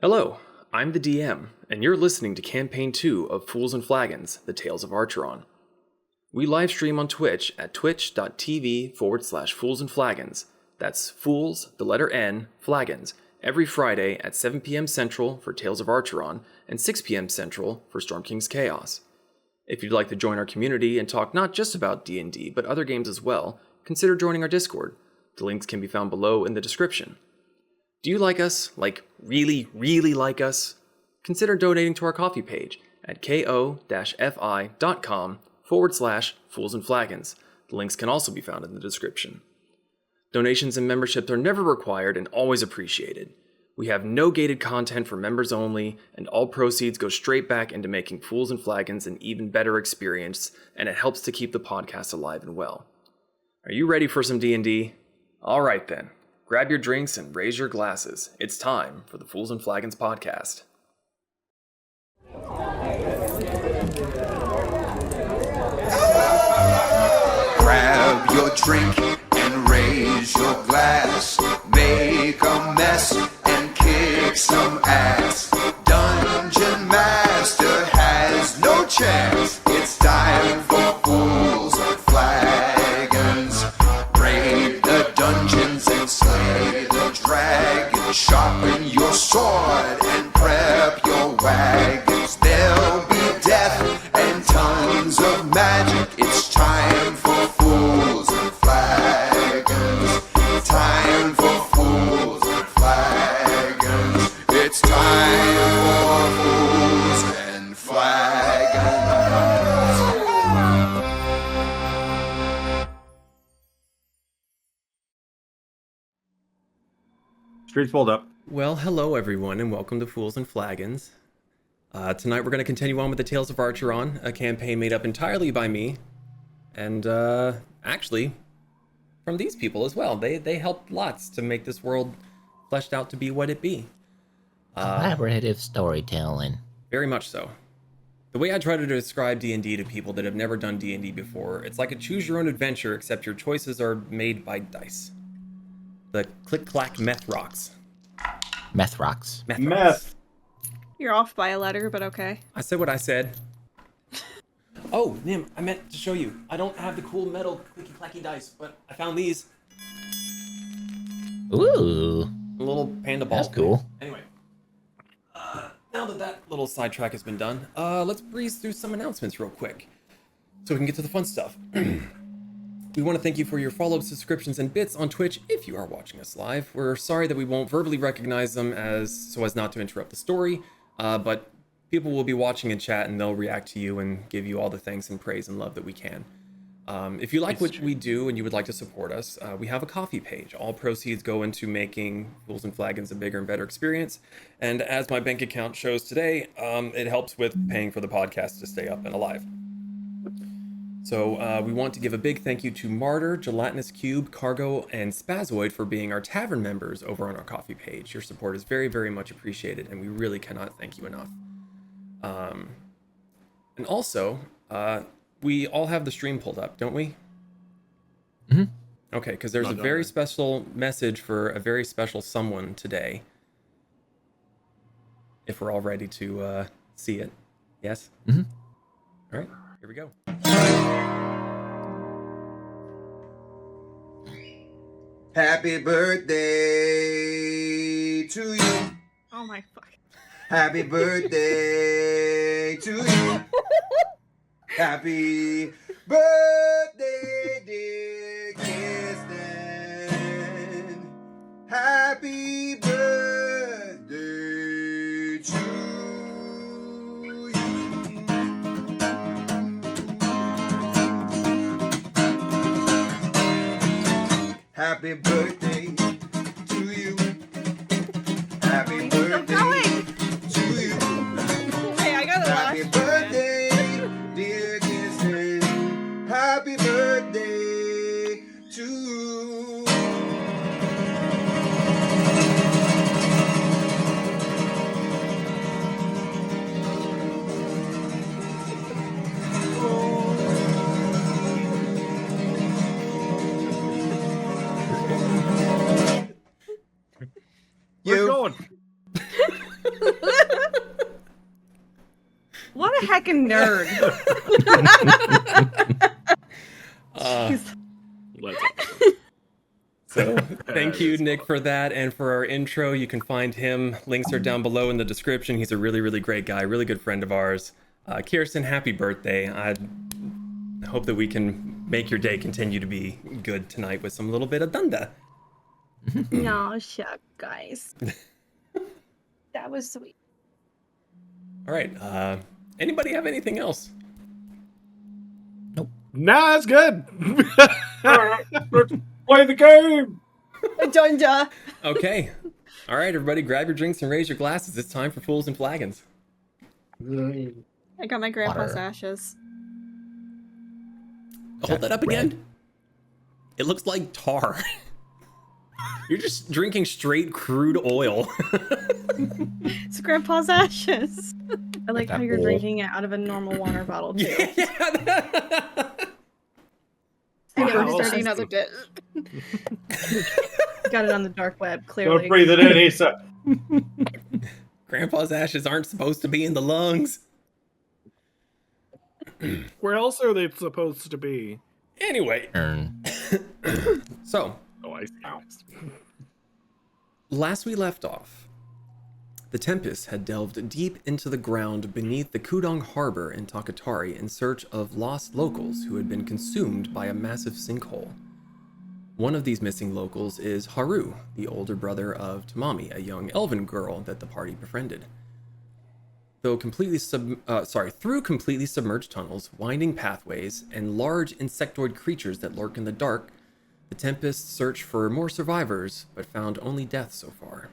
Hello, I'm the DM, and you're listening to Campaign 2 of Fools and Flagons, The Tales of Archeron. We livestream on Twitch at twitch.tv/Fools&Flagons. That's Fools, the letter N, Flagons, every Friday at 7 p.m. Central for Tales of Archeron and 6 p.m. Central for Storm King's Chaos. If you'd like to join our community and talk not just about D&D, but other games as well, consider joining our Discord. The links can be found below in the description. Do you like us? Like, really, really like us? Consider donating to our coffee page at ko-fi.com/Fools&Flagons. The links can also be found in the description. Donations and memberships are never required and always appreciated. We have no gated content for members only, and all proceeds go straight back into making Fools and Flagons an even better experience, and it helps to keep the podcast alive and well. Are you ready for some D&D? All right then. Grab your drinks and raise your glasses. It's time for the Fools and Flagons podcast. Grab your drink and raise your glass. Make a mess and kick some ass. Dungeon Master has no chance. It's time for Fools and Flagons. Raid the dungeons and slay the dragon. Sharpen your sword and prep your wagons. There'll be death and tons of magic. It's time for Fools and Flagons. Time for Fools and Flagons. It's time for Fools and Flagons. Streets pulled up. Well, hello everyone, and welcome to Fools and Flagons. Tonight we're going to continue on with the Tales of Archeron, a campaign made up entirely by me, and actually from these people as well. They helped lots to make this world fleshed out to be what it be. Collaborative storytelling. Very much so. The way I try to describe D&D to people that have never done D&D before, it's like a choose-your-own-adventure, except your choices are made by dice. The click-clack meth rocks. Meth rocks. Meth. You're off by a letter, but okay. I said what I said. Oh, Nim, I meant to show you. I don't have the cool metal clicky-clacky dice, but I found these. Ooh. A little panda ball. That's cool. Anyway, now that little sidetrack has been done, let's breeze through some announcements real quick, so we can get to the fun stuff. We want to thank you for your follow-up subscriptions and bits on Twitch if you are watching us live. We're sorry that we won't verbally recognize them so as not to interrupt the story, but people will be watching in chat and they'll react to you and give you all the thanks and praise and love that we can. If you like what we do and you would like to support us, we have a coffee page. All proceeds go into making Fools and Flagons a bigger and better experience. And as my bank account shows today, it helps with paying for the podcast to stay up and alive. So we want to give a big thank you to Martyr, Gelatinous Cube, Cargo, and Spazoid for being our tavern members over on our coffee page. Your support is very, very much appreciated, and we really cannot thank you enough. And also, we all have the stream pulled up, don't we? Mm-hmm. Okay, because there's a very special message for a very special someone today. If we're all ready to see it. Yes? Mm-hmm. All right, here we go. Happy birthday to you. Oh my fuck. Happy birthday to you. Happy birthday, dear Kirsten. Happy birthday to you. Happy birthday to you. Happy birthday to you. Hey, I got a Happy last birthday, dear Kirsten. Happy birthday to you. What a heckin' nerd. Jeez. So thank you, is Nick, fun. for that, and for our intro. You can find him. Links are down below in the description. He's a really, really great guy, really good friend of ours. Kirsten, happy birthday. I hope that we can make your day continue to be good tonight with some little bit of dunda. No, shuck, guys. That was sweet. All right. Anybody have anything else? Nah, it's good. Let's play the game. Dunda. Okay. All right, everybody, grab your drinks and raise your glasses. It's time for Fools and Flagons. I got my grandpa's Water. ashes. Hold that up Red. again. It looks like tar. You're just drinking straight crude oil. It's grandpa's ashes. I like That how you're bowl. drinking it out of a normal water bottle too. And Wow. we're starting another bit. Got it on the dark web, clearly. Don't breathe it in, he said. Grandpa's ashes aren't supposed to be in the lungs. Where else are they supposed to be? Anyway, Turn. so Oh, I see. last we left off, the Tempests had delved deep into the ground beneath the Kudong Harbor in Takatari in search of lost locals who had been consumed by a massive sinkhole. One of these missing locals is Haru, the older brother of Tamami, a young elven girl that the party befriended. Through completely submerged tunnels, winding pathways, and large insectoid creatures that lurk in the dark, the Tempests searched for more survivors, but found only death so far.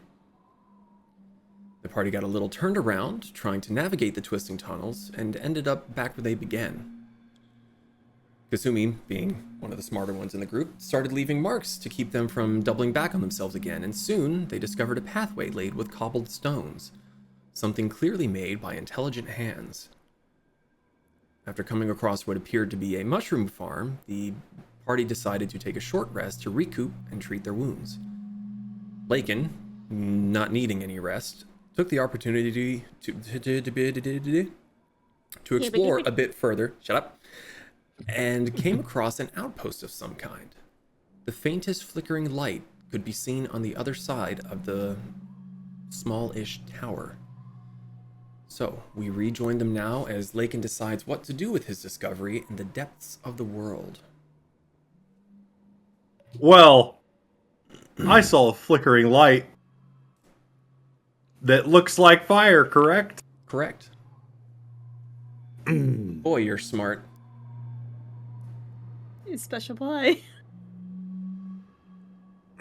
The party got a little turned around, trying to navigate the twisting tunnels, and ended up back where they began. Kasumi, being one of the smarter ones in the group, started leaving marks to keep them from doubling back on themselves again, and soon they discovered a pathway laid with cobbled stones, something clearly made by intelligent hands. After coming across what appeared to be a mushroom farm, the party decided to take a short rest to recoup and treat their wounds. Lakin, not needing any rest, took the opportunity to explore a bit further, and came across an outpost of some kind. The faintest flickering light could be seen on the other side of the small-ish tower. So, we rejoin them now as Lakin decides what to do with his discovery in the depths of the world. Well, I saw a flickering light that looks like fire, correct? Correct. Boy, you're smart. It's special boy.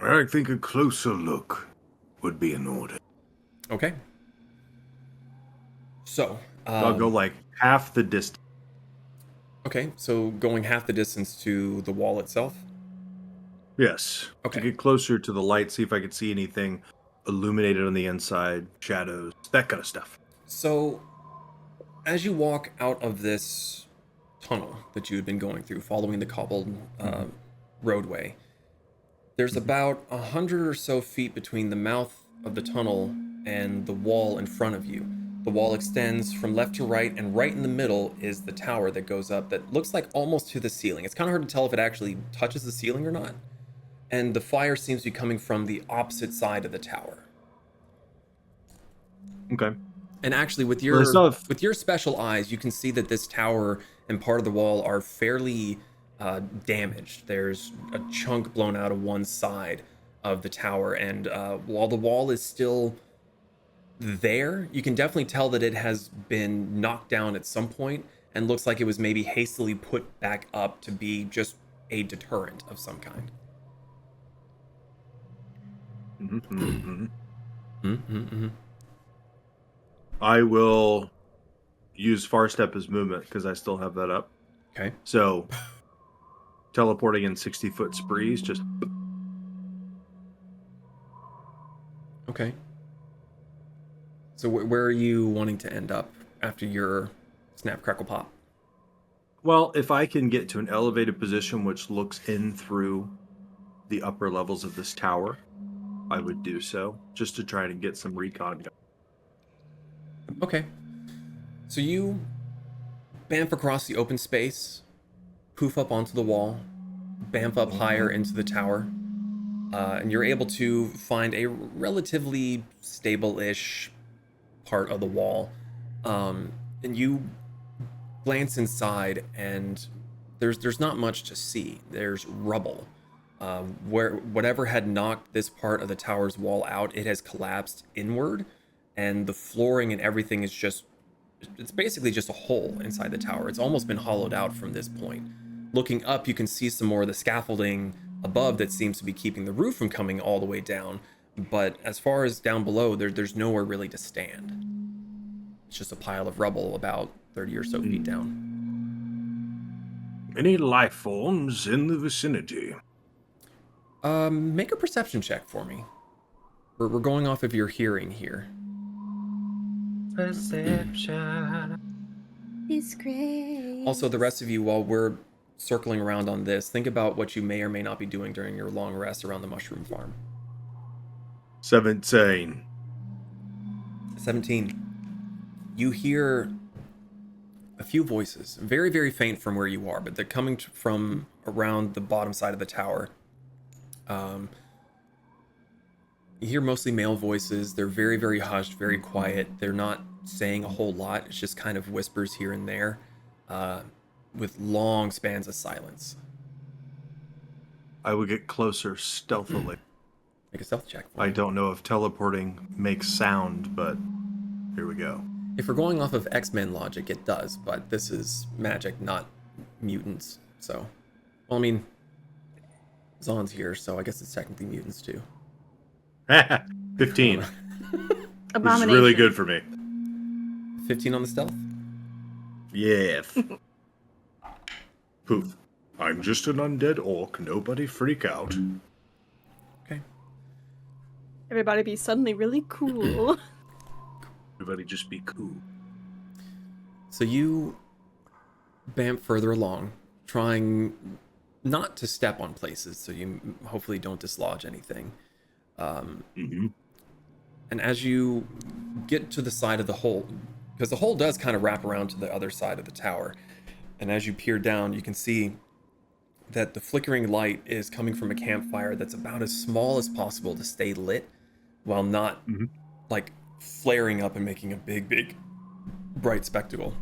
I think a closer look would be in order. Okay. So, I'll go like half the distance. okay, so going half the distance to the wall itself. Yes. Okay. To get closer to the light, see if I could see anything illuminated on the inside, shadows, that kind of stuff. So, as you walk out of this tunnel that you had been going through, following the cobbled roadway, there's about 100 or so feet between the mouth of the tunnel and the wall in front of you. The wall extends from left to right, and right in the middle is the tower that goes up that looks like almost to the ceiling. It's kind of hard to tell if it actually touches the ceiling or not. And the fire seems to be coming from the opposite side of the tower. Okay. And actually, with Well, it's not- your special eyes, you can see that this tower and part of the wall are fairly damaged. There's a chunk blown out of one side of the tower, and while the wall is still there, you can definitely tell that it has been knocked down at some point and looks like it was maybe hastily put back up to be just a deterrent of some kind. I will use Far Step as movement because I still have that up. Okay. So, teleporting in 60-foot sprees, just Okay. So where are you wanting to end up after your snap, crackle, pop? well, if I can get to an elevated position which looks in through the upper levels of this tower, I would do so just to try to get some recon going. Okay. So you bamf across the open space, poof up onto the wall, bamf up higher into the tower, and you're able to find a relatively stable-ish part of the wall. And you glance inside, and there's not much to see. There's rubble. Where whatever had knocked this part of the tower's wall out, it has collapsed inward, and the flooring and everything is it's basically just a hole inside the tower. It's almost been hollowed out from this point. Looking up, you can see some more of the scaffolding above that seems to be keeping the roof from coming all the way down. But as far as down below, there's nowhere really to stand. It's just a pile of rubble about 30 or so feet down. Any life forms in the vicinity? Make a perception check for me. We're going off of your hearing here. Perception. Disgrace. Also, the rest of you, while we're circling around on this, think about what you may or may not be doing during your long rest around the mushroom farm. 17. 17. You hear a few voices, very, very faint from where you are, but they're coming from around the bottom side of the tower. You hear mostly male voices. They're very, very hushed, very quiet. They're not saying a whole lot. It's just kind of whispers here and there, with long spans of silence. I would get closer stealthily. Make a stealth check for I me. don't know if teleporting makes sound, but here we go. If we're going off of X-Men logic, it does, but this is magic, not mutants. So, well, I mean, Zon's here, so I guess it's technically mutants too. 15. Which is Abomination. really good for me. 15 on the stealth? Yes. Poof. I'm just an undead orc. Nobody freak out. Okay. Everybody be suddenly really cool. Everybody just be cool. So you bamf further along, trying not to step on places, so you hopefully don't dislodge anything. Mm-hmm. And as you get to the side of the hole, because the hole does kind of wrap around to the other side of the tower, and as you peer down, you can see that the flickering light is coming from a campfire that's about as small as possible to stay lit, while not like flaring up and making a big, big, bright spectacle.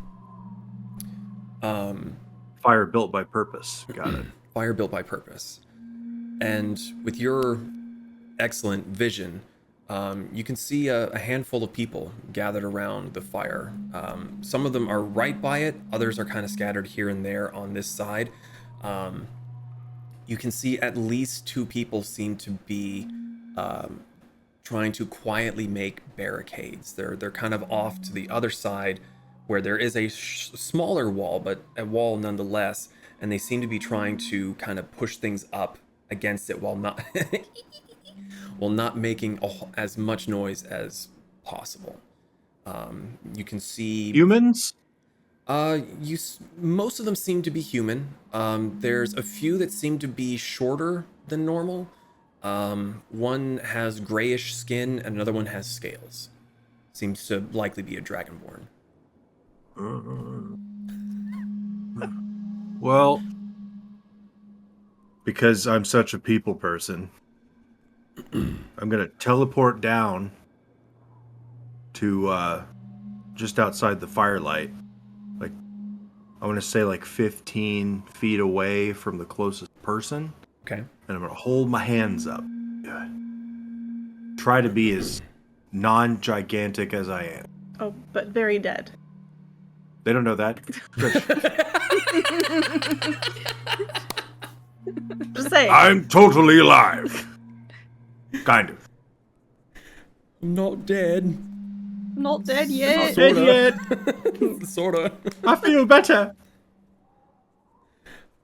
Fire built by purpose. Got it. Fire built by purpose. And with your excellent vision, you can see a handful of people gathered around the fire. Some of them are right by it, others are kind of scattered here and there on this side. You can see at least 2 people seem to be trying to quietly make barricades. They're kind of off to the other side where there is a smaller wall, but a wall nonetheless, and they seem to be trying to kind of push things up against it while not making as much noise as possible. You can see Humans? most of them seem to be human. There's a few that seem to be shorter than normal. One has grayish skin and another one has scales. Seems to likely be a dragonborn. Well, because I'm such a people person, I'm going to teleport down to just outside the firelight. Like, I want to say like 15 feet away from the closest person. Okay. And I'm going to hold my hands up. Try to be as non-gigantic as I am. Oh, but very dead. They don't know that. Just saying. I'm totally alive. Kind of. Not dead. Not dead yet. Dead yet. Sorta. I feel better.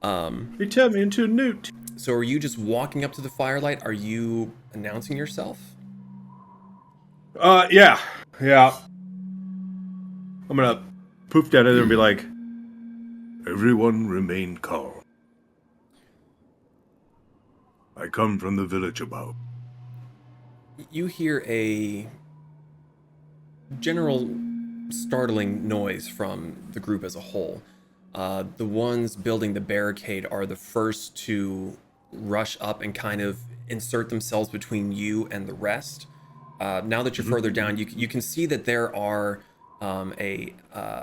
Um, They turned me into a newt. so are you just walking up to the firelight? Are you announcing yourself? Yeah. I'm gonna poof down in there and be like, everyone remain calm. I come from the village above. You hear a general startling noise from the group as a whole. The ones building the barricade are the first to rush up and kind of insert themselves between you and the rest. Now that you're further down, you can see that there are a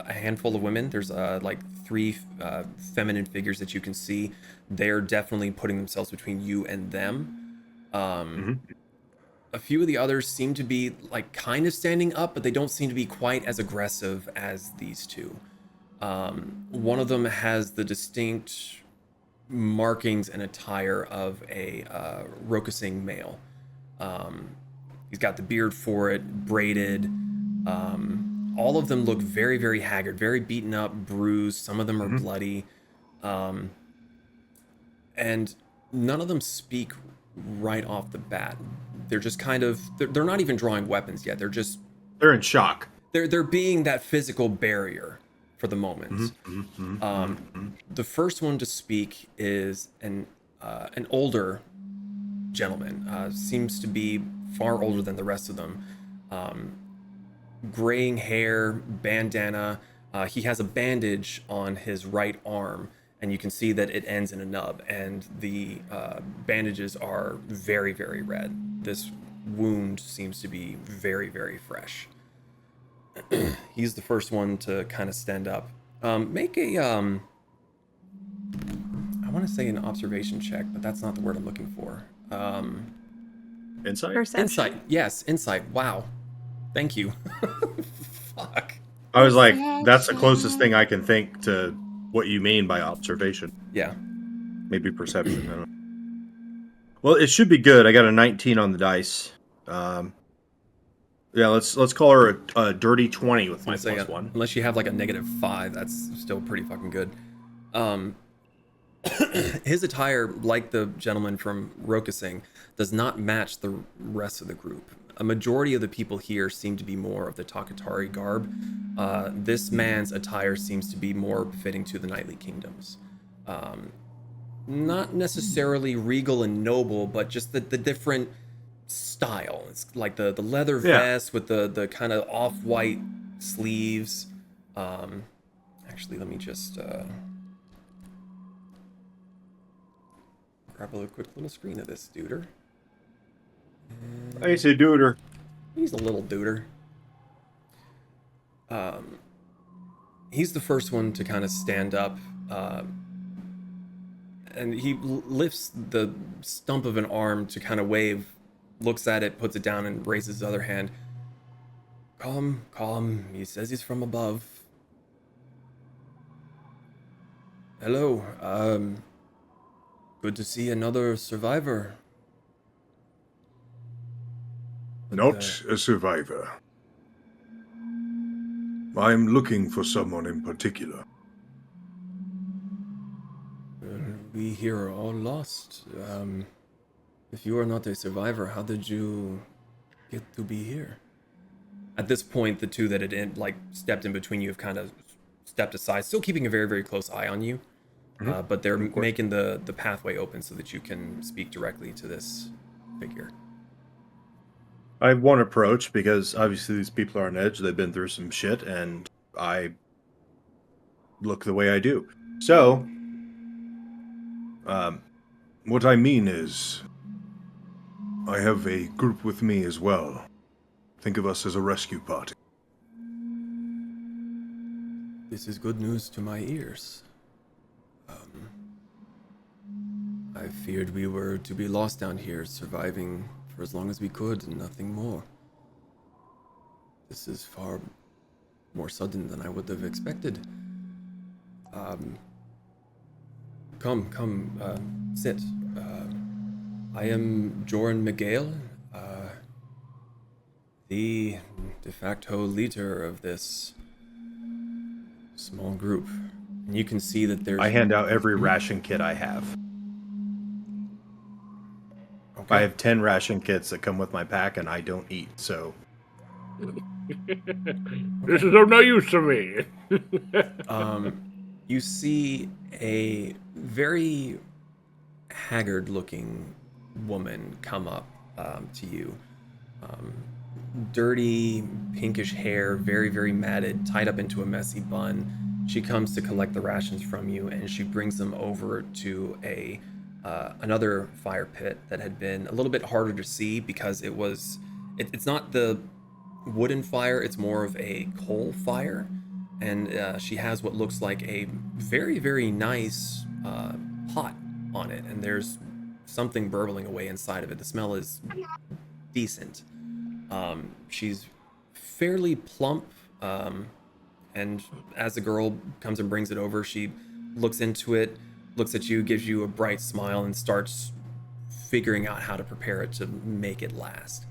handful of women. There's like 3 feminine figures that you can see. They're definitely putting themselves between you and them. A few of the others seem to be like kind of standing up, but they don't seem to be quite as aggressive as these two. One of them has the distinct markings and attire of a Rokusing male. He's got the beard for it, braided. All of them look very, very haggard, very beaten up, bruised. Some of them are bloody. And none of them speak right off the bat. They're just kind of, they're not even drawing weapons yet. They're in shock. They're being that physical barrier for the moment. The first one to speak is an older gentleman. Seems to be far older than the rest of them. Graying hair, bandana. He has a bandage on his right arm, and you can see that it ends in a nub, and the bandages are very, very red. This wound seems to be very, very fresh. He's the first one to kind of stand up. Make a, I want to say an observation check, but that's not the word I'm looking for. Insight? Perception. Insight. Yes, insight. Wow. Thank you. Fuck. I was like, that's the closest thing I can think to what you mean by observation. Yeah. Maybe perception. I don't know. Well, it should be good. I got a 19 on the dice. Yeah, let's call her a dirty 20 with my Say, plus 1. unless you have like a -5, that's still pretty fucking good. His attire, like the gentleman from Rokusing, does not match the rest of the group. A majority of the people here seem to be more of the Takatari garb. This man's attire seems to be more befitting to the Knightly Kingdoms. Not necessarily regal and noble, but just the different style. It's like the leather vest with the kind of off-white sleeves. Actually, let me just grab a quick little screen of this duder. I say duder. He's a little duder. He's the first one to kind of stand up, and he lifts the stump of an arm to kind of wave, looks at it, puts it down, and raises his other hand. Calm, calm. He says he's from above. Hello. Good to see another survivor. Not a survivor. I'm looking for someone in particular. We here are all lost. If you are not a survivor, how did you get to be here? At this point, the two that had stepped in between you have kind of stepped aside, still keeping a very, very close eye on you. But they're making the pathway open so that you can speak directly to this figure. I have one approach because obviously these people are on edge. They've been through some shit, and I look the way I do. So, What I mean is, I have a group with me as well. Think of us as a rescue party. This is good news to my ears. I feared we were to be lost down here, surviving for as long as we could and nothing more. This is far more sudden than I would have expected. Come, sit. I am Joran McGale, the de facto leader of this small group. And you can see that there's... I hand out every ration kit I have. Okay. I have 10 ration kits that come with my pack, and I don't eat, so... This is of no use to me. You see a very haggard-looking woman come up to you. dirty pinkish hair, very, very matted, tied up into a messy bun. She comes to collect the rations from you, and she brings them over to another fire pit that had been a little bit harder to see because it's not the wooden fire, it's more of a coal fire. And she has what looks like a very, very nice pot on it, and there's something burbling away inside of it. The smell is decent. She's fairly plump, and as the girl comes and brings it over, she looks into it, looks at you, gives you a bright smile, and starts figuring out how to prepare it to make it last.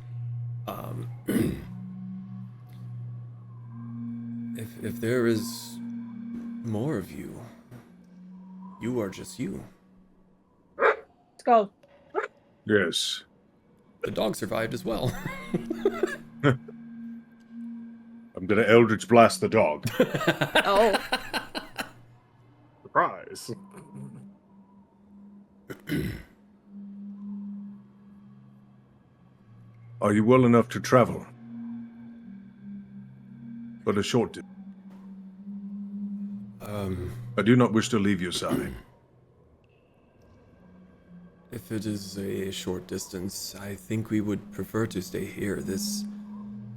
If there is more of you, you are just you. Let's go. Yes. The dog survived as well. I'm gonna Eldritch Blast the dog. Oh. Surprise. Are you well enough to travel? But a short distance. I do not wish to leave your side. If it is a short distance, I think we would prefer to stay here. This,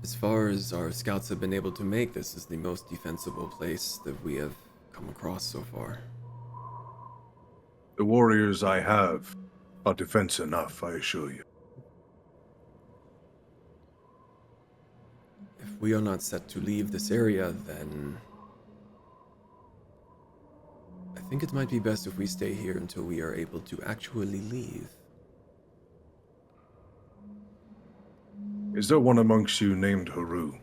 as far as our scouts have been able to make, this is the most defensible place that we have come across so far. The warriors I have are defense enough, I assure you. If we are not set to leave this area, then I think it might be best if we stay here until we are able to actually leave. Is there one amongst you named Haru?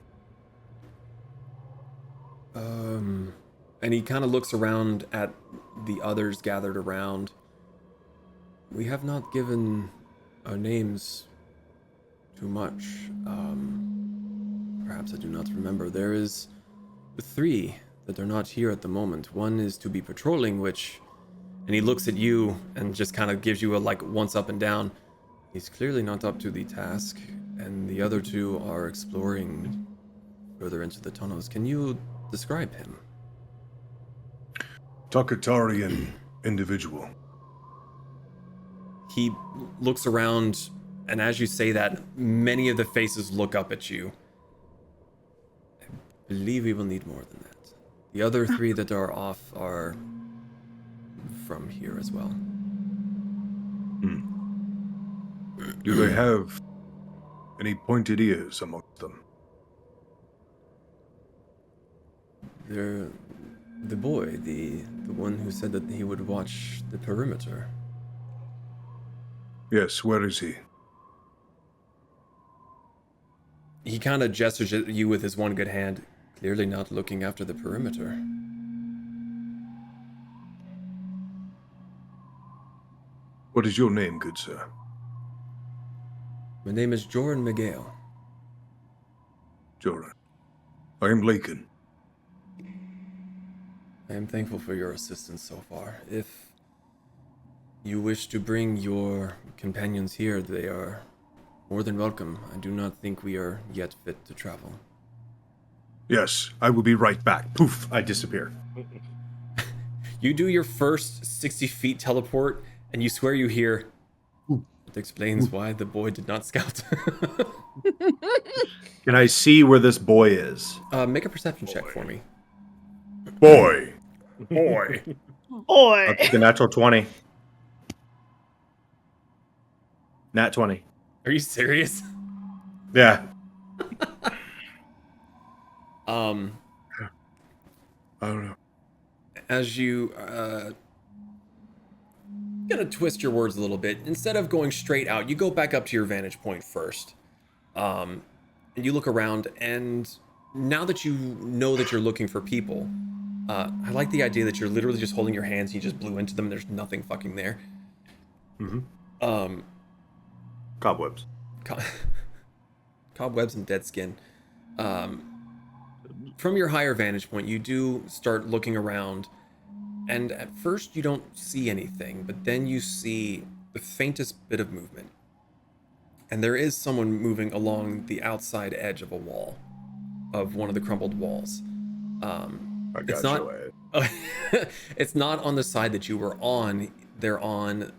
And he kind of looks around at the others gathered around. We have not given our names too much. Perhaps I do not remember. There is 3 that are not here at the moment. One is to be patrolling, and he looks at you and just kind of gives you a once up and down. He's clearly not up to the task, and the other 2 are exploring further into the tunnels. Can you describe him? Takatari and individual. He looks around, and as you say that, many of the faces look up at you. I believe we will need more than that. The other 3 that are off are from here as well. Do they have any pointed ears amongst them? They're the boy, the one who said that he would watch the perimeter. Yes, where is he? He kind of gestures at you with his one good hand, clearly not looking after the perimeter. What is your name, good sir? My name is Joran Miguel. Joran. I am Lakin. I am thankful for your assistance so far. If you wish to bring your companions here, they are more than welcome. I do not think we are yet fit to travel. Yes, I will be right back. Poof, I disappear. You do your first 60 feet teleport, and you swear you hear. It explains why the boy did not scout. Can I see where this boy is? Make a perception check for me. Boy! Boy. Boy. I'll take a natural 20. Nat 20. Are you serious? Yeah. I don't know. As you gonna twist your words a little bit. Instead of going straight out, you go back up to your vantage point first, and you look around. And now that you know that you're looking for people, I like the idea that you're literally just holding your hands. You just blew into them. And there's nothing fucking there. Cobwebs. Cobwebs and dead skin. From your higher vantage point, you do start looking around, and at first you don't see anything, but then you see the faintest bit of movement. and there is someone moving along the outside edge of a wall, of one of the crumbled walls. I It's got not. It's not on the side that you were on. They're on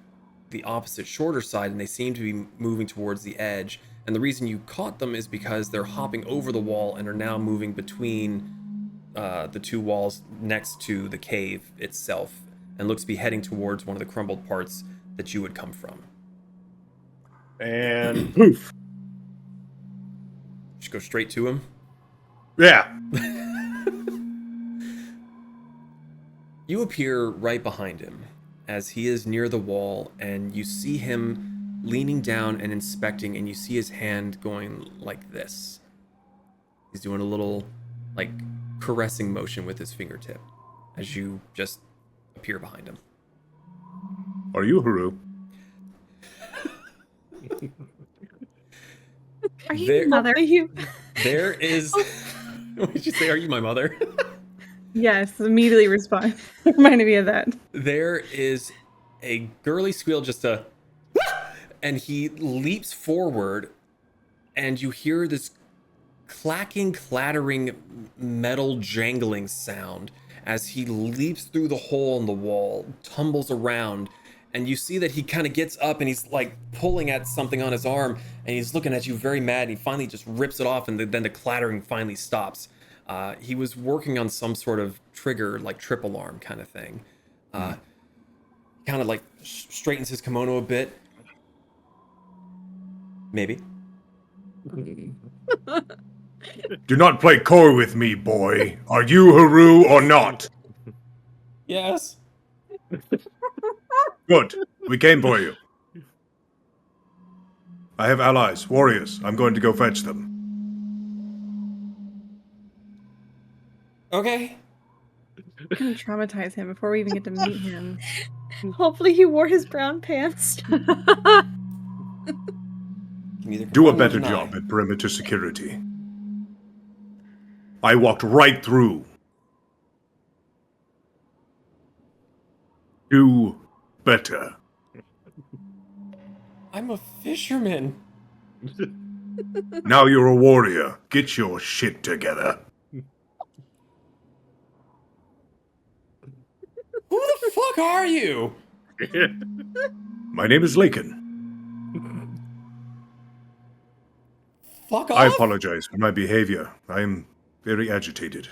the opposite, shorter side, and they seem to be moving towards the edge. And the reason you caught them is because they're hopping over the wall and are now moving between the two walls next to the cave itself, and looks to be heading towards one of the crumbled parts that you would come from. And poof. Just go straight to him. Yeah. You appear right behind him as he is near the wall, and you see him leaning down and inspecting, and you see his hand going like this. He's doing a little, like, caressing motion with his fingertip as you just appear behind him. Are you Haru? Are you There- mother? Are you? There is... What did you say? Are you my mother? Yes, immediately respond. Reminded me of that. There is a girly squeal, just a... And he leaps forward, and you hear this clacking, clattering, metal jangling sound as he leaps through the hole in the wall, tumbles around, and you see that he kind of gets up and he's like pulling at something on his arm, and he's looking at you very mad, and he finally just rips it off, and then the clattering finally stops. He was working on some sort of trigger, like trip alarm kind of thing. Kind of like straightens his kimono a bit. Maybe. Do not play coy with me, boy. Are you Haru or not? Yes. Good. We came for you. I have allies, warriors. I'm going to go fetch them. Okay. I'm gonna traumatize him before we even get to meet him. Hopefully he wore his brown pants. Can either Do a confirm or better deny. job at perimeter security. I walked right through. Do better. I'm a fisherman. Now you're a warrior. Get your shit together. Who the fuck are you? My name is Lakin. Fuck I off. apologize for my behavior. I am very agitated.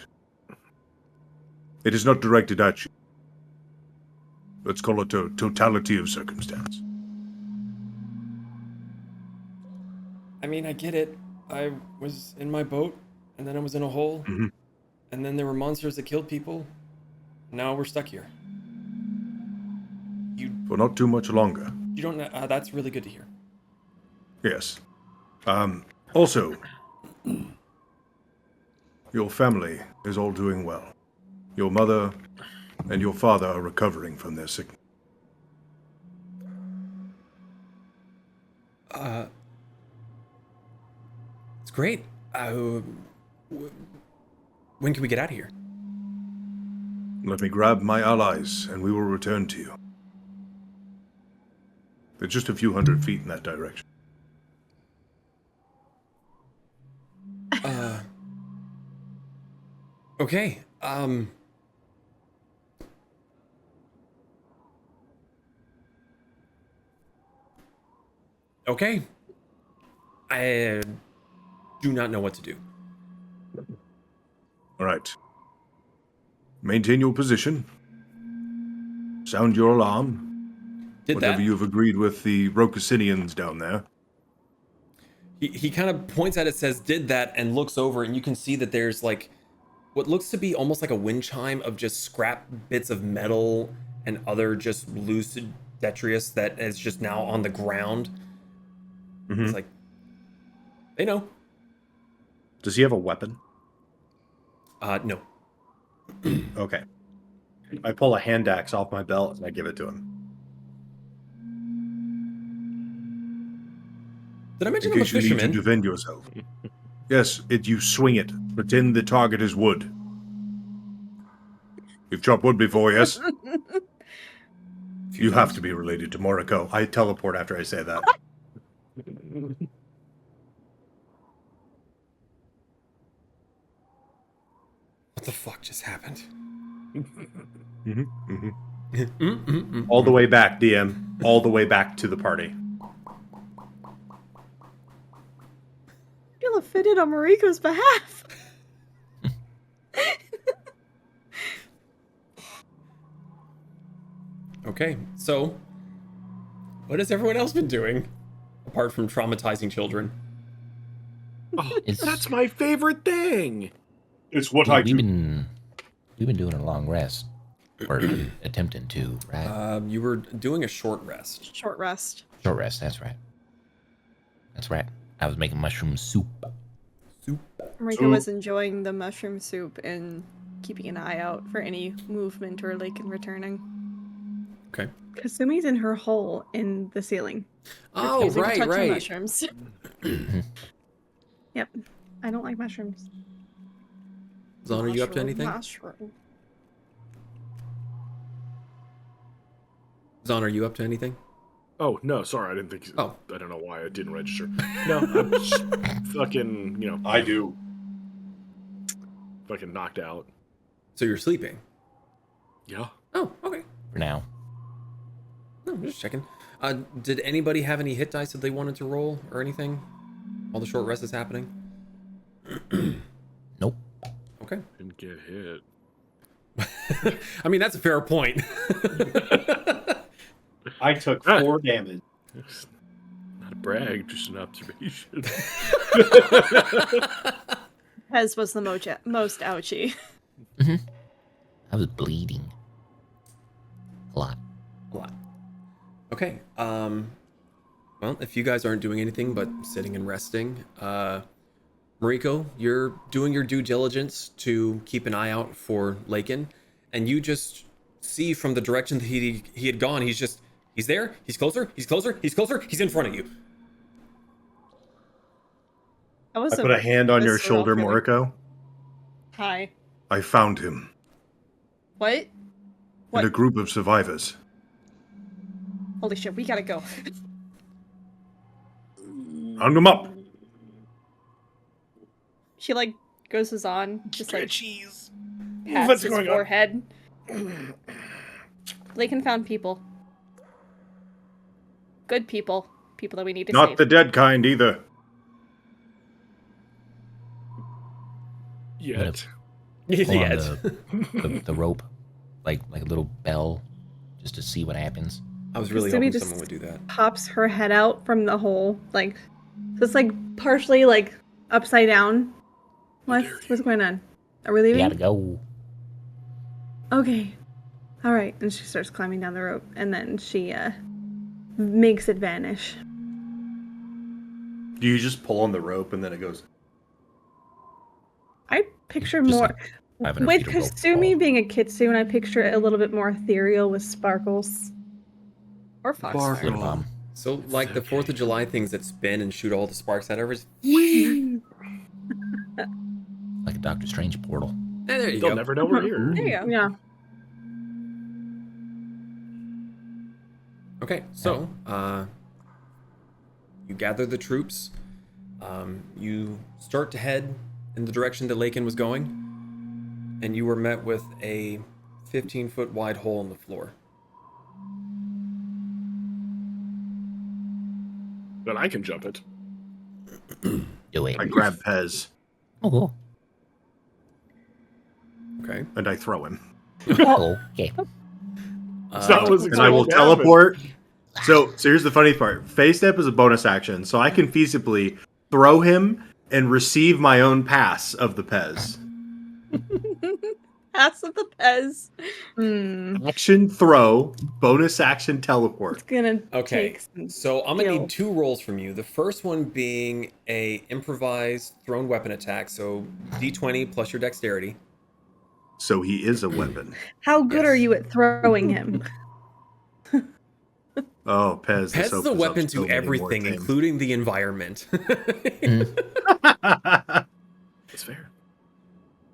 It is not directed at you. Let's call it a totality of circumstance. I mean, I get it. I was in my boat, and then I was in a hole, Mhm. and then there were monsters that killed people. Now we're stuck here. For not too much longer. You don't know. That's really good to hear. Yes. Also, your family is all doing well. Your mother and your father are recovering from their sickness. It's great. When can we get out of here? Let me grab my allies, and we will return to you. They're just a few hundred feet in that direction. Okay. Okay. I do not know what to do. All right. Maintain your position. Sound your alarm. Did Whatever that. you've agreed with the Rokasinians down there. He kind of points at it, says, did that, and looks over, and you can see that there's like what looks to be almost like a wind chime of just scrap bits of metal and other just loose detritus that is just now on the ground. It's like, they know. Does he have a weapon? No. Okay. I pull a hand axe off my belt and I give it to him. Did I mention In I'm a case you need to fisherman? defend yourself. Yes, you swing it. Pretend the target is wood. You've chopped wood before, yes? You have to be related to Moriko. I teleport after I say that. What the fuck just happened? All the way back, DM. All the way back to the party. Feel offended on Mariko's behalf. Okay, so what has everyone else been doing apart from traumatizing children? Oh, It's- that's my favorite thing. It's what I we've do. been doing a long rest, or attempting to, right? You were doing a short rest. Short rest. Short rest. That's right. That's right. I was making mushroom soup. Mariko was enjoying the mushroom soup and keeping an eye out for any movement or Lakin returning. Okay. Kasumi's in her hole in the ceiling. Oh, Refusing to right, touch the right. mushrooms. Yep. I don't like mushrooms. Zon, are you up to anything? Mushroom. Zon, are you up to anything? Oh, no, sorry, I didn't think... Oh. I don't know why I didn't register. No, I'm just fucking, I do. fucking knocked out. So you're sleeping? Yeah. Oh, okay. For now. No, I'm just checking. Did anybody have any hit dice that they wanted to roll or anything while the short rest is happening? Nope. Okay. Didn't get hit. I mean, that's a fair point. I took 4 damage. Not a brag, just an observation. Pez was the most ouchy. I was bleeding. A lot. A lot. Okay. Well, if you guys aren't doing anything but sitting and resting, Mariko, you're doing your due diligence to keep an eye out for Lakin, and you just see from the direction that he had gone, he's there, he's closer, he's in front of you. I put a hand on your visceral shoulder, feeling. Moriko. Hi. I found him What? in a group of survivors. Holy shit, we gotta go. Hung him up. She goes to Zon, just cheese. pats What's his going on? forehead. Lakin found people. Good people. People that we need to Not save. the dead kind either. Yet. Pull on Yes. the rope, like a little bell, just to see what happens. I was really Kasumi hoping just- someone would do that. Pops her head out from the hole, so it's partially upside down. What's going on? Are we We leaving? gotta go. Okay. All right. And she starts climbing down the rope, and then she makes it vanish. Do you just pull on the rope and then it goes? I picture Just more 500 with feet of rope Kasumi fall. being a kitsune. I picture it a little bit more ethereal with sparkles. Or Foxfire. Good bomb. So, like the 4th of July things that spin and shoot all the sparks out of it. Like a Doctor Strange portal. There you They'll go. never know we're here. There you go. Yeah. Okay, so you gather the troops. You start to head in the direction that Lakin was going, and you were met with a 15-foot wide hole in the floor. But I can jump it. Do it. I grab Pez Oh, cool. Okay. and I throw him. Oh, okay. That was And I will exactly what teleport. So here's the funny part. Phase step is a bonus action, so I can feasibly throw him and receive my own pass of the Pez. Pass of the Pez. Action throw, bonus action teleport. It's gonna Okay, take some so I'm gonna skill. need 2 rolls from you. The first one being a improvised thrown weapon attack, so D20 plus your dexterity. So he is a weapon. How good Yes. are you at throwing him? Oh, Pez. Pez is a weapon to everything, including the environment. That's fair.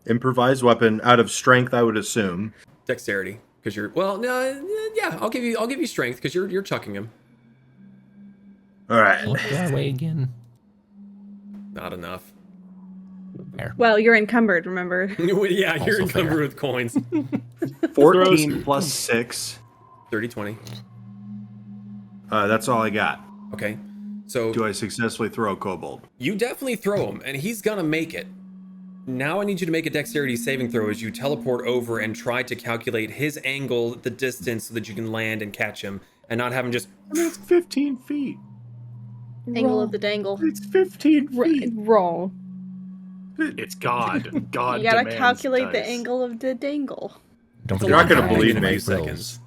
Improvised weapon out of strength, I would assume. Dexterity, because you're no, yeah. I'll give you strength because you're chucking him. All right. What do I weigh again? Not enough. There. Well, you're encumbered, remember? Yeah, you're Also encumbered fair. with coins. 14 plus 6. 30, 20. That's all I got. Okay. So Do I successfully throw a kobold? you definitely throw him, and he's gonna make it. Now I need you to make a dexterity saving throw as you teleport over and try to calculate his angle, the distance, so that you can land and catch him, and not have him just. I mean, it's 15 feet. Angle of the dangle. It's 15 feet. Roll. It's God. God You gotta demands calculate the dice. angle of the dangle. Don't You're forget not gonna to believe add me. rolls. Seconds.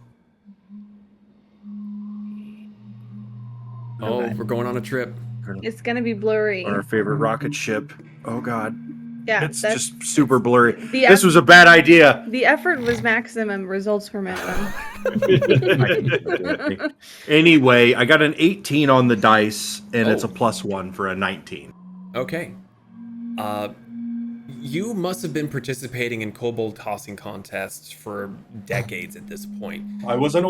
Oh, we're going on a trip. It's gonna be blurry. Our favorite rocket ship. Oh God. Yeah, It's that's just super blurry. the This was a bad idea. the effort was maximum, results were minimum. Anyway, I got an 18 on the dice, and it's a Oh. +1 for a 19. Okay. You must have been participating in kobold tossing contests for decades at this point. I was an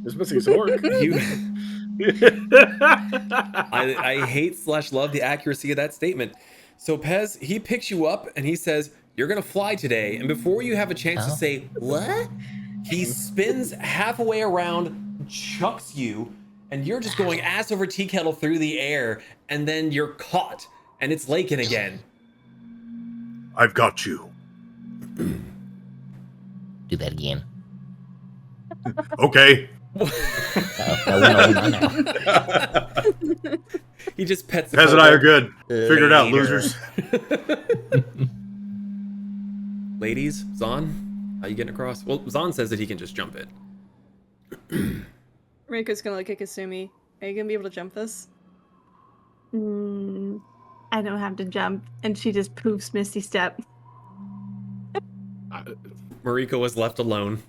This must be some work. You, I hate / love the accuracy of that statement. So Pez, he picks you up and he says, "You're gonna fly today." And before you have a chance to Oh. say what, he spins halfway around, chucks you, and you're just going ass over tea kettle through the air, and then you're caught, and it's Lakin again. I've got you. Do that again. Okay. No. He just pets the Pez and I are kobold. good. Figure it out, Later. losers. Ladies, Zahn, how you getting across? Well, Zahn says that he can just jump it. Riko's gonna look at Kasumi. Are you gonna be able to jump this? I don't have to jump, and she just poofs Misty Step. Mariko was left alone.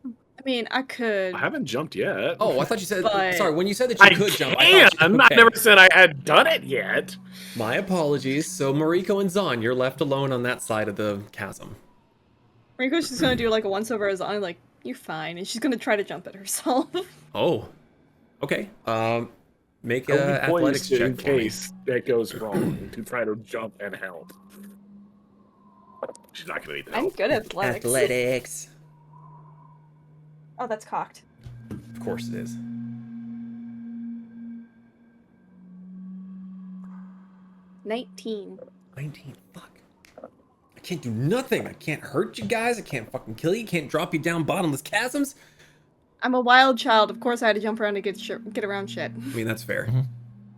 I mean, I could. I haven't jumped yet. Oh, I thought you said. But- Sorry, when you said that you I could jump, can. I thought you, I okay. never said I had done it yet. My apologies. So Mariko and Zahn, you're left alone on that side of the chasm. Riko's just gonna do like a once over as on, like, you're fine, and she's gonna try to jump it herself. Oh, okay. Make I'll a be athletics poised check in for me. case that goes wrong to try to jump and help. She's not gonna need the I'm help. good at athletics. Athletics. Oh, that's cocked. Of course it is. 19. 19. Fuck. I can't do nothing. I can't hurt you guys. I can't fucking kill you. Can't drop you down bottomless chasms. I'm a wild child. Of course, I had to jump around to get around shit. I mean, that's fair.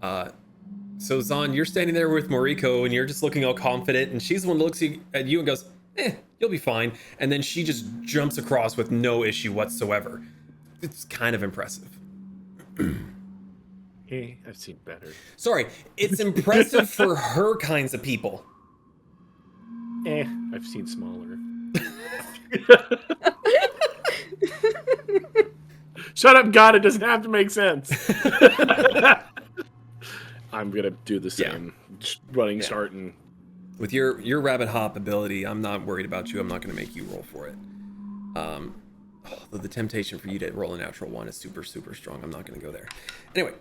Mhm. So Zahn, you're standing there with Mariko, and you're just looking all confident, and she's the one that looks at you and goes, you'll be fine. And then she just jumps across with no issue whatsoever. It's kind of impressive. Hey, I've seen better. Sorry, it's impressive for her kinds of people. I've seen smaller. Shut up, God. It doesn't have to make sense. I'm gonna do the same. Just running start and With your rabbit hop ability, I'm not worried about you. I'm not going to make you roll for it. The temptation for you to roll a natural one is super, super strong. I'm not going to go there. Anyway,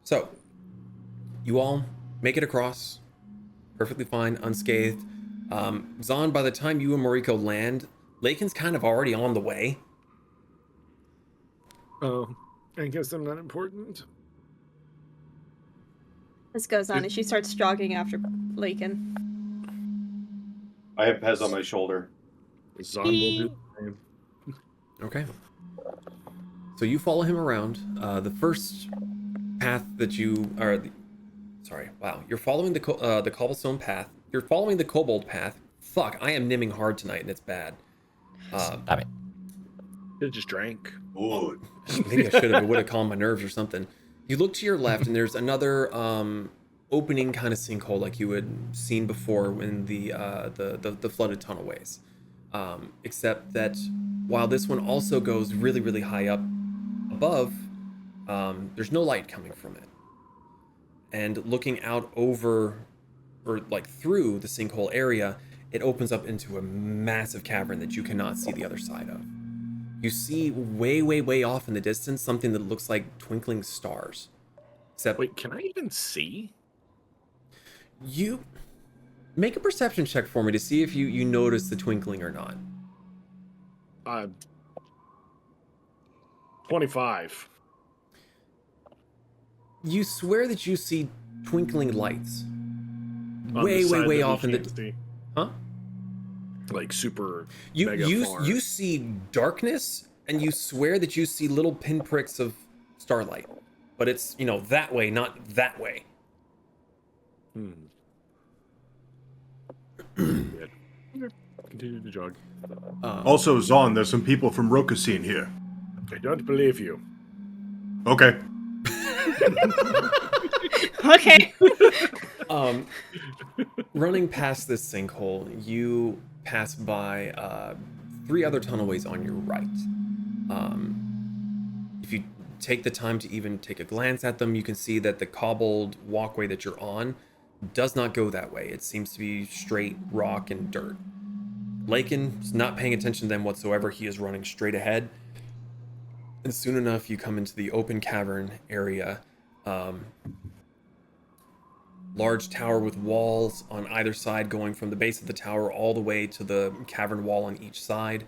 so you all make it across perfectly fine, unscathed. Zahn, by the time you and Mariko land, Lakin's kind of already on the way. oh, I guess I'm not important. This goes on, and she starts jogging after Lakin. I have Pez on my shoulder. Zahn will do the same. Okay. So you follow him around. The first path that you are, sorry, wow, you're following the cobblestone path. You're following the kobold path. Fuck, I am nimming hard tonight, and it's bad. Stop it. Should've just drank. Good. Maybe I should have. It would have calmed my nerves or something. You look to your left, and there's another opening kind of sinkhole like you had seen before in the flooded tunnelways. Except that while this one also goes really, really high up above, there's no light coming from it. And looking out over, or like through the sinkhole area, it opens up into a massive cavern that you cannot see the other side of. You see way, way, way off in the distance something that looks like twinkling stars. Except Wait, can I even see? you make a perception check for me to see if you notice the twinkling or not. 25. You swear that you see twinkling lights. On Way, the way, side way that we off in the... can't see. Huh? Like super You mega far. you see darkness, and you swear that you see little pinpricks of starlight. But it's, that way, not that way. Good. Continue to jog. Also, Zon, there's some people from Rokusin here. I don't believe you. Okay. Okay. Running past this sinkhole, you pass by 3 other tunnelways on your right. If you take the time to even take a glance at them, you can see that the cobbled walkway that you're on does not go that way. It seems to be straight rock and dirt. Lakin is not paying attention to them whatsoever. He is running straight ahead. And soon enough, you come into the open cavern area. Large tower with walls on either side, going from the base of the tower all the way to the cavern wall on each side.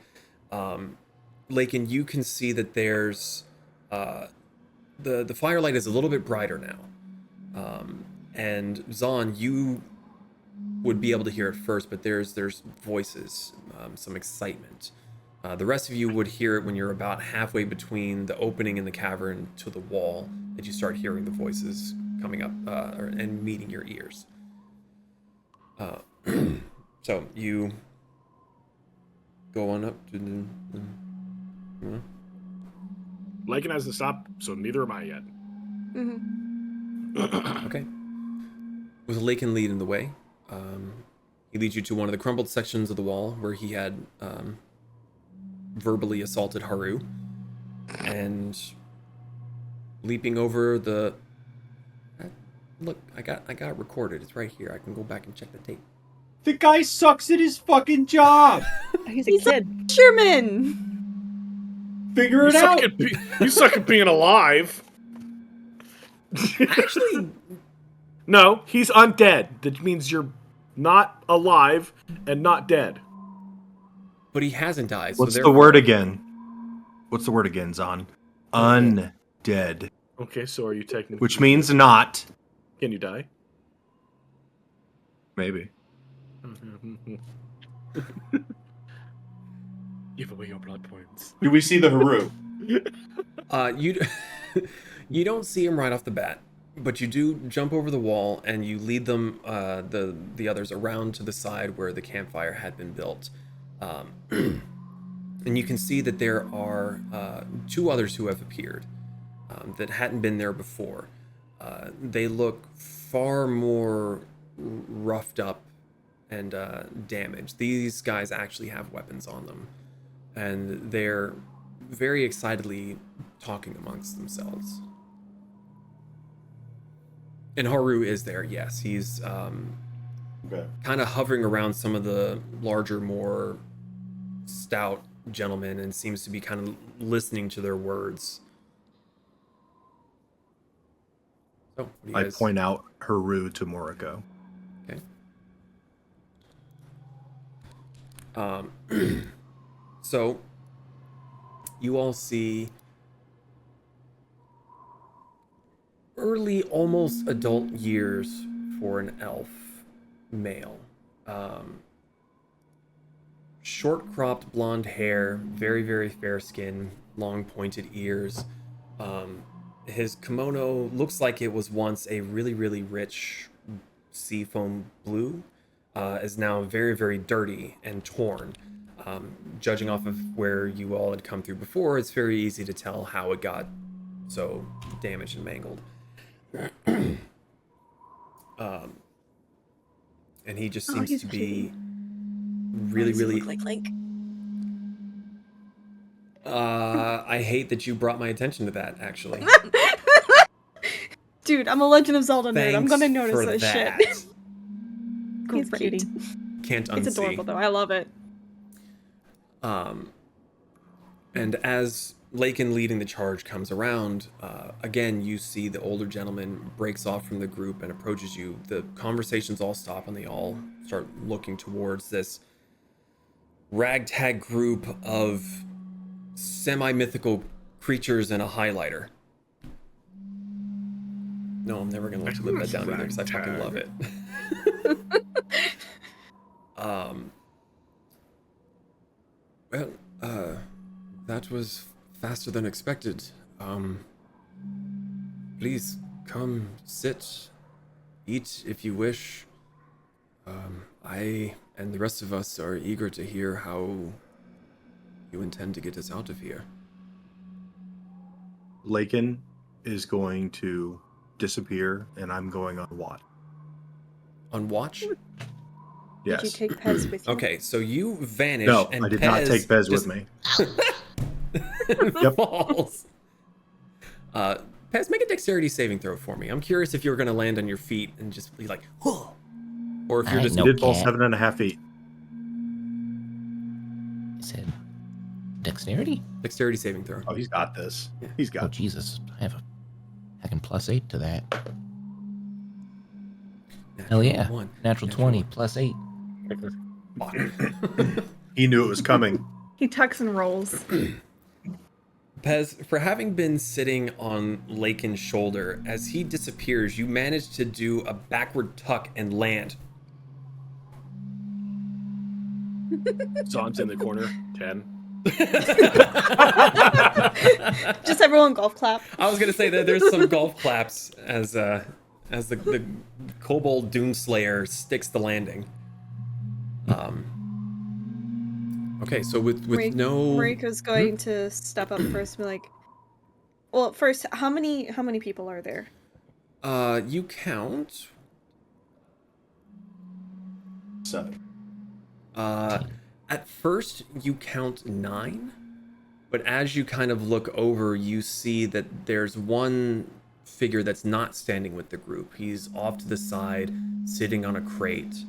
Lakin, you can see that there's the firelight is a little bit brighter now. And Zon, you would be able to hear it first, but there's voices, some excitement. The rest of you would hear it when you're about halfway between the opening in the cavern to the wall, that you start hearing the voices coming up and meeting your ears. So you go on up to the... Lakin hasn't stopped, so neither am I yet. Okay. With Lakin leading the way, he leads you to one of the crumbled sections of the wall where he had verbally assaulted Haru, and leaping over the... Look, I got it recorded. It's right here. I can go back and check the tape. The guy sucks at his fucking job. He's a kid. Fisherman. Figure it out. You suck at being alive. Actually, No, he's undead. That means you're not alive and not dead. but he hasn't died. What's so the word again? What's the word again, Zon? Undead. Okay, so are you technically... Which means not. Can you die? Maybe. Give away your blood points. Do we see the Haru? You don't see him right off the bat, but you do jump over the wall and you lead them, the others, around to the side where the campfire had been built. And you can see that there are 2 others who have appeared that hadn't been there before. They look far more roughed up and damaged. These guys actually have weapons on them, and they're very excitedly talking amongst themselves. And Haru is there, yes. He's kind of hovering around some of the larger, more stout gentlemen, and seems to be kind of listening to their words. So, what do you I guys... point out Haru to Moriko. Okay. So, you all see early, almost adult years for an elf male. Short cropped blonde hair, very, very fair skin, long pointed ears. His kimono looks like it was once a really, really rich seafoam blue, is now very, very dirty and torn. Judging off of where you all had come through before, it's very easy to tell how it got so damaged and mangled. And he just seems to be really, really... Look like Link. I hate that you brought my attention to that, actually. Dude, I'm a Legend of Zelda nerd. I'm gonna notice for this that. shit. He's Great. cutie. Can't unsee. It's adorable though. I love it. And as Lakin leading the charge comes around, again, you see the older gentleman breaks off from the group and approaches you. The conversations all stop and they all start looking towards this ragtag group of semi-mythical creatures and a highlighter. No, I'm never gonna let you live that down either because I fucking love it. Well, that was faster than expected. Please come, sit, eat if you wish. I and the rest of us are eager to hear how you intend to get us out of here. Lakin is going to disappear, and I'm going on watch. On watch? Yes. Did you take Pez with you? Okay, so you vanish No, and I did not take Pez with just me. falls. Pez, make a dexterity saving throw for me. I'm curious if you're going to land on your feet and just be like, whoa. Or if you're I just... know. He did fall cat. 7.5 feet. I said dexterity? Dexterity saving throw. Oh, he's got this. Yeah. He's Oh, got Jesus. I have a hacking +8 to that. Hell yeah. One. Natural 20 +8. Fuck. He knew it was coming. He tucks and rolls. Pez, for having been sitting on Lakin's shoulder, as he disappears, you manage to do a backward tuck and land. Zon's in the corner. 10. Just everyone golf clap. I was gonna say that there's some golf claps as the kobold doomslayer sticks the landing. Okay, so with no Mariko's going to step up first and be like, well, first, how many people are there? you count 7. at first you count 9, but as you kind of look over, you see that there's one figure that's not standing with the group. He's off to the side, sitting on a crate.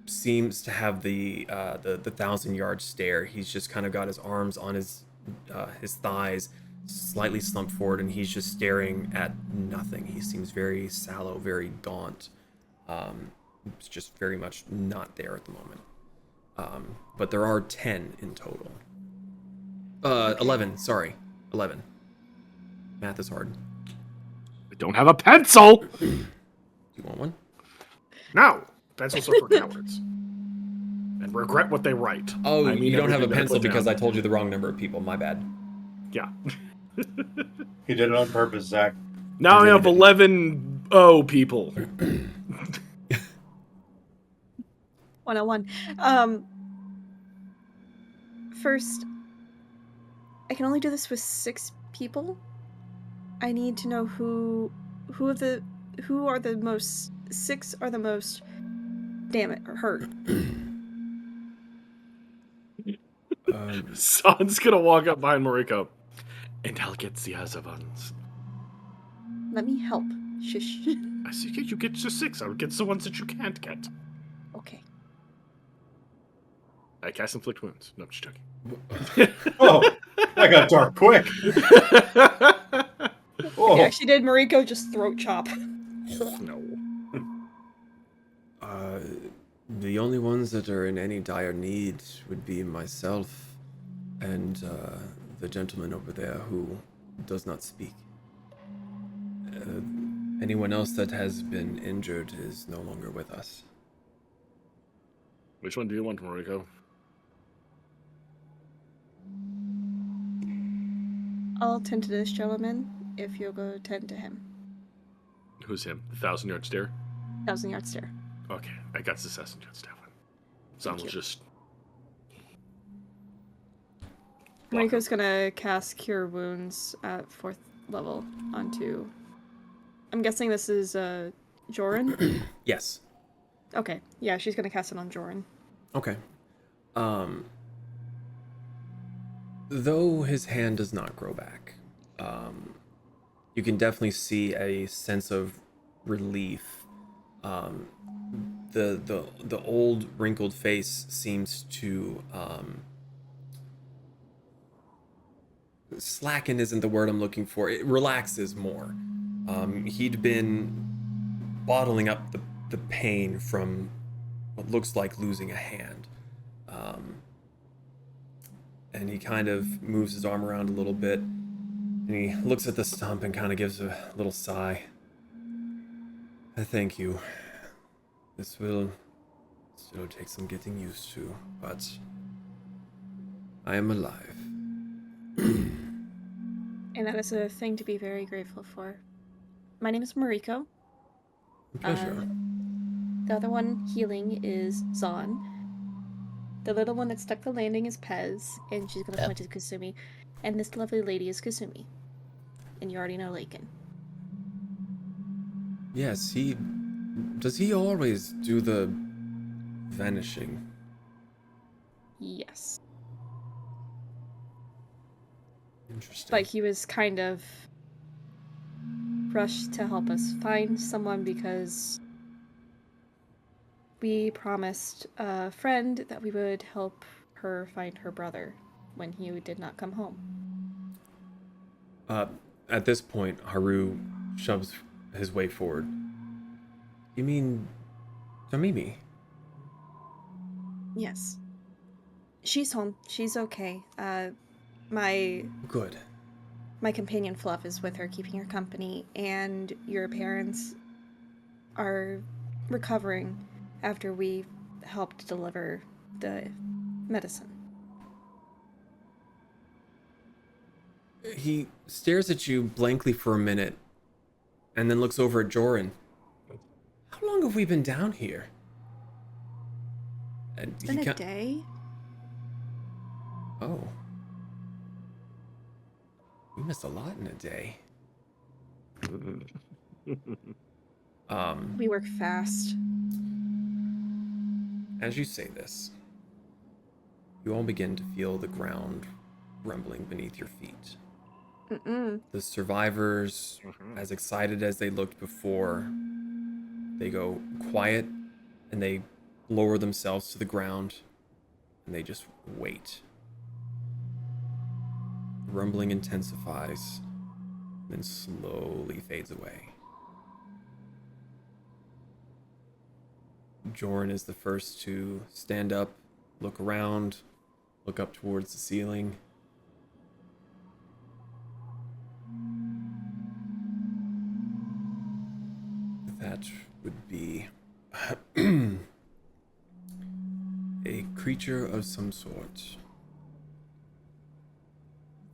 Seems to have the 1,000-yard stare. He's just kind of got his arms on his thighs, slightly slumped forward, and he's just staring at nothing. He seems very sallow, very gaunt. It's just very much not there at the moment. But there are 10 in total. 11, sorry. 11. Math is hard. I don't have a pencil! You want one? No! Pencils are for cowards. And regret what they write. Oh, I mean you don't have a everything that I pencil put because down. I told you the wrong number of people. My bad. Yeah. He did it on purpose, Zach. Now I have 11 people. 101. First, I can only do this with 6 people. I need to know who are the most 6 are the most hurt. Son's gonna walk up behind Mariko. And I'll get the other ones. Let me help. Shush. I see you get to 6. I'll get the ones that you can't get. Okay. I cast Inflict Wounds. No, I'm just joking. Oh, that got dark quick. Oh. Yeah, she did Mariko just throat chop. No. The only ones that are in any dire need would be myself and the gentleman over there who does not speak. Anyone else that has been injured is no longer with us. Which one do you want, Mariko? I'll tend to this gentleman if you'll go tend to him. Who's him? The 1,000-yard stare? 1,000-yard stare. Okay, I got the 1,000-yard stare one. Son will you. just... Mariko's gonna cast Cure Wounds at 4th level onto... I'm guessing this is Joran? Yes. Okay, yeah, she's gonna cast it on Joran. Okay. Though his hand does not grow back, you can definitely see a sense of relief. The old wrinkled face seems to slacken isn't the word I'm looking for. It relaxes more. He'd been bottling up the pain from what looks like losing a hand. And he kind of moves his arm around a little bit, and he looks at the stump and kind of gives a little sigh. I thank you. This will still take some getting used to, but I am alive. And that is a thing to be very grateful for. My name is Mariko. Pleasure. The other one healing is Zon. The little one that stuck the landing is Pez, and she's gonna point to Kasumi. And this lovely lady is Kasumi. And you already know Lakin. Yes, does he always do the vanishing? Yes. Interesting. But he was kind of rushed to help us find someone because we promised a friend that we would help her find her brother when he did not come home. At this point, Haru shoves his way forward. You mean Tamami? Yes. She's home. She's okay. My Good. companion Fluff is with her, keeping her company, and your parents are recovering after we helped deliver the medicine. He stares at you blankly for a minute, and then looks over at Joran. How long have we been down here? And It's been a day. Oh. We missed a lot in a day. We work fast. As you say this, you all begin to feel the ground rumbling beneath your feet. The survivors, as excited as they looked before, they go quiet and they lower themselves to the ground and they just wait. The rumbling intensifies, then slowly fades away. Joran is the first to stand up, look around, look up towards the ceiling. That would be a creature of some sort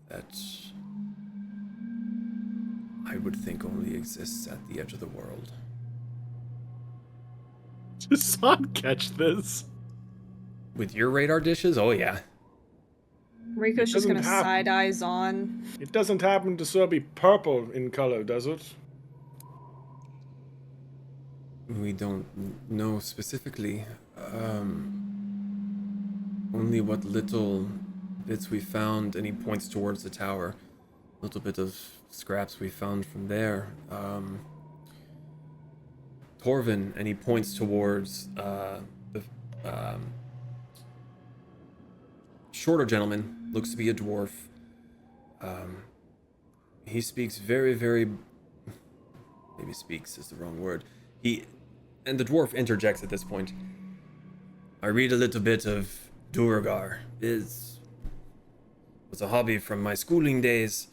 that I would think only exists at the edge of the world. Does Son catch this? With your radar dishes? Oh yeah. Rico's just doesn't gonna have- side eyes on. It doesn't happen to sort of be purple in color, does it? We don't know specifically. Only what little bits we found, and he points towards the tower. Little bit of scraps we found from there. Torvin, and he points towards the shorter gentleman, looks to be a dwarf. He speaks very, very... Maybe speaks is the wrong word. And the dwarf interjects at this point. I read a little bit of Duergar. Was a hobby from my schooling days.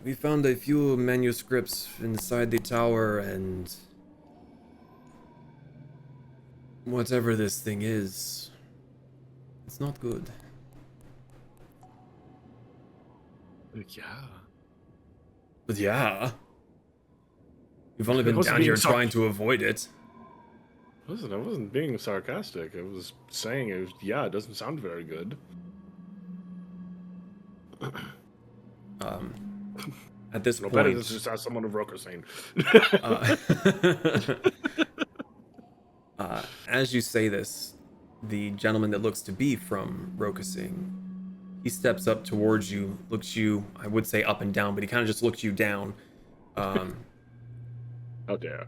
We found a few manuscripts inside the tower, and whatever this thing is, it's not good. Yeah. But yeah, you've only I been wasn't down being here trying to avoid it. Listen, I wasn't being sarcastic. I was saying it doesn't sound very good. At this No point, better than just as someone of Rokusane. as you say this, the gentleman that looks to be from Rokusing, he steps up towards you, looks you, I would say up and down, but he kind of just looks you down. How dare.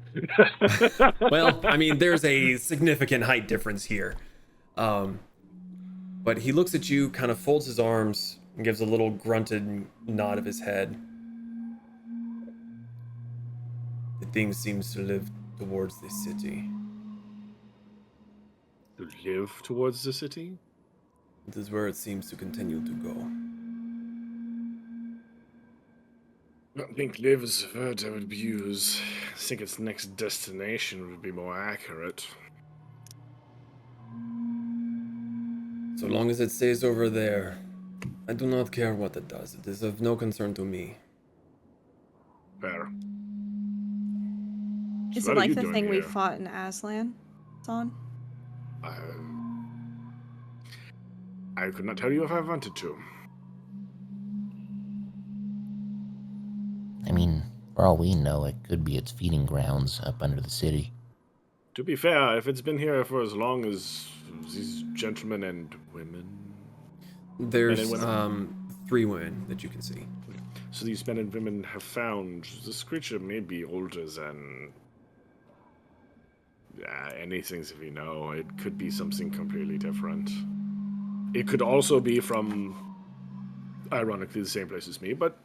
Well, I mean, there's a significant height difference here. But he looks at you, kind of folds his arms, and gives a little grunted nod of his head. The thing seems to live towards this city. To live towards the city? It is where it seems to continue to go. I don't think live is a word I would use. I think its next destination would be more accurate. So long as it stays over there, I do not care what it does. It is of no concern to me. Fair. Is So it what are like you the doing thing we here? fought in Aslan? Son? I could not tell you if I wanted to. I mean, for all we know, it could be its feeding grounds up under the city. To be fair, if it's been here for as long as these gentlemen and women... There's women. 3 women that you can see. So these men and women have found this creature may be older than anything that we know. It could be something completely different. It could also be from, ironically, the same place as me, but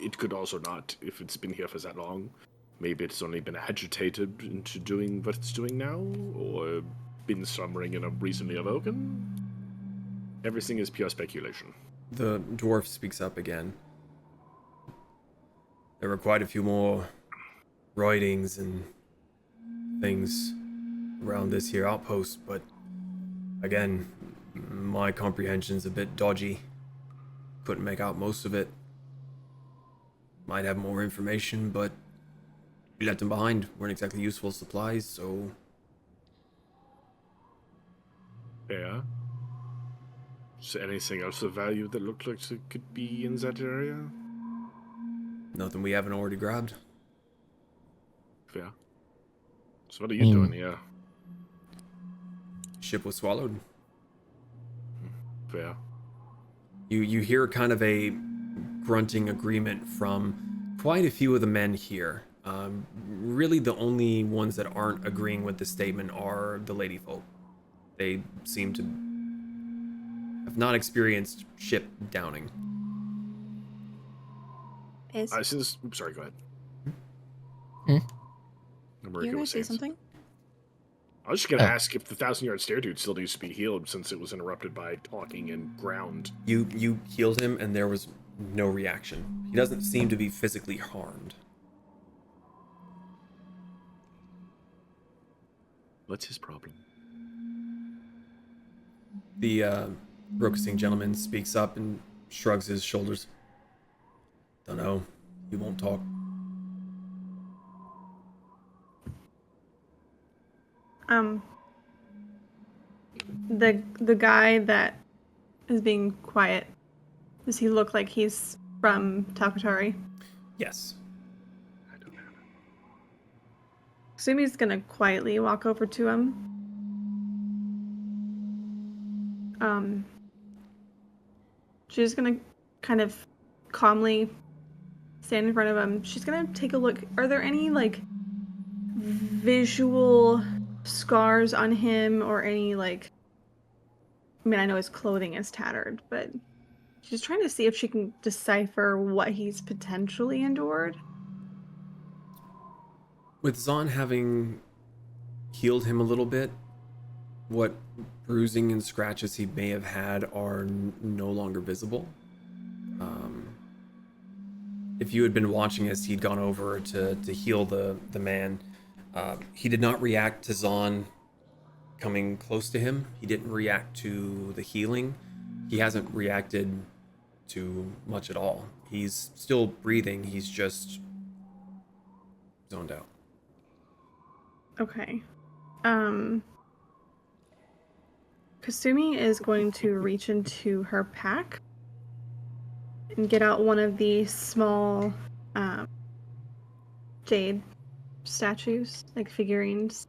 it could also not if it's been here for that long. Maybe it's only been agitated into doing what it's doing now, or been slumbering and recently awoken. Everything is pure speculation. The dwarf speaks up again. There were quite a few more writings and things around this here outpost, but again, my comprehension's a bit dodgy. Couldn't make out most of it. Might have more information, but we left them behind. Weren't exactly useful supplies, so... Yeah. Is there anything else of value that looked like it could be in that area? Nothing we haven't already grabbed. Fair. So what are you doing here? Ship was swallowed. Fair. You hear kind of a grunting agreement from quite a few of the men here. Really the only ones that aren't agreeing with the statement are the lady folk. They seem to have not experienced ship downing. Sorry, go ahead. Hmm? You gonna say something? I was just gonna ask if the 1,000-yard stare dude still needs to be healed since it was interrupted by talking and ground. You healed him and there was no reaction. He doesn't seem to be physically harmed. What's his problem? The Brokasing gentleman speaks up and shrugs his shoulders. Don't know. He won't talk. The guy that is being quiet, does he look like he's from Takatari? Yes. Kasumi's gonna quietly walk over to him. She's gonna kind of calmly stand in front of him. She's gonna take a look. Are there any like visual scars on him or any like, I mean, I know his clothing is tattered, but she's trying to see if she can decipher what he's potentially endured. With Zahn having healed him a little bit, what bruising and scratches he may have had are no longer visible. If you had been watching as he'd gone over to heal the man, he did not react to Zahn coming close to him. He didn't react to the healing. He hasn't reacted to much at all. He's still breathing. He's just zoned out. Okay. Kasumi is going to reach into her pack and get out one of the small jade statues, like figurines.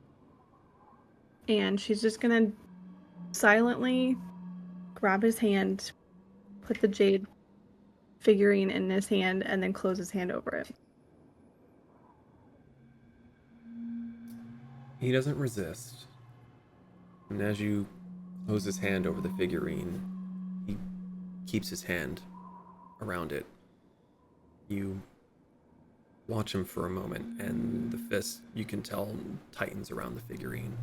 And she's just gonna silently grab his hand, put the jade figurine in his hand, and then close his hand over it. He doesn't resist. And as you close his hand over the figurine, he keeps his hand around it. You watch him for a moment, and the fist, you can tell, tightens around the figurine.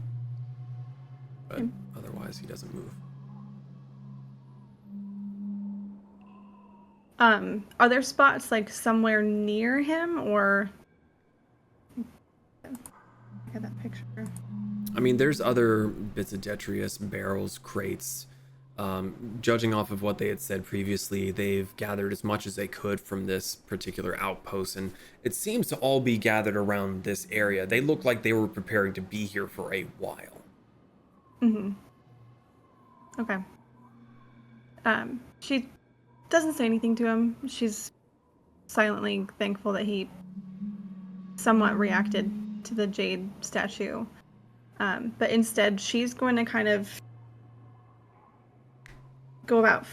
But otherwise, he doesn't move. Are there spots like somewhere near him, or look at that picture? I mean, there's other bits of detritus, barrels, crates. Judging off of what they had said previously, they've gathered as much as they could from this particular outpost, and it seems to all be gathered around this area. They look like they were preparing to be here for a while. Mm-hmm. Okay. She doesn't say anything to him. She's silently thankful that he somewhat reacted to the jade statue. But instead, she's going to kind of go about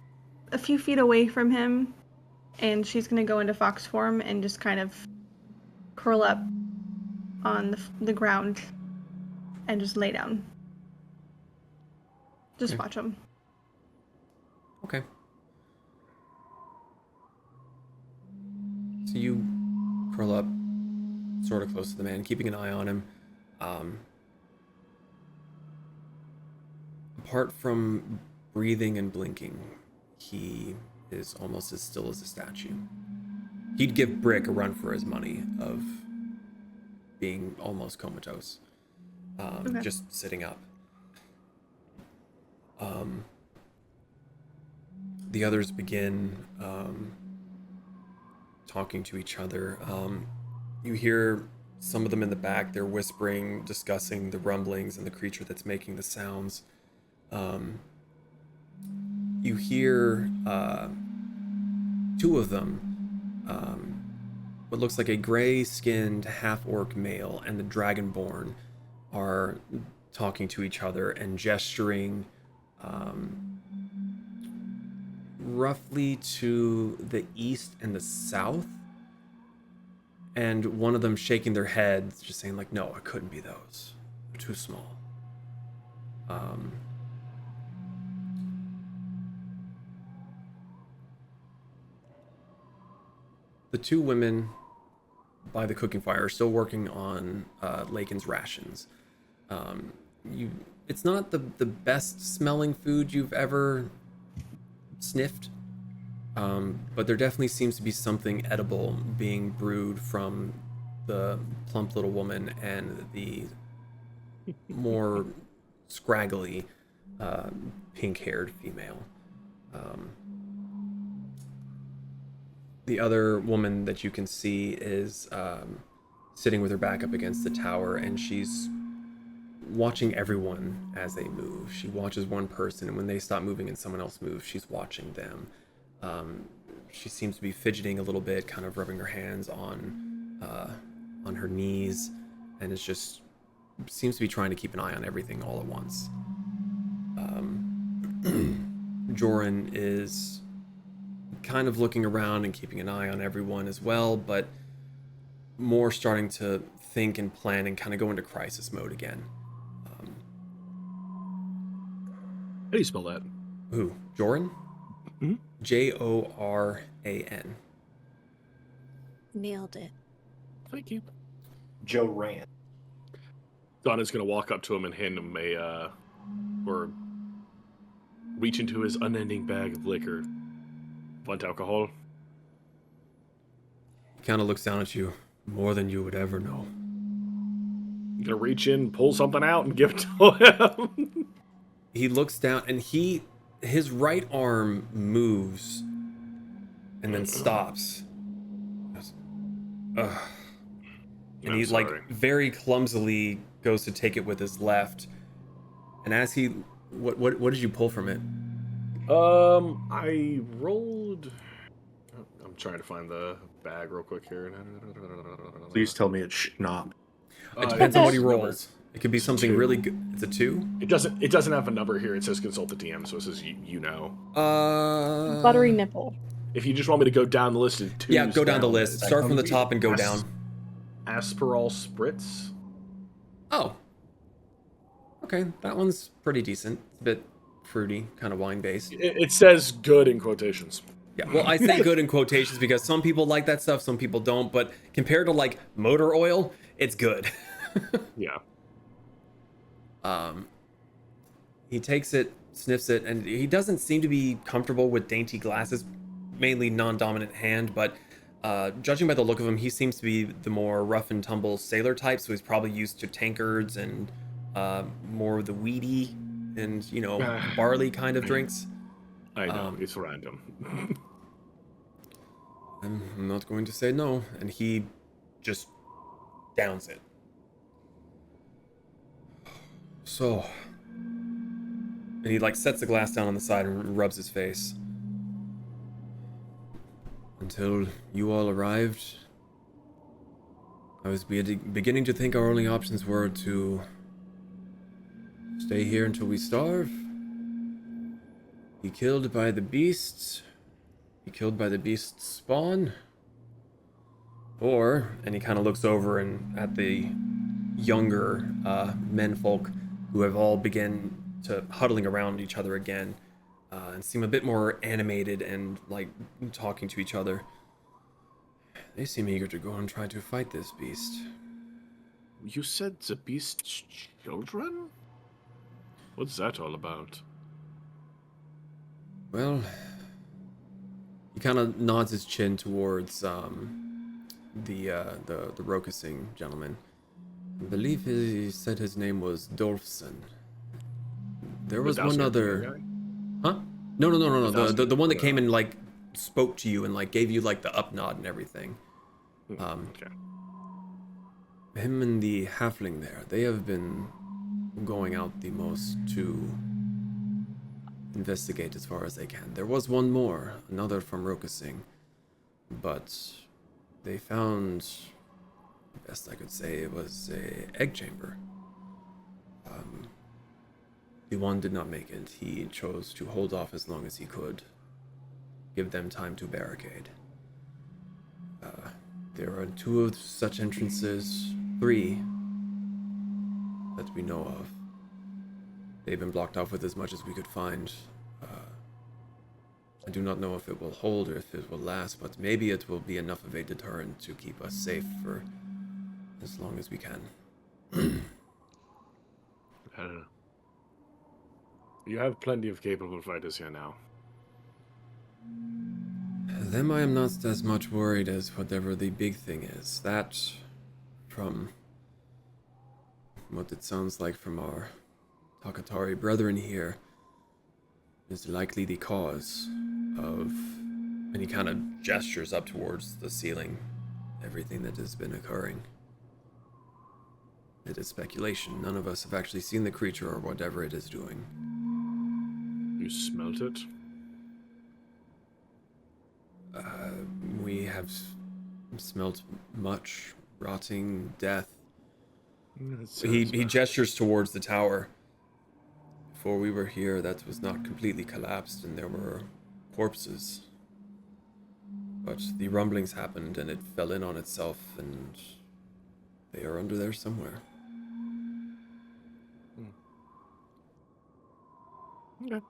a few feet away from him, and she's going to go into fox form and just kind of curl up on the ground and just lay down. Just watch him. Okay. So you curl up sort of close to the man, keeping an eye on him. Apart from breathing and blinking, he is almost as still as a statue. He'd give Brick a run for his money of being almost comatose, just sitting up. The others begin talking to each other. You hear some of them in the back, they're whispering, discussing the rumblings and the creature that's making the sounds. You hear two of them, what looks like a gray-skinned half-orc male and the dragonborn, are talking to each other and gesturing roughly to the east and the south, and one of them shaking their heads, just saying like, no, it couldn't be those, they're too small. The two women by the cooking fire are still working on Lakin's rations. It's not the best smelling food you've ever sniffed, but there definitely seems to be something edible being brewed from the plump little woman and the more scraggly pink-haired female. The other woman that you can see is sitting with her back up against the tower, and she's watching everyone as they move. She watches one person, and when they stop moving and someone else moves, she's watching them. She seems to be fidgeting a little bit, kind of rubbing her hands on her knees, and it's just seems to be trying to keep an eye on everything all at once. Joran is kind of looking around and keeping an eye on everyone as well, but more starting to think and plan and kind of go into crisis mode again. How do you spell that? Who? Joran? Mm-hmm. Joran. Nailed it. Thank you. Joe Rand. Donna's gonna walk up to him and hand him or reach into his unending bag of liquor. Want alcohol? He kind of looks down at you, more than you would ever know. You gonna reach in, pull something out, and give it to him? He looks down, and his right arm moves and then stops. Ugh. And he like very clumsily goes to take it with his left. And as he, what did you pull from it? I rolled. I'm trying to find the bag real quick here. Please tell me it's schnapp. It depends on what he rolls. It could be something really good. It's a 2? It doesn't have a number here. It says consult the DM, so it says you know. Buttery nipple. If you just want me to go down the list of 2s. Yeah, go down the list. Start from the top and go down. Asperal Spritz. Oh. Okay, that one's pretty decent. It's a bit fruity, kind of wine based. It says good in quotations. Yeah, well, I say good in quotations because some people like that stuff, some people don't. But compared to like motor oil, it's good. Yeah. He takes it, sniffs it, and he doesn't seem to be comfortable with dainty glasses, mainly non-dominant hand. But judging by the look of him, he seems to be the more rough and tumble sailor type. So he's probably used to tankards and more of the weedy and barley kind of drinks. I know, it's random. I'm not going to say no, and he just downs it. So, and he like sets the glass down on the side and rubs his face. Until you all arrived, I was beginning to think our only options were to stay here until we starve, be killed by the beasts, be killed by the beast's spawn, or, and he kind of looks over and at the younger menfolk who have all begun to huddling around each other again and seem a bit more animated and like talking to each other. They seem eager to go and try to fight this beast. You said the beast's children? What's that all about? Well, he kind of nods his chin towards the Rokasing gentleman. I believe he said his name was Dolfson. There was one other. Huh? No. The one that came and like spoke to you and like gave you like the up nod and everything. Okay. Him and the halfling there, they have been going out the most to investigate as far as they can. There was one more, another from Rokasing, but they found, best I could say, it was a egg chamber. The one did not make it. He chose to hold off as long as he could, give them time to barricade. There are 2 of such entrances, 3 that we know of. They've been blocked off with as much as we could find. I do not know if it will hold or if it will last, but maybe it will be enough of a deterrent to keep us safe for as long as we can. I don't know. You have plenty of capable fighters here now. Them I am not as much worried as whatever the big thing is. That, from what it sounds like from our Takatari brethren here, is likely the cause of, and he kind of gestures up towards the ceiling, everything that has been occurring. It is speculation. None of us have actually seen the creature or whatever it is doing. You smelt it? We have smelt much rotting death. He gestures towards the tower. Before we were here, that was not completely collapsed, and there were corpses. But the rumblings happened, and it fell in on itself, and they are under there somewhere. Okay.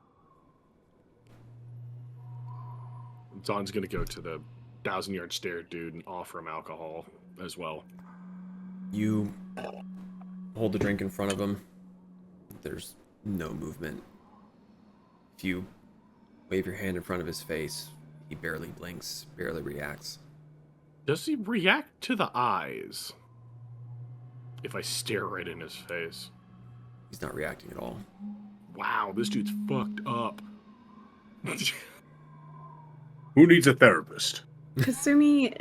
Don's gonna go to the 1,000-yard stare dude and offer him alcohol as well. You hold the drink in front of him. There's no movement. If you wave your hand in front of his face, he barely blinks, barely reacts. Does he react to the eyes? If I stare right in his face. He's not reacting at all. Wow, this dude's fucked up. Who needs a therapist? Kasumi,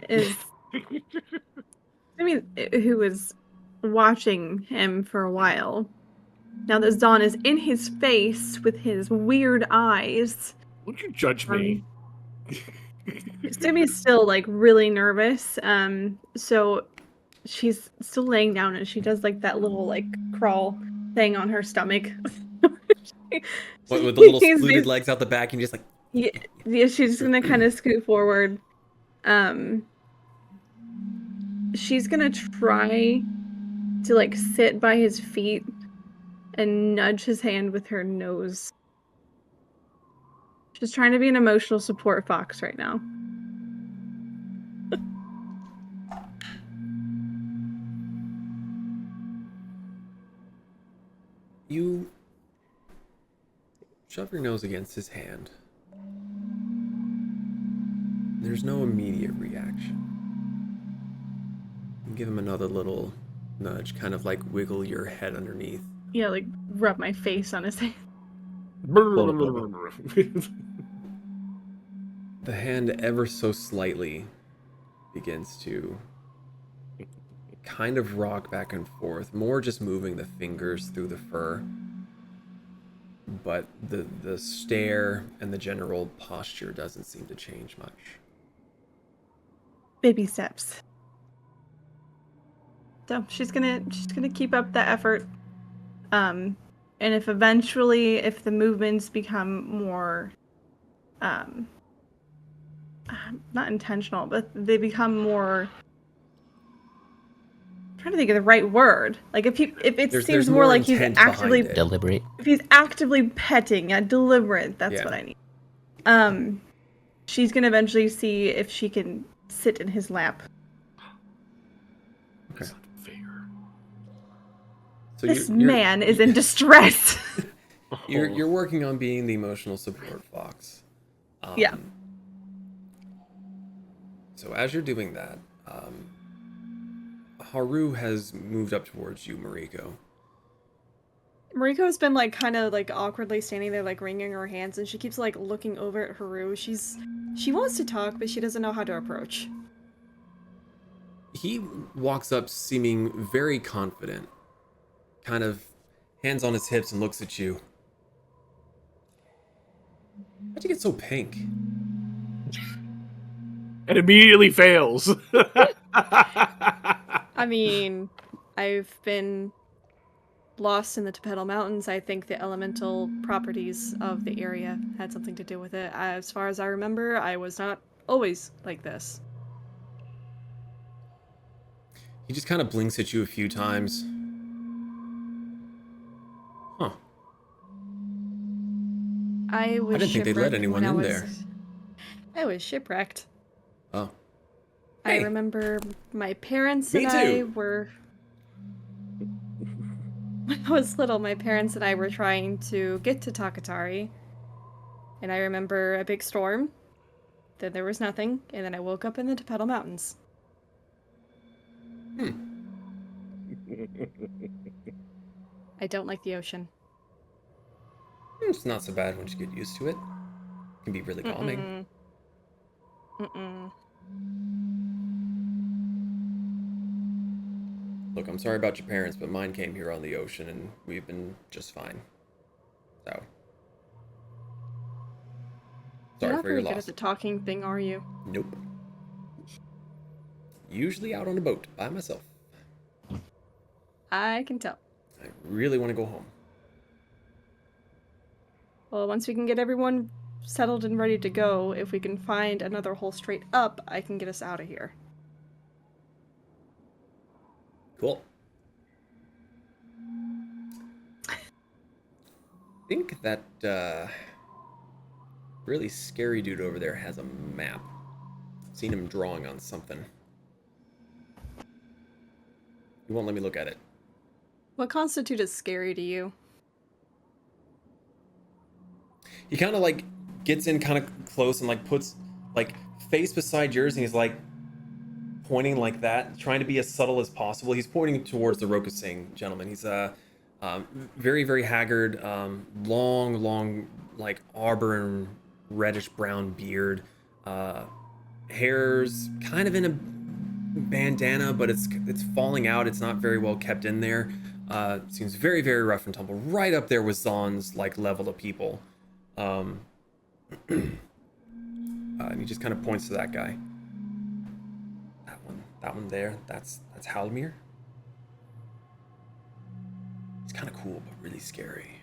who was watching him for a while, now that Zon is in his face with his weird eyes. Don't you judge me? Kasumi's still like really nervous. So she's still laying down and she does like that little like crawl thing on her stomach. With the little spluted legs out the back and just like... Yeah, she's just gonna kind of scoot forward. She's gonna try to like sit by his feet and nudge his hand with her nose Just trying to be an emotional support fox right now. You shove your nose against his hand. There's no immediate reaction. You give him another little nudge, kind of like wiggle your head underneath. Yeah, like rub my face on his hand. The hand ever so slightly begins to kind of rock back and forth, more just moving the fingers through the fur. But the stare and the general posture doesn't seem to change much. Baby steps. So she's gonna keep up that effort. And if eventually, if the movements become more, not intentional, but they become more. I'm trying to think of the right word. Like if it There's seems more like he's intent actively behind it. Deliberate. if he's actively petting, deliberate. That's Yeah. what I need. She's gonna eventually see if she can sit in his lap. Okay. That's not fair. So This man is in distress. You're working on being the emotional support fox. Yeah. So as you're doing that, Haru has moved up towards you, Mariko. Mariko's been like kind of like awkwardly standing there like wringing her hands, and she keeps like looking over at Haru. She wants to talk, but she doesn't know how to approach. He walks up seeming very confident, kind of hands on his hips and looks at you. How'd you get so pink? And immediately fails. I mean, I've been lost in the Tapedal Mountains. I think the elemental properties of the area had something to do with it. As far as I remember, I was not always like this. He just kind of blinks at you a few times. Huh. I was didn't think they'd let shipwrecked anyone when in I there. I was shipwrecked. Oh. I Hey. remember my parents Me and I too. were... When I was little, my parents and I were trying to get to Takatari. And I remember a big storm. Then there was nothing. And then I woke up in the Tapedal Mountains. I don't like the ocean. It's not so bad once you get used to it. It can be really calming. Look, I'm sorry about your parents, but mine came here on the ocean and we've been just fine. So. You're Sorry not for your very good loss. at the talking thing, are you? Nope. Usually out on a boat by myself. I can tell. I really want to go home. Well, once we can get everyone settled and ready to go, if we can find another hole straight up, I can get us out of here. Cool. I think that really scary dude over there has a map. Seen him drawing on something. He won't let me look at it. What constitutes as scary to you? He kind of like gets in kind of close and like puts like face beside yours and he's like pointing like that, trying to be as subtle as possible. He's pointing towards the Rokusing gentleman. He's very, very haggard, long, like auburn, reddish brown beard. Hair's kind of in a bandana, but it's falling out. It's not very well kept in there. Seems very, very rough and tumble. Right up there with Zahn's like level of people. And he just kind of points to that guy. That one there. That's Halmir. He's kind of cool, but really scary.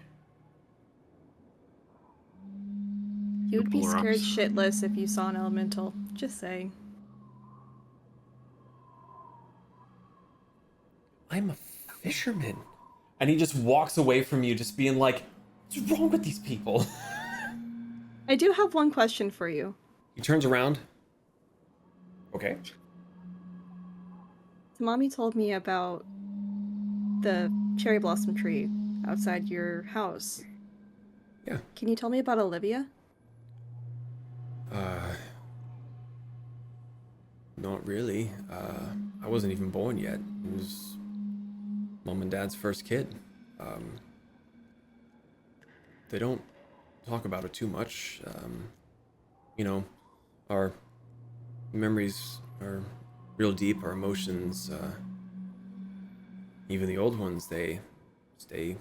You'd be scared Poor-ups. shitless if you saw an elemental. Just saying. I'm a fisherman. And he just walks away from you, just being like, what's wrong with these people? I do have one question for you. He turns around. Okay. Tamami told me about the cherry blossom tree outside your house. Yeah. Can you tell me about Olivia? Not really. I wasn't even born yet. It was Mom and Dad's first kid. They don't talk about it too much. You know, our memories are real deep, our emotions, even the old ones, they stay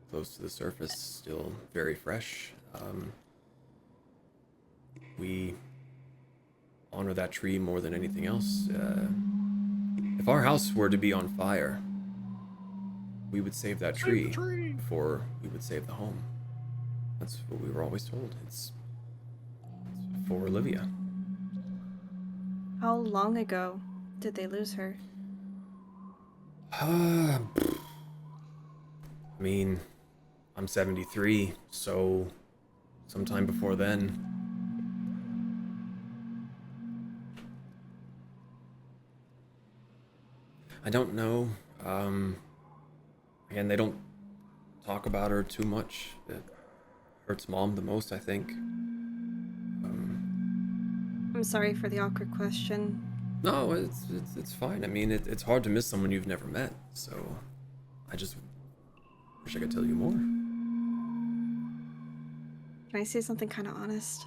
close to the surface, still very fresh. We honor that tree more than anything else. If our house were to be on fire, we would save that tree before we would save the home. That's what we were always told. It's for Olivia. How long ago did they lose her? I mean, I'm 73, so sometime before then. I don't know. Again, they don't talk about her too much. It hurts Mom the most, I think. I'm sorry for the awkward question. No, it's fine. I mean, it's hard to miss someone you've never met, so I just wish I could tell you more. Can I say something kind of honest?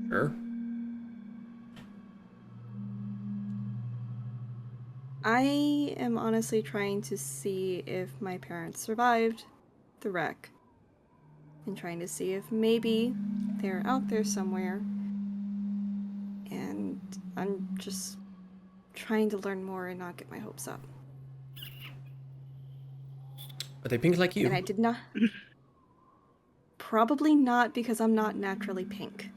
Sure. I am honestly trying to see if my parents survived the wreck. And trying to see if maybe they're out there somewhere. And I'm just trying to learn more and not get my hopes up. Are they pink like you? And I did not... Probably not, because I'm not naturally pink.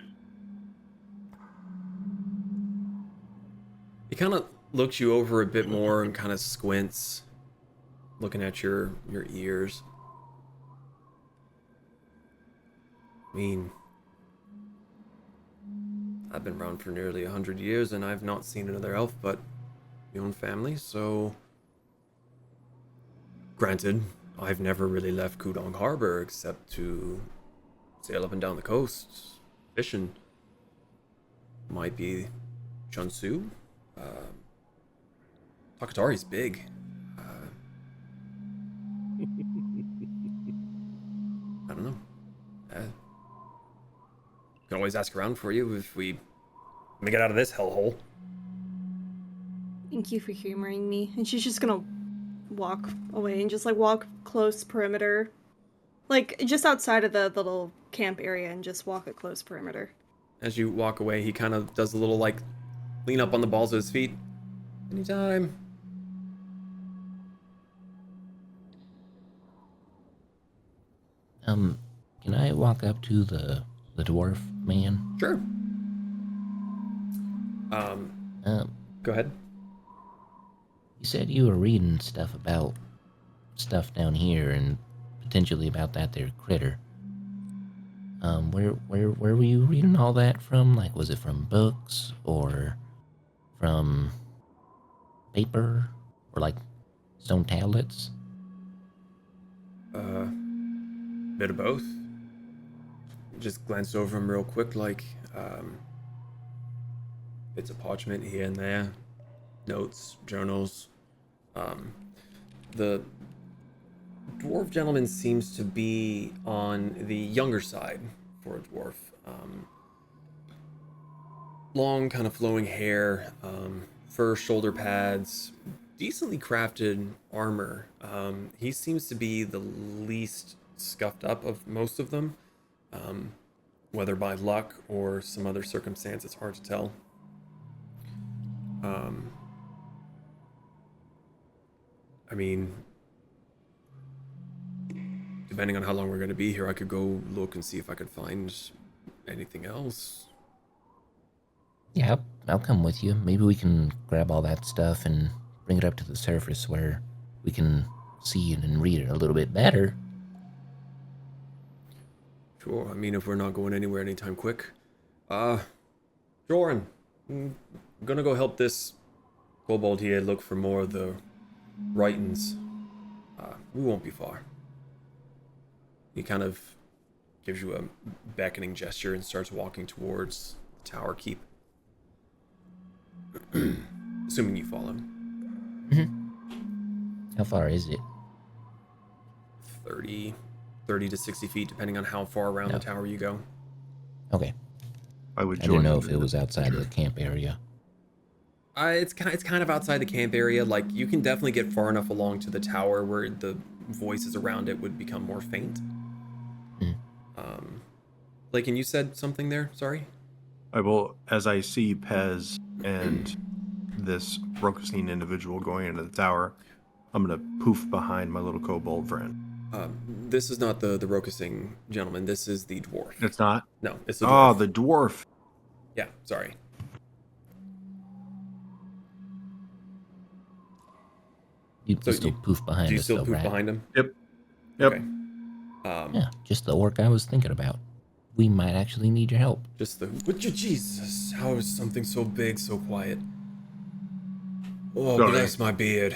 He kind of looks you over a bit more and kind of squints, looking at your ears. I mean, I've been around for nearly 100 years and I've not seen another elf but my own family, so... Granted, I've never really left Kudong Harbor except to sail up and down the coast, fishing. Might be Chunsu. Takatari's big. I don't know. Can always ask around for you if we get out of this hellhole. Thank you for humoring me. And she's just gonna walk away and just like walk close perimeter. Like just outside of the little camp area and just walk a close perimeter. As you walk away, he kind of does a little like lean up on the balls of his feet. Anytime. Can I walk up to the dwarf man? Sure. Go ahead. You said you were reading stuff about stuff down here and potentially about that there critter. Where were you reading all that from? Like, was it from books or from paper or like stone tablets? Bit of both. Just glanced over them real quick, like bits of parchment here and there, notes, journals. The dwarf gentleman seems to be on the younger side for a dwarf. Long, kind of flowing hair, fur shoulder pads, decently crafted armor. He seems to be the least scuffed up of most of them. Whether by luck or some other circumstance, it's hard to tell. I mean, depending on how long we're going to be here, I could go look and see if I could find anything else. Yeah, I'll come with you. Maybe we can grab all that stuff and bring it up to the surface where we can see it and read it a little bit better. Sure, I mean, if we're not going anywhere anytime quick. Joran, I'm gonna go help this kobold here look for more of the writings. We won't be far. He kind of gives you a beckoning gesture and starts walking towards the tower keep. Assuming you follow. How far is it? 30 to 60 feet, depending on how far around No. the tower you go. Okay. I would I join didn't know him if in it the was outside of the adventure. camp area. It's kind of outside the camp area. Like, you can definitely get far enough along to the tower where the voices around it would become more faint. Mm. Lakin, you said something there? Sorry? I will, as I see Pez and this Rokasine individual going into the tower, I'm going to poof behind my little kobold friend. This is not the Rokasing gentleman. This is the dwarf. It's not? No, it's the dwarf. Oh, the dwarf. Yeah, sorry. You So still you- poof behind Do you us, still though, poof right? behind him? Yep. Okay. Yeah, just the orc I was thinking about. We might actually need your help. Just the... Jesus, how is something so big so quiet? Oh, Sorry. bless my beard.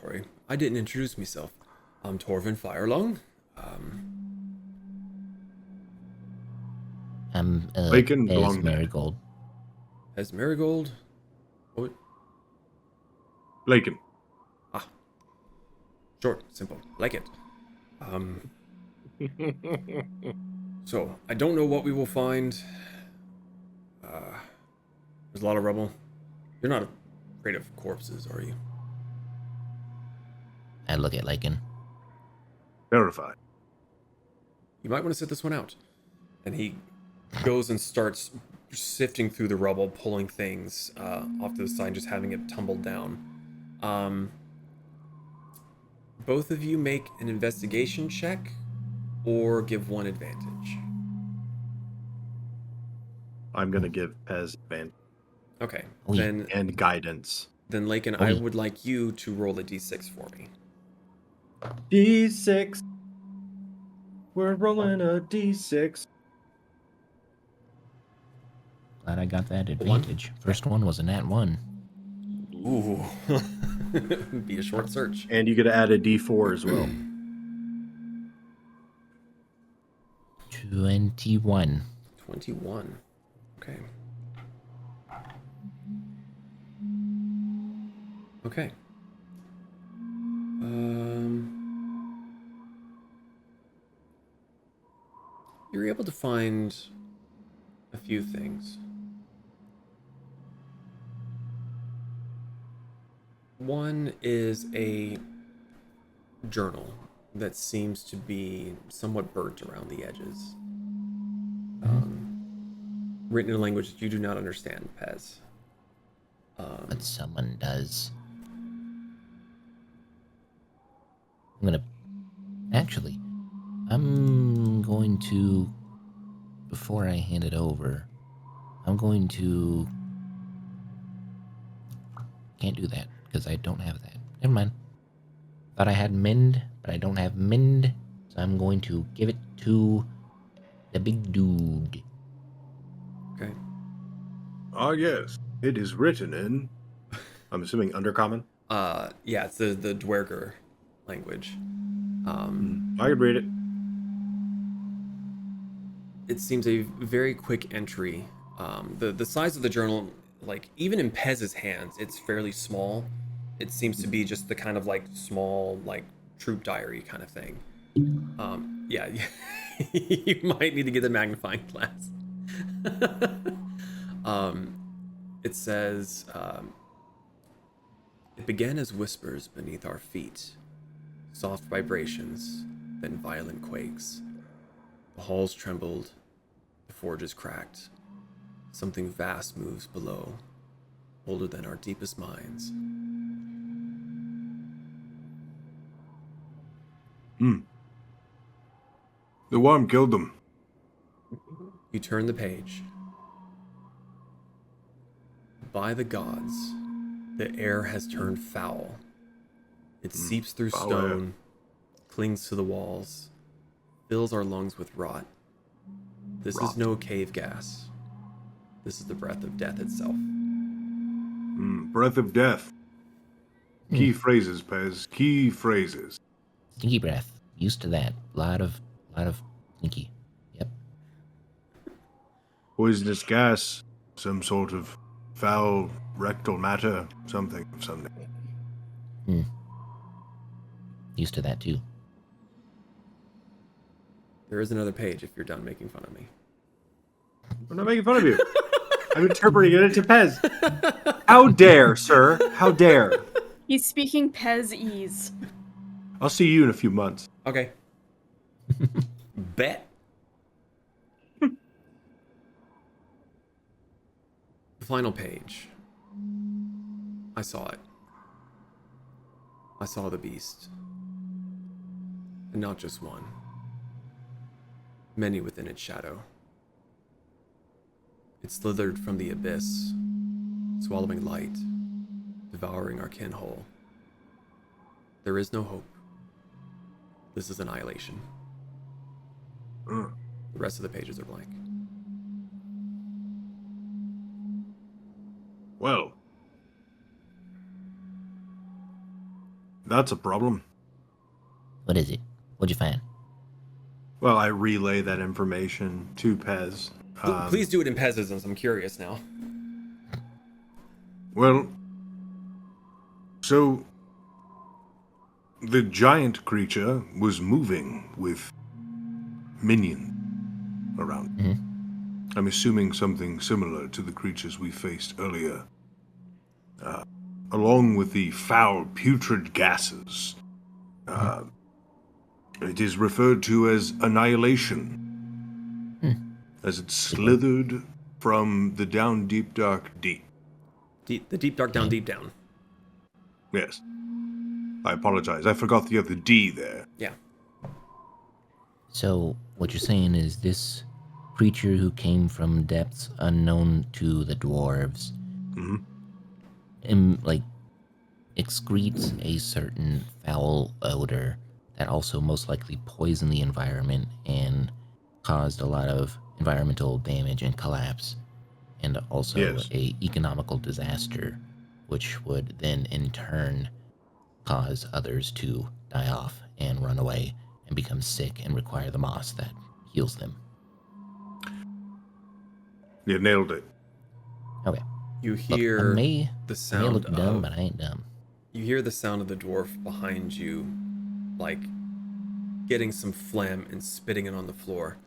Sorry. I didn't introduce myself. I'm Torvin Firelung. I'm Lakin Bez belonged there. Marigold. As Marigold. Oh, Lakin. short, simple. Like it. So, I don't know what we will find. There's a lot of rubble. You're not afraid of corpses, are you? I look at Lakin. Verified. You might want to sit this one out. And he goes and starts sifting through the rubble, pulling things off to the side, just having it tumble down. Both of you make an investigation check or give one advantage. I'm going to give Pez advantage Okay, Oui. and guidance. then Lakin, I Oui. would like you to roll a d6 for me. D6. We're rolling a D6. Glad I got that advantage. First one was a nat 1. Ooh. Be a short search. And you get to add a D4 as well. 21. 21. Okay. Okay. You're able to find a few things. One is a journal that seems to be somewhat burnt around the edges. Written in a language that you do not understand, Pez. But someone does. I'm gonna... Actually, I'm going to... Before I hand it over, I'm going to... Can't do that, because I don't have that. Never mind. Thought I had mend, but I don't have mend, so I'm going to give it to the big dude. Okay. Ah, yes. It is written in. I'm assuming Undercommon. Yeah, it's the Dwerger language. I could read it. It seems a very quick entry. The size of the journal, like even in Pez's hands, it's fairly small. It seems to be just the kind of like small like troop diary kind of thing. Yeah, you might need to get the magnifying glass. It says, it began as whispers beneath our feet, soft vibrations, then violent quakes. The halls trembled, the forges cracked. Something vast moves below, older than our deepest minds. The worm killed them. You turn the page. By the gods, the air has turned foul. It seeps through Foul stone, clings to the walls, fills our lungs with rot. This is Rot. no cave gas. This is the breath of death itself. Breath of death. Key phrases, Pez. Key phrases. Stinky breath. Used to that. Lot of stinky. Yep. Poisonous gas. Some sort of foul rectal matter. Something. Used to that too. There is another page if you're done making fun of me. I'm not making fun of you. I'm interpreting it to Pez. How dare, sir? How dare? He's speaking Pez-ese. I'll see you in a few months. Okay. Bet. The final page. I saw it. I saw the beast. And not just one. Many within its shadow. It slithered from the abyss, swallowing light, devouring our kinhole. There is no hope. This is annihilation. The rest of the pages are blank. Well. That's a problem. What is it? What'd you find? Well, I relay that information to Pez. Please do it in Pezisms. I'm curious now. Well, so the giant creature was moving with minions around. I'm assuming something similar to the creatures we faced earlier. Along with the foul, putrid gases. It is referred to as annihilation. As it slithered from the down deep, dark deep. The deep, dark down, deep down. Yes. I apologize. I forgot the other D there. Yeah. So, what you're saying is this creature who came from depths unknown to the dwarves, excretes a certain foul odor that also most likely poisoned the environment and caused a lot of environmental damage and collapse, and also Yes. a economical disaster, which would then in turn cause others to die off and run away and become sick and require the moss that heals them. You nailed it. Okay. You Look, hear I may sound look dumb, of... but I ain't dumb. You hear the sound of the dwarf behind you, like, getting some phlegm and spitting it on the floor.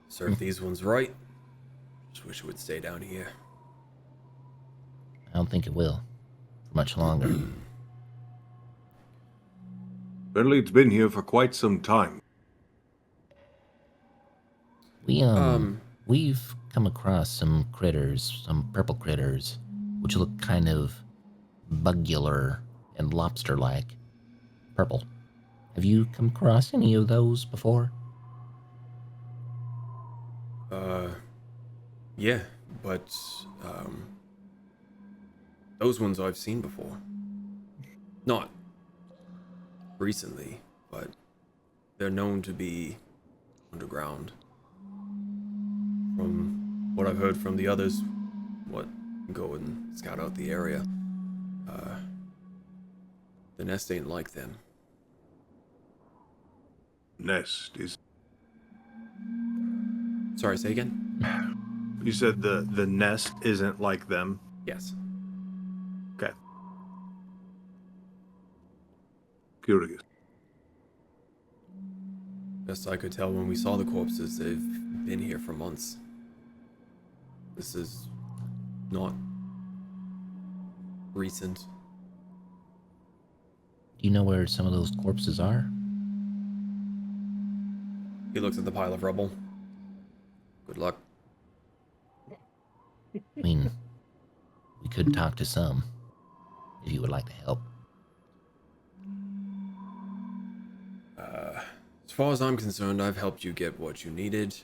Serve these ones right. Just wish it would stay down here. I don't think it will for much longer. Apparently it's been here for quite some time. We've come across some critters, some purple critters, which look kind of bugular and lobster-like. Purple. Have you come across any of those before? Yeah, but, those ones I've seen before. Not recently, but they're known to be underground. From what I've heard from the others, go and scout out the area, the nest ain't like them. Nest is... Sorry, say again? You said the nest isn't like them. Yes. Okay. curious. Best I could tell when we saw the corpses, they've been here for months. This is not recent. Do you know where some of those corpses are? He looks at the pile of rubble. Good luck. I mean, we could talk to some, if you would like to help. As far as I'm concerned, I've helped you get what you needed.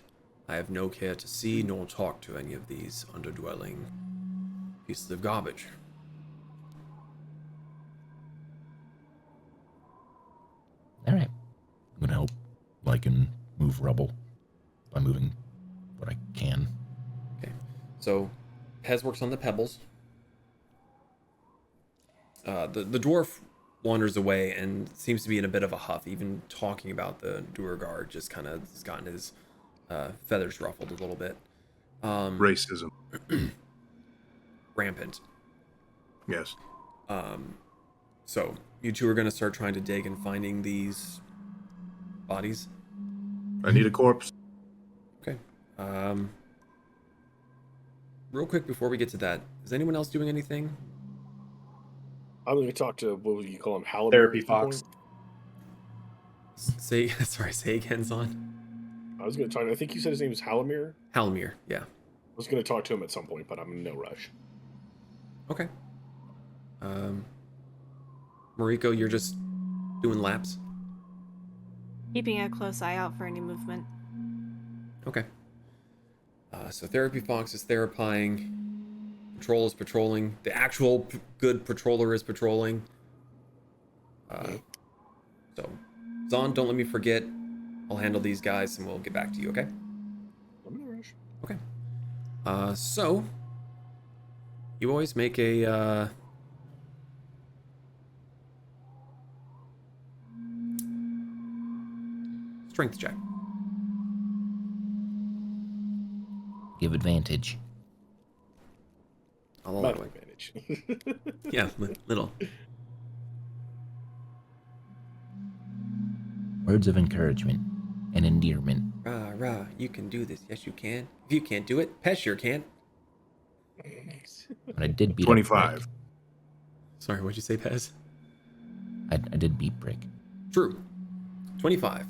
I have no care to see nor talk to any of these underdwelling pieces of garbage. can move rubble by moving what I can. Okay. So, Pez works on the pebbles. The dwarf wanders away and seems to be in a bit of a huff. Even talking about the Duergar just kind of has gotten his feathers ruffled a little bit. Racism. Rampant. Yes. So, you two are going to start trying to dig and finding these bodies. I need a corpse. Okay. Real quick before we get to that, is anyone else doing anything? I'm going to talk to, what would you call him, Halamir? Therapy at some fox. point. Say again, Zon. I was going to talk, I think you said his name was Halamir. Halmir, yeah. I was going to talk to him at some point, but I'm in no rush. Okay. Mariko, you're just doing laps? Keeping a close eye out for any movement. Okay. So Therapy Fox is therapying. Patrol is patrolling. The actual good patroller is patrolling. So, Zon, don't let me forget. I'll handle these guys and we'll get back to you, okay? I'm in no rush. Okay. So, you always make a, strength check. Give advantage. I'll allow Not an it. advantage. Yeah, little. Words of encouragement and endearment. Rah, rah, you can do this. Yes, you can. If you can't do it, Pez sure can. But I did beat 25. Up Sorry, what'd you say, Pez? Brick. I did beat Brick. True. 25.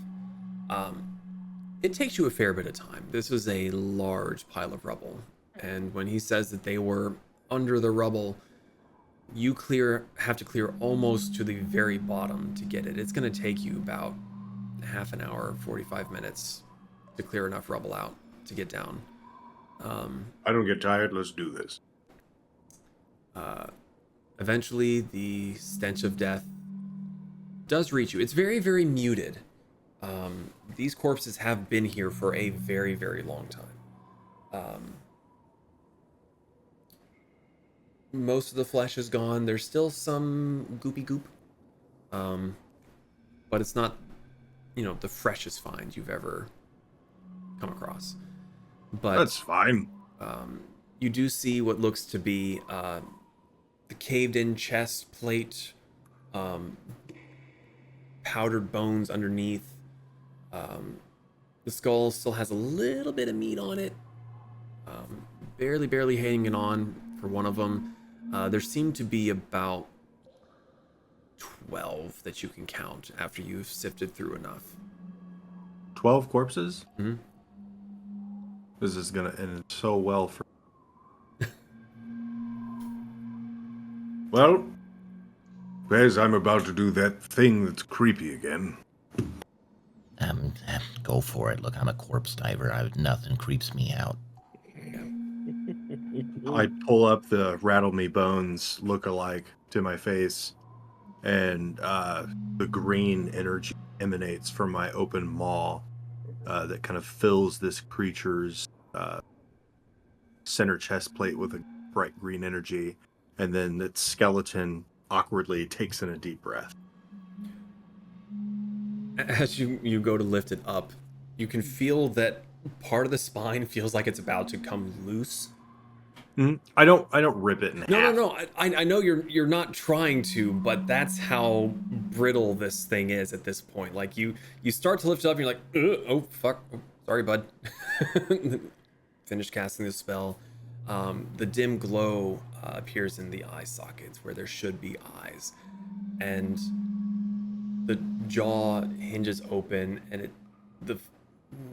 It takes you a fair bit of time. This is a large pile of rubble. And when he says that they were under the rubble, you have to clear almost to the very bottom to get it. It's going to take you about half an hour, 45 minutes to clear enough rubble out to get down. I don't get tired. Let's do this. Eventually, the stench of death does reach you. It's very, very muted. These corpses have been here for a very, very long time. Most of the flesh is gone. There's still some goopy goop. But it's not, the freshest find you've ever come across. But That's fine. you do see what looks to be the caved-in chest plate, powdered bones underneath. The skull still has a little bit of meat on it, barely hanging on for one of them. There seem to be about 12 that you can count after you've sifted through enough. 12 corpses? Mm-hmm. This is going to end so well for... Well, Bez, I'm about to do that thing that's creepy again. Go for it. Look, I'm a corpse diver. Nothing creeps me out. I pull up the rattle me bones look-alike to my face, and the green energy emanates from my open maw that kind of fills this creature's center chest plate with a bright green energy, and then its skeleton awkwardly takes in a deep breath. As you go to lift it up, you can feel that part of the spine feels like it's about to come loose. Mm-hmm. I don't rip it in half. No. I know you're not trying to, but that's how brittle this thing is at this point. Like you start to lift it up, and you're like, oh fuck, oh, sorry, bud. Finish casting the spell. The dim glow appears in the eye sockets where there should be eyes, and the jaw hinges open, and the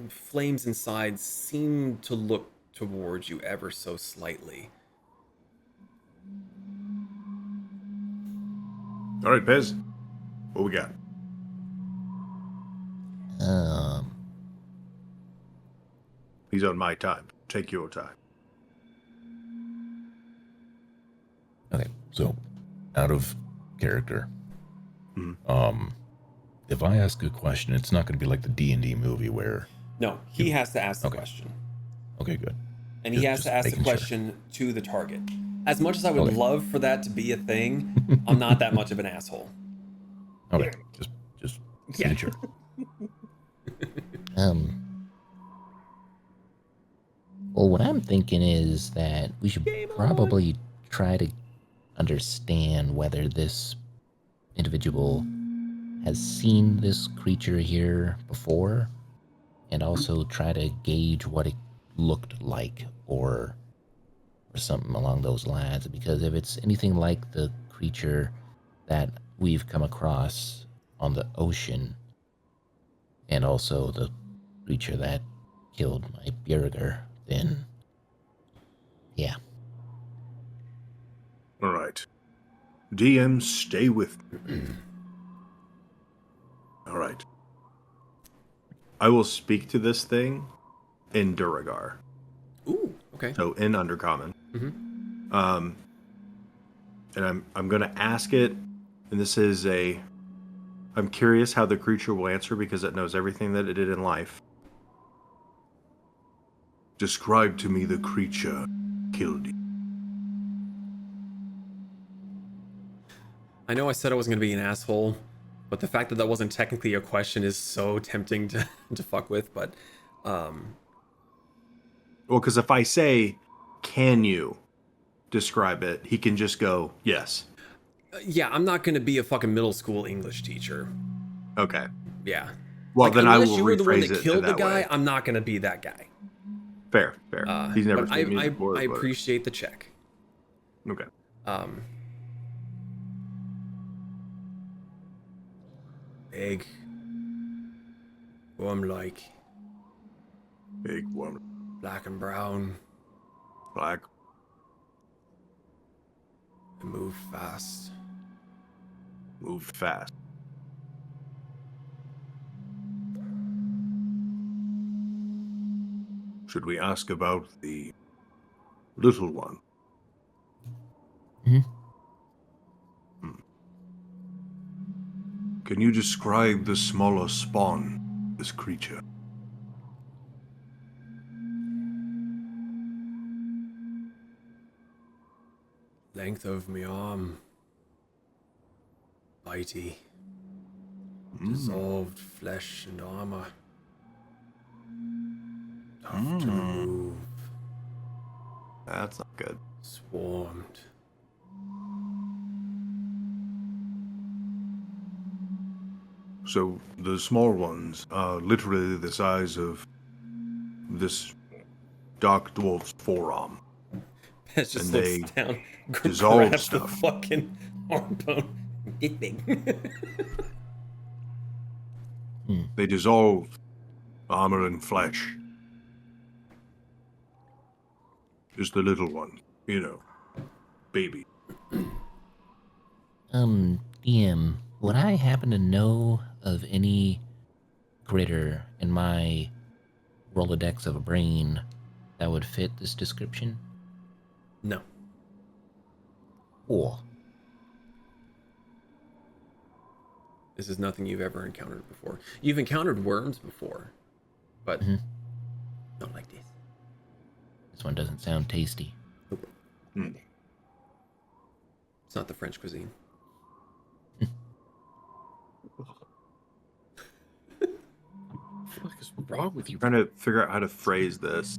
flames inside seem to look towards you ever so slightly. All right, Bez, what we got? He's on my time. Take your time. Okay, so out of character. if I ask a question, it's not going to be like the D&D movie where... No, he has to ask the Okay. question. Okay, good. And he has Just to ask the making sure. question to the target. As much as I would Okay. love for that to be a thing, I'm not that much of an asshole. Okay, just making sure. Well, what I'm thinking is that we should probably try to understand whether this individual has seen this creature here before, and also try to gauge what it looked like, or something along those lines. Because if it's anything like the creature that we've come across on the ocean, and also the creature that killed my burger, then yeah. All right. DM, stay with me. All right. I will speak to this thing in Duragar. Ooh, okay. So in Undercommon. Mm-hmm. And I'm going to ask it, and this is I'm curious how the creature will answer because it knows everything that it did in life. Describe to me the creature killed you. I know I said I wasn't going to be an asshole, but the fact that that wasn't technically a question is so tempting to fuck with, but... Well, because if I say, can you describe it, he can just go, yes. Yeah, I'm not going to be a fucking middle school English teacher. Okay. Yeah. Well, like, then I will unless you were the one rephrase that it killed the that guy, way. I'm not going to be that guy. Fair. He's never but seen me before. I appreciate the check. Okay. Big. Worm-like. Big worm. Black and brown. Black. They move fast. Move fast. Should we ask about the little one? Mm-hmm. Can you describe the smaller spawn of this creature? Length of my arm. Bitey. Dissolved flesh and armor. Tough to remove. That's not good. Swarmed. So the small ones are literally the size of this dark dwarf's forearm. It just And looks they down, dissolve grabs the stuff. fucking arm bone. This big. They dissolve armor and flesh. Just the little one, baby. DM, would I happen to know of any critter in my Rolodex of a brain that would fit this description? No. Or This is nothing you've ever encountered before. You've encountered worms before, but not like this. this one doesn't sound tasty. It's not the French cuisine. What is wrong with you? Trying to figure out how to phrase this.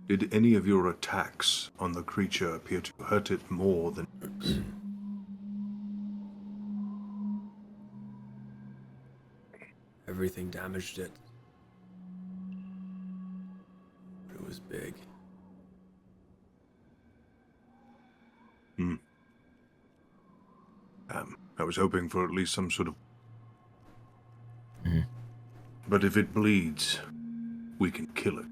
Did any of your attacks on the creature appear to hurt it more than others? Everything damaged it. But it was big. I was hoping for at least some sort of... But if it bleeds, we can kill it.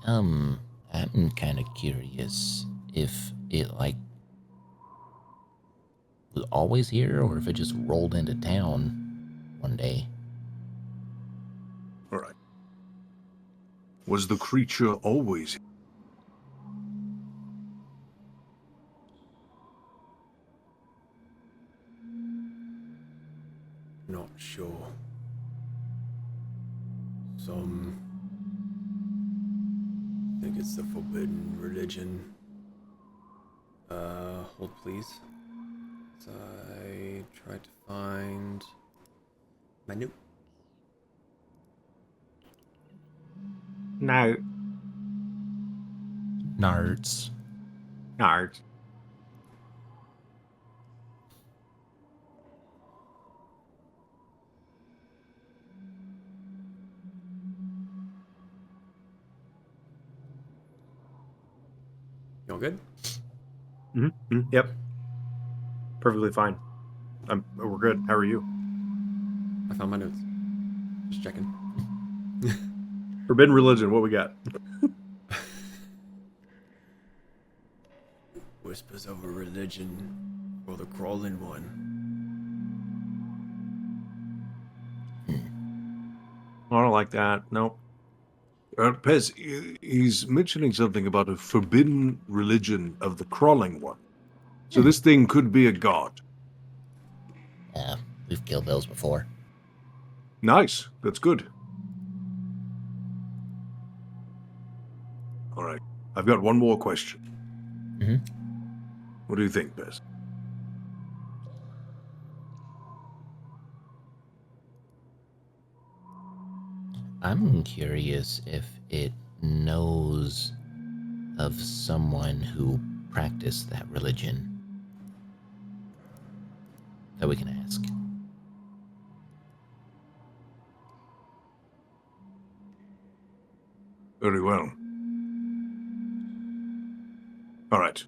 I'm kind of curious if it, was always here, or if it just rolled into town one day. All right. Was the creature always... Not sure. Some think it's the forbidden religion. Hold please. As I try to find my note. No. Nards. Nard. You all good? Mm-hmm. Yep. Perfectly fine. We're good. How are you? I found my notes. Just checking. Forbidden religion. What we got? Whispers of a religion for the crawling one. I don't like that. Nope. Pez, he's mentioning something about a forbidden religion of the crawling one. So this thing could be a god. We've killed those before. Nice. That's good. All right. I've got one more question. Mm-hmm. What do you think, Pez? I'm curious if it knows of someone who practiced that religion that we can ask. Very well. All right.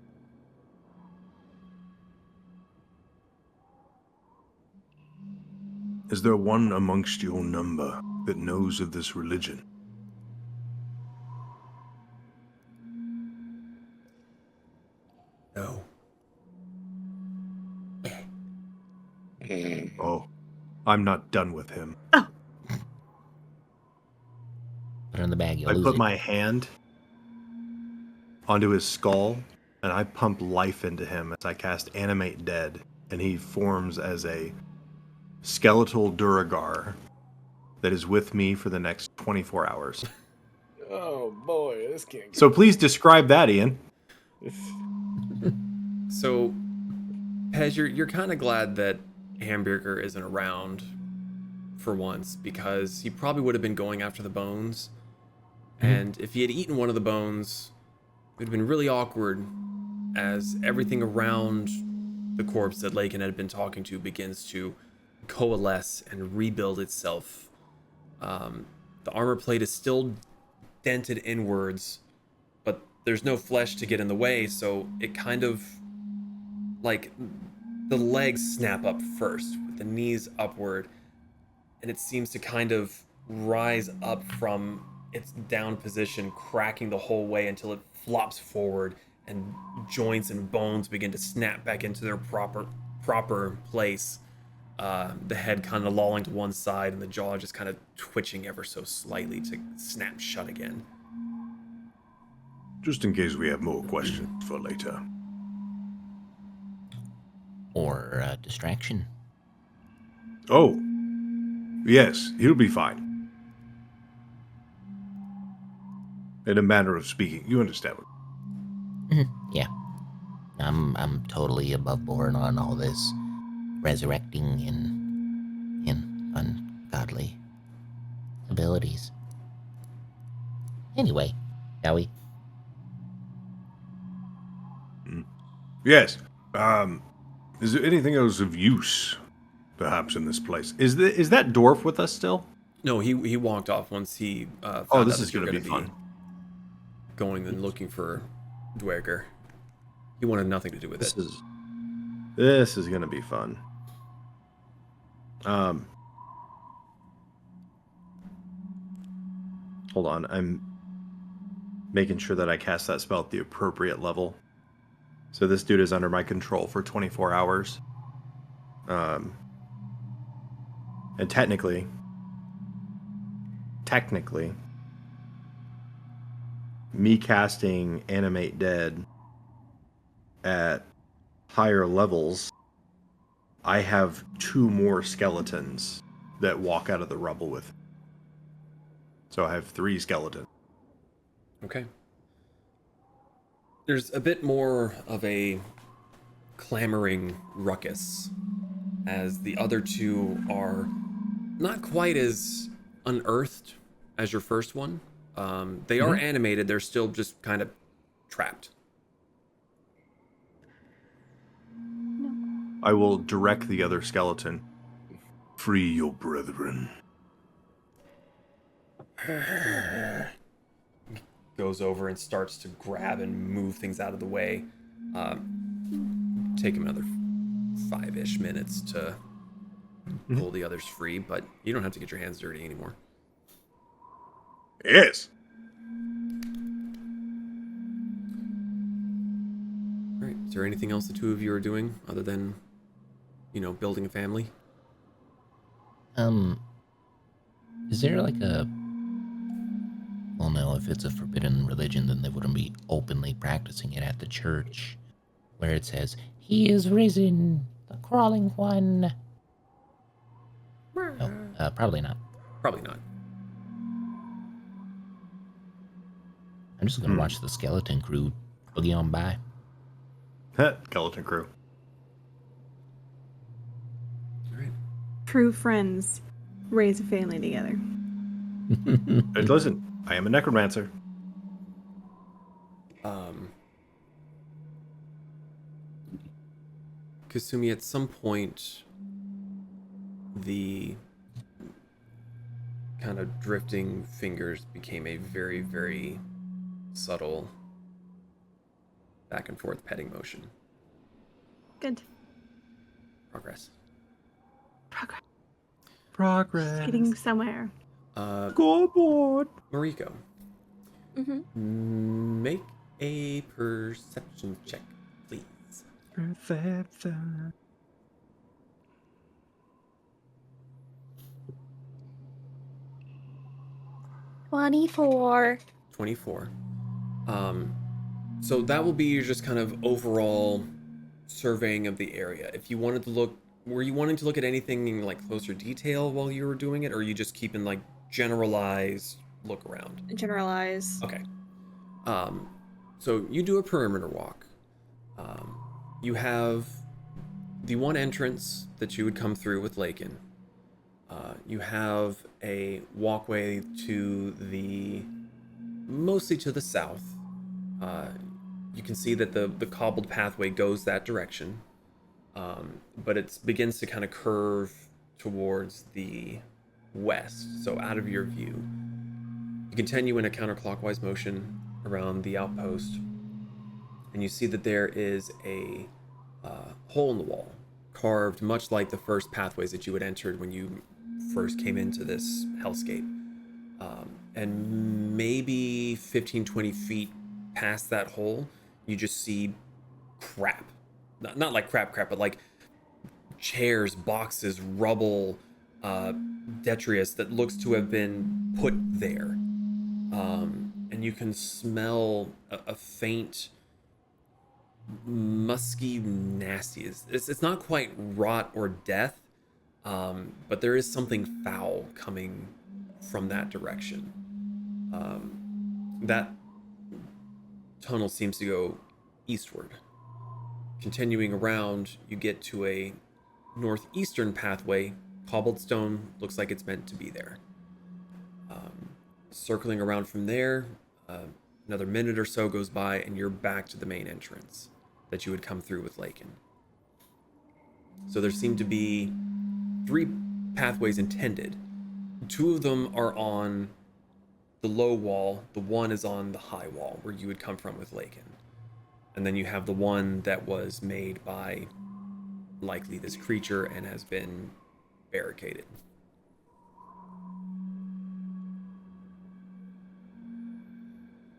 Is there one amongst your number that knows of this religion? No. Oh, I'm not done with him. Put it in the bag, you'll I lose put it. my hand onto his skull, and I pump life into him as I cast Animate Dead, and he forms as a skeletal Duragar that is with me for the next 24 hours. Oh boy, this can't get So please describe that, Ian. So, Pez, you're kind of glad that Hamburger isn't around for once, because he probably would have been going after the bones. And if he had eaten one of the bones, it would have been really awkward, as everything around the corpse that Lakin had been talking to begins to coalesce and rebuild itself. The armor plate is still dented inwards, but there's no flesh to get in the way, so it kind of, like, the legs snap up first, with the knees upward, and it seems to kind of rise up from its down position, cracking the whole way until it flops forward, and joints and bones begin to snap back into their proper place. The head kind of lolling to one side, and the jaw just kind of twitching ever so slightly to snap shut again. Just in case we have more questions for later. Or distraction. Oh, yes, he'll be fine. In a manner of speaking, you understand. Yeah. I'm totally above board on all this resurrecting and ungodly abilities. Anyway, shall we? Yes. Is there anything else of use, perhaps, in this place? Is that dwarf with us still? No, he walked off once he found Oh, out this that is you were gonna going be to be fun. going and looking for Dwerger. He wanted nothing to do with it. This is gonna be fun. Hold on, I'm making sure that I cast that spell at the appropriate level. So this dude is under my control for 24 hours. And technically, me casting Animate Dead at higher levels I have 2 more skeletons that walk out of the rubble with me. So I have 3 skeletons. Okay. There's a bit more of a clamoring ruckus as the other 2 are not quite as unearthed as your first one. They are animated, they're still just kind of trapped. I will direct the other skeleton. Free your brethren. Goes over and starts to grab and move things out of the way. Take him another 5-ish minutes to pull the others free, but you don't have to get your hands dirty anymore. Yes. All right. Is there anything else the 2 of you are doing other than, building a family? Is there like a... Well, no, if it's a forbidden religion, then they wouldn't be openly practicing it at the church, where it says, "He is risen, the crawling one." No, probably not. Probably not. I'm just gonna watch the skeleton crew boogie on by. Skeleton crew. All right. True friends raise a family together. And listen, I am a necromancer. Kasumi, at some point, the kind of drifting fingers became a very, very subtle back and forth petting motion. Good. Progress. Progress. Getting somewhere. Scoreboard. Mariko, Mm-hmm. make a perception check, please. Perception. 24. 24. So that will be your just kind of overall surveying of the area. If you wanted to look, were you wanting to look at anything in like closer detail while you were doing it, or are you just keeping like generalized look around? Generalize. Okay. So you do a perimeter walk. You have the one entrance that you would come through with Lakin. You have a walkway to the, mostly to the south. You can see that the cobbled pathway goes that direction, but it begins to kind of curve towards the west, so out of your view. You continue in a counterclockwise motion around the outpost, and you see that there is a hole in the wall, carved much like the first pathways that you had entered when you first came into this hellscape. And maybe 15-20 feet past that hole, you just see crap. Not like crap, but like chairs, boxes, rubble, detritus that looks to have been put there. And you can smell a faint, musky, nasty. It's not quite rot or death, but there is something foul coming from that direction. That tunnel seems to go eastward. Continuing around, you get to a northeastern pathway. Cobbled stone looks like it's meant to be there. Circling around from there, another minute or so goes by, and you're back to the main entrance that you would come through with Lakin. So there seem to be 3 pathways intended. 2 of them are on the low wall. The one is on the high wall where you would come from with Lakin. And then you have the one that was made by likely this creature and has been barricaded.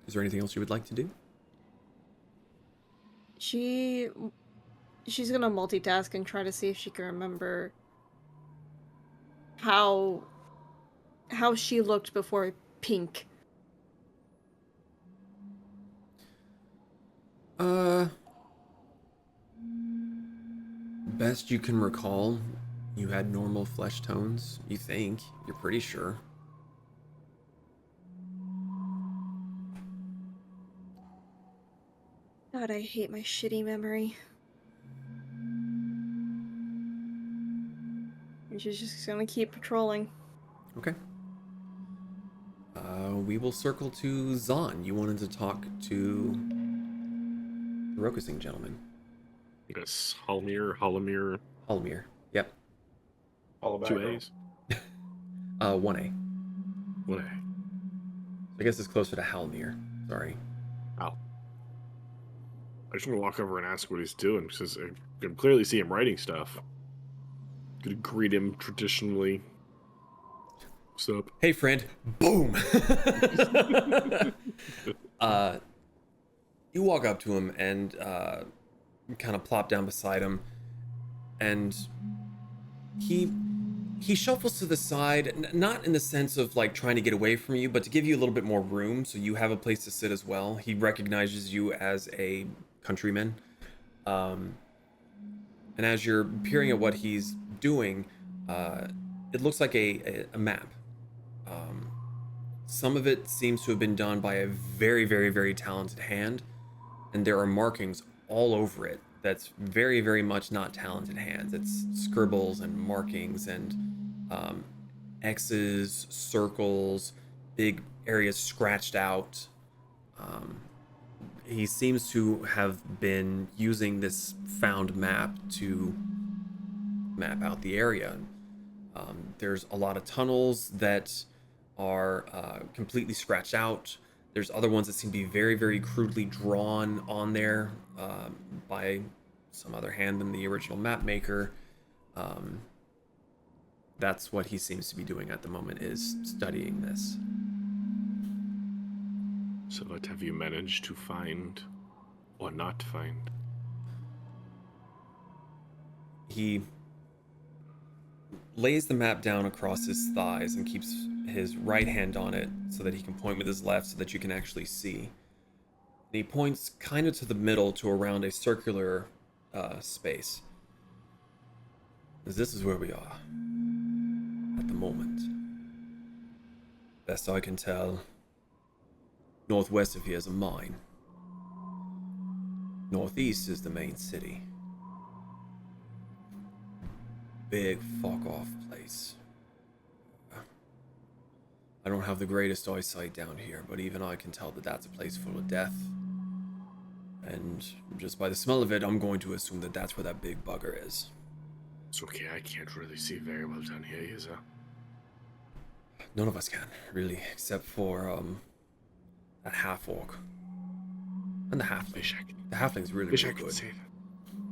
Is there anything else you would like to do? She's gonna multitask and try to see if she can remember how she looked before pink. Best you can recall, you had normal flesh tones, you think. You're pretty sure. God, I hate my shitty memory. And she's just gonna keep patrolling. Okay. We will circle to Zahn. You wanted to talk to the Rokusing gentleman. Yes, Halamir. Halmir. Yep. All about 2 A's. 1A. 1A. I guess it's closer to Halmir. Sorry. Ow. I just want to walk over and ask what he's doing, because I can clearly see him writing stuff. Gonna greet him traditionally. What's up? Hey, friend. Boom. You walk up to him and kind of plop down beside him, and he shuffles to the side, not in the sense of like trying to get away from you, but to give you a little bit more room so you have a place to sit as well. He recognizes you as a countryman, and as you're peering at what he's doing, it looks like a map. Some of it seems to have been done by a very, very, very talented hand, and there are markings all over it that's very, very much not talented hands. It's scribbles and markings and X's, circles, big areas scratched out. He seems to have been using this found map to map out the area. There's a lot of tunnels that are completely scratched out. There's other ones that seem to be very, very crudely drawn on there by some other hand than the original map maker. That's what he seems to be doing at the moment, is studying this. So what have you managed to find or not find? He lays the map down across his thighs and keeps his right hand on it so that he can point with his left so that you can actually see. And he points kind of to the middle to around a circular space. This is where we are at the moment. Best I can tell, northwest of here is a mine. Northeast is the main city. Big fuck off place. I don't have the greatest eyesight down here, but even I can tell that that's a place full of death. And just by the smell of it, I'm going to assume that that's where that big bugger is. It's okay, I can't really see very well down here, is there? None of us can, really, except for that half-orc. And the halfling. The halfling's really, Wish really I could good. say that.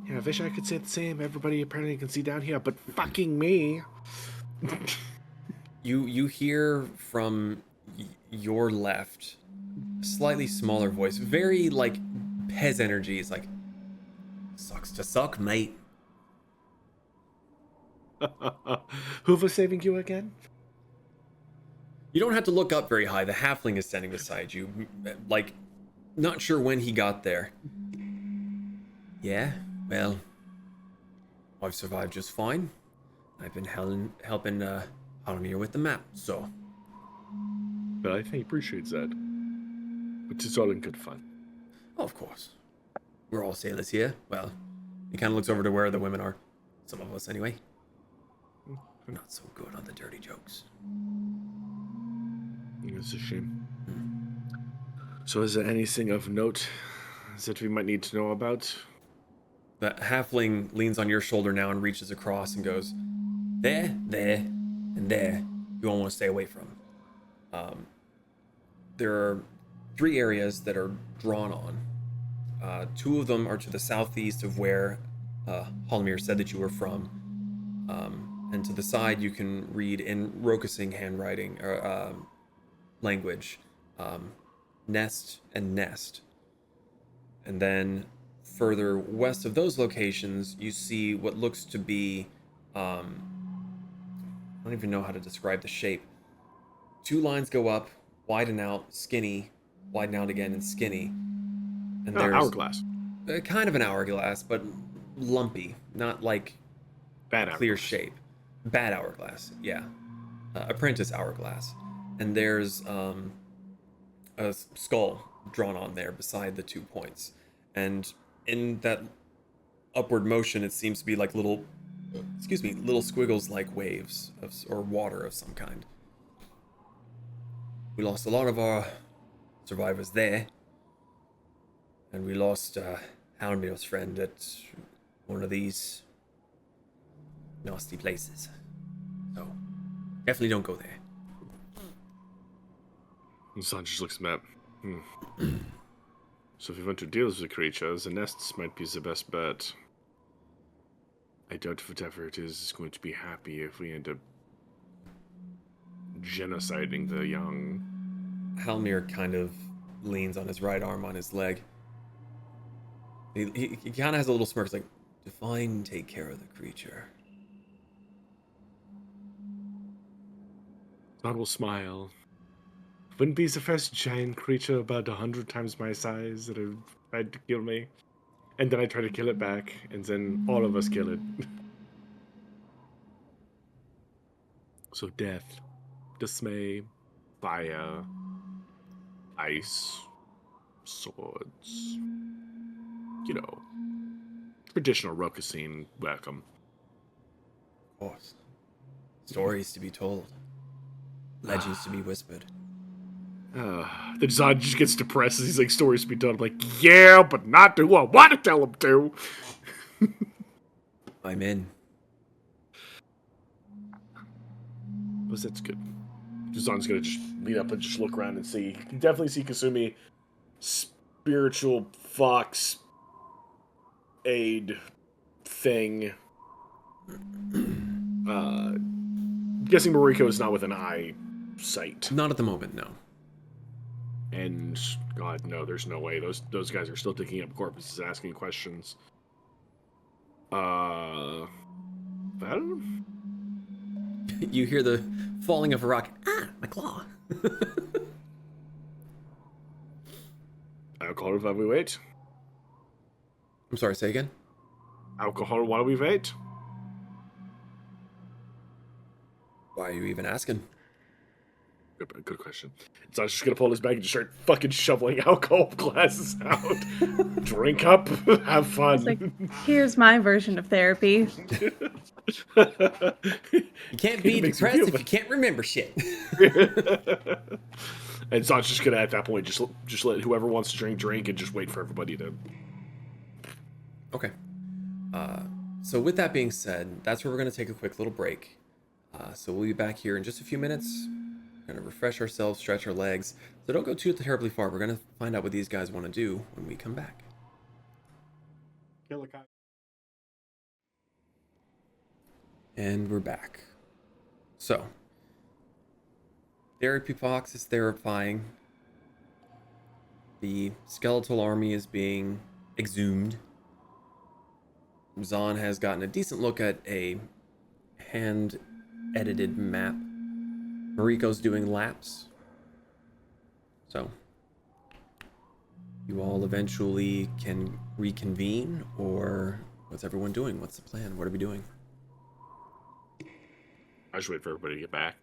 Yeah, I wish I could say the same. Everybody apparently can see down here, but fucking me. You hear from your left, a slightly smaller voice, very like Pez energy. It's like, sucks to suck, mate. Who was saving you again? You don't have to look up very high. The halfling is standing beside you, like, not sure when he got there. Yeah, well, I've survived just fine. I've been helping Haru with the map, so. But I think he appreciates that. But it's all in good fun. Oh, of course. We're all sailors here. Well, he kind of looks over to where the women are. Some of us, anyway. Not so good on the dirty jokes. It's a shame. So is there anything of note that we might need to know about? The halfling leans on your shoulder now and reaches across and goes, there, and there. You all want to stay away from. There are 3 areas that are drawn on. 2 of them are to the southeast of where Halmir said that you were from. And to the side, you can read in Rokusing handwriting or language, nest and nest. And then further west of those locations, you see what looks to be, I don't even know how to describe the shape. 2 lines go up, widen out, skinny, widen out again, and skinny. And there's hourglass. Kind of an hourglass, but lumpy, not like Bad clear hourglass. shape. Bad hourglass, yeah. Apprentice hourglass. And there's a skull drawn on there beside the 2 points. And in that upward motion, it seems to be like little squiggles like waves or water of some kind. We lost a lot of our survivors there. And we lost Halmir's friend at one of these nasty places. So, definitely don't go there. And San just looks at the map. So if we want to deal with the creatures, the nests might be the best bet. I doubt whatever it is going to be happy if we end up genociding the young. Halmir kind of leans on his right arm on his leg. He kind of has a little smirk. It's like, define take care of the creature. God will smile. Wouldn't be the first giant creature about 100 times my size that have tried to kill me. And then I try to kill it back, and then all of us kill it. So death, dismay, fire, ice, swords. You know, traditional Rokusin welcome. Of course. Stories to be told. Legends to be whispered. The Zod just gets depressed as he's like, stories to be told. I'm like, yeah, but not to who I want to tell them to. I'm in. But that's good. Zod's gonna just lean up and just look around and see. You can definitely see Kasumi, spiritual fox aid thing. Guessing Mariko is not with an eye sight. Not at the moment, no. And God, no, there's no way. Those guys are still digging up corpses, asking questions. I don't know. You hear the falling of a rock. Ah, my claw. Alcohol while we wait. I'm sorry, say again? Alcohol while we wait. Why are you even asking? Good question. So I was just gonna pull his bag and just start fucking shoveling alcohol glasses out. Drink up, have fun. It's like, here's my version of therapy. You can't be depressed if you can't remember shit. And Zod's just gonna at that point just let whoever wants to drink and just wait for everybody to. Okay. So with that being said, that's where we're gonna take a quick little break. So we'll be back here in just a few minutes. We're gonna refresh ourselves, stretch our legs. So don't go too terribly far. We're gonna find out what these guys want to do when we come back. And we're back. So, therapy box is therapying. The skeletal army is being exhumed. Zahn has gotten a decent look at a hand-edited map. Mariko's doing laps. So, you all eventually can reconvene, or what's everyone doing? What's the plan? What are we doing? I just wait for everybody to get back.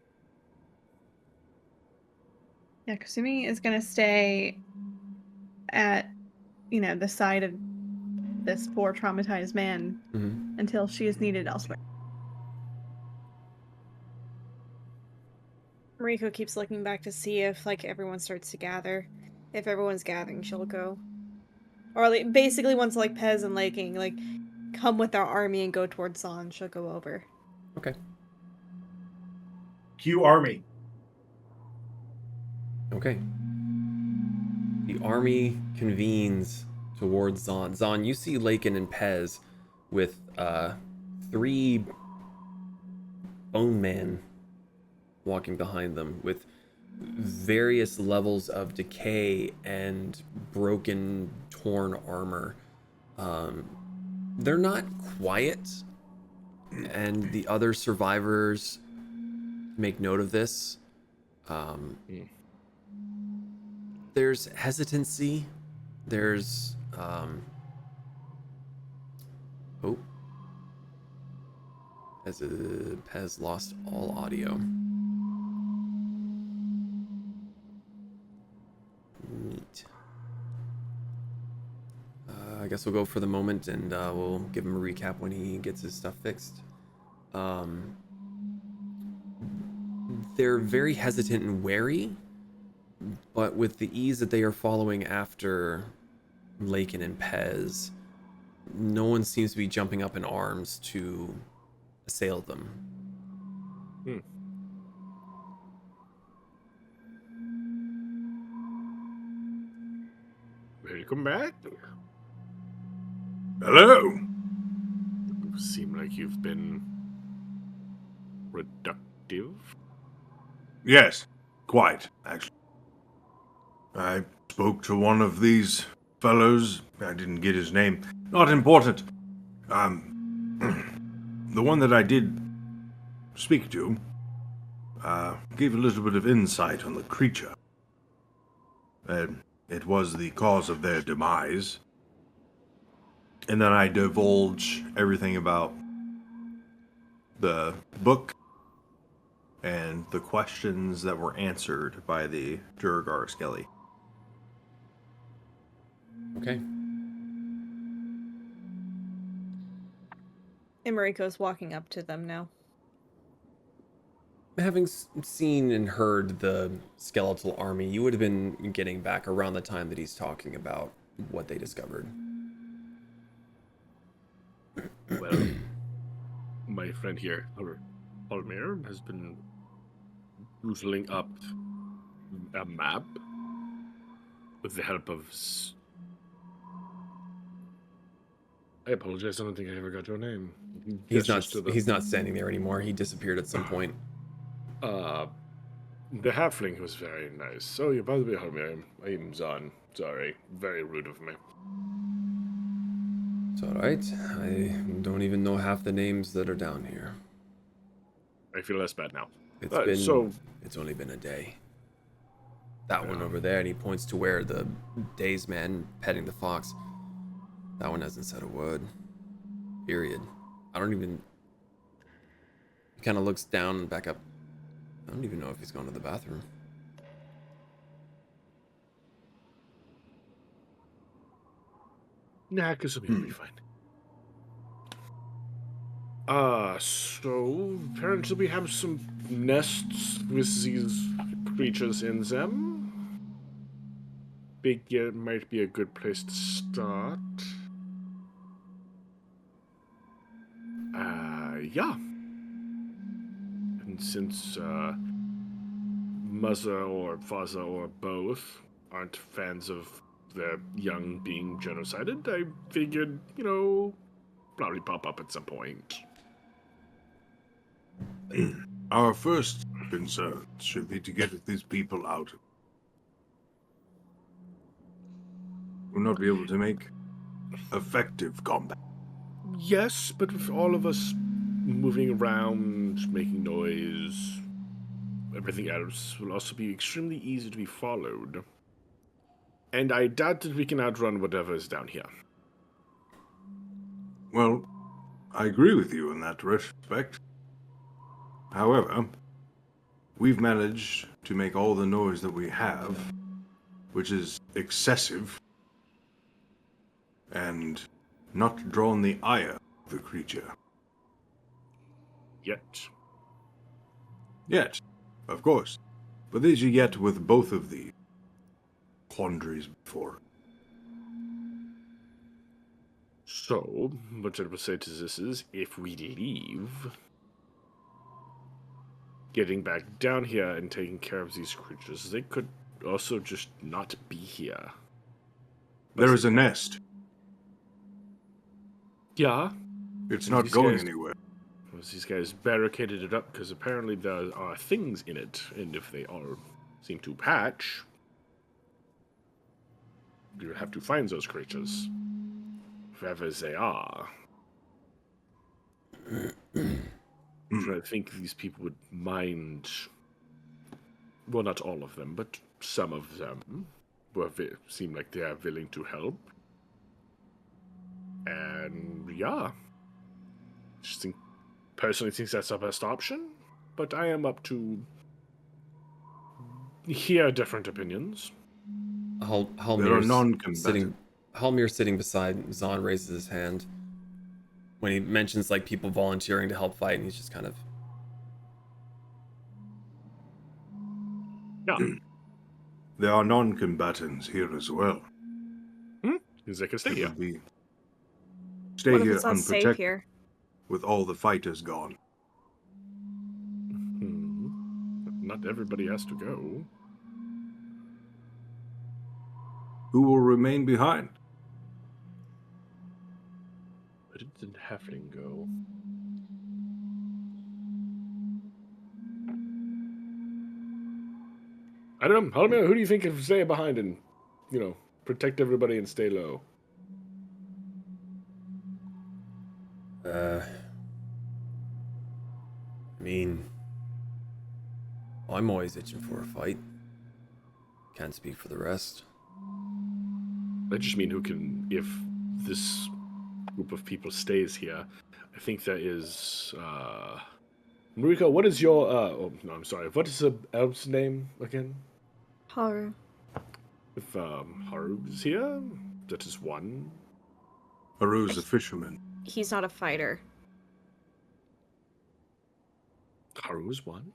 Yeah, Kasumi is gonna stay at, the side of this poor traumatized man until she is needed elsewhere. Mariko keeps looking back to see if, everyone starts to gather. If everyone's gathering, she'll go. Or, basically once, Pez and Lakin, come with our army and go towards Zahn, she'll go over. Okay. Cue army. Okay. The army convenes towards Zahn. Zahn, you see Lakin and Pez with 3 bone men walking behind them with various levels of decay and broken, torn armor. They're not quiet, and the other survivors make note of this. There's hesitancy. There's Oh. Pez lost all audio. Neat. I guess we'll go for the moment, and we'll give him a recap when he gets his stuff fixed. They're very hesitant and wary, but with the ease that they are following after Lakin and Pez, no one seems to be jumping up in arms to assail them. Welcome back. Hello. You seem like you've been reductive. Yes, quite, actually. I spoke to one of these fellows. I didn't get his name. Not important. The one that I did speak to, gave a little bit of insight on the creature. It was the cause of their demise. And then I divulge everything about the book and the questions that were answered by the Durgar Skelly. Okay. And Mariko's walking up to them now. Having seen and heard the skeletal army, you would have been getting back around the time that he's talking about what they discovered. Well, my friend here, Almir, has been doodling up a map with the help of... I apologize, I don't think I ever got your name. He's not standing there anymore. He disappeared at some point. The halfling was very nice. Oh, yeah, by the way, Almir, I'm Zahn. Sorry, very rude of me. It's alright. I don't even know half the names that are down here. I feel less bad now. It's only been a day. That one over there, and he points to where the day's man petting the fox. That one hasn't said a word. Period. He kind of looks down and back up. I don't even know if he's gone to the bathroom. Nah, Kasumi will be fine. So apparently we have some nests with these creatures in them. It might be a good place to start. Yeah. And since, mother or father or both aren't fans of their young being genocided, I figured, probably pop up at some point. Our first concern should be to get these people out. We'll not be able to make effective combat. Yes, but with all of us moving around, making noise, everything else will also be extremely easy to be followed. And I doubt that we can outrun whatever is down here. Well, I agree with you in that respect. However, we've managed to make all the noise that we have, which is excessive, and not drawn the ire of the creature. Yet, of course. But there's a yet with both of the quandaries before. So, what I would say to this is, if we leave, getting back down here and taking care of these creatures, they could also just not be here. There is a nest. Yeah. It's not going anywhere. These guys barricaded it up because apparently there are things in it, and if they all seem to patch, you have to find those creatures, wherever they are. I think these people would mind. Well, not all of them, but some of them seem like they are willing to help. And yeah, Personally think that's the best option, but I am up to hear different opinions. There are Halmir's non-combatant. Halmir sitting beside Zahn raises his hand when he mentions like people volunteering to help fight, and he's just kind of Yeah, There are non-combatants here as well. they can stay It here. would be stay What if here it's unsafe unprotected here? with all the fighters gone. Not everybody has to go. Who will remain behind? Where did the halfling go? I don't know. Halmir, who do you think can stay behind and, protect everybody and stay low? I mean, I'm always itching for a fight. Can't speak for the rest. I just mean who can, if this group of people stays here. I think there is, Mariko, what is your, oh, no, I'm sorry. What is the elf's name again? Haru. If, Haru is here, that is one. Haru is a fisherman. He's not a fighter. Haru is one.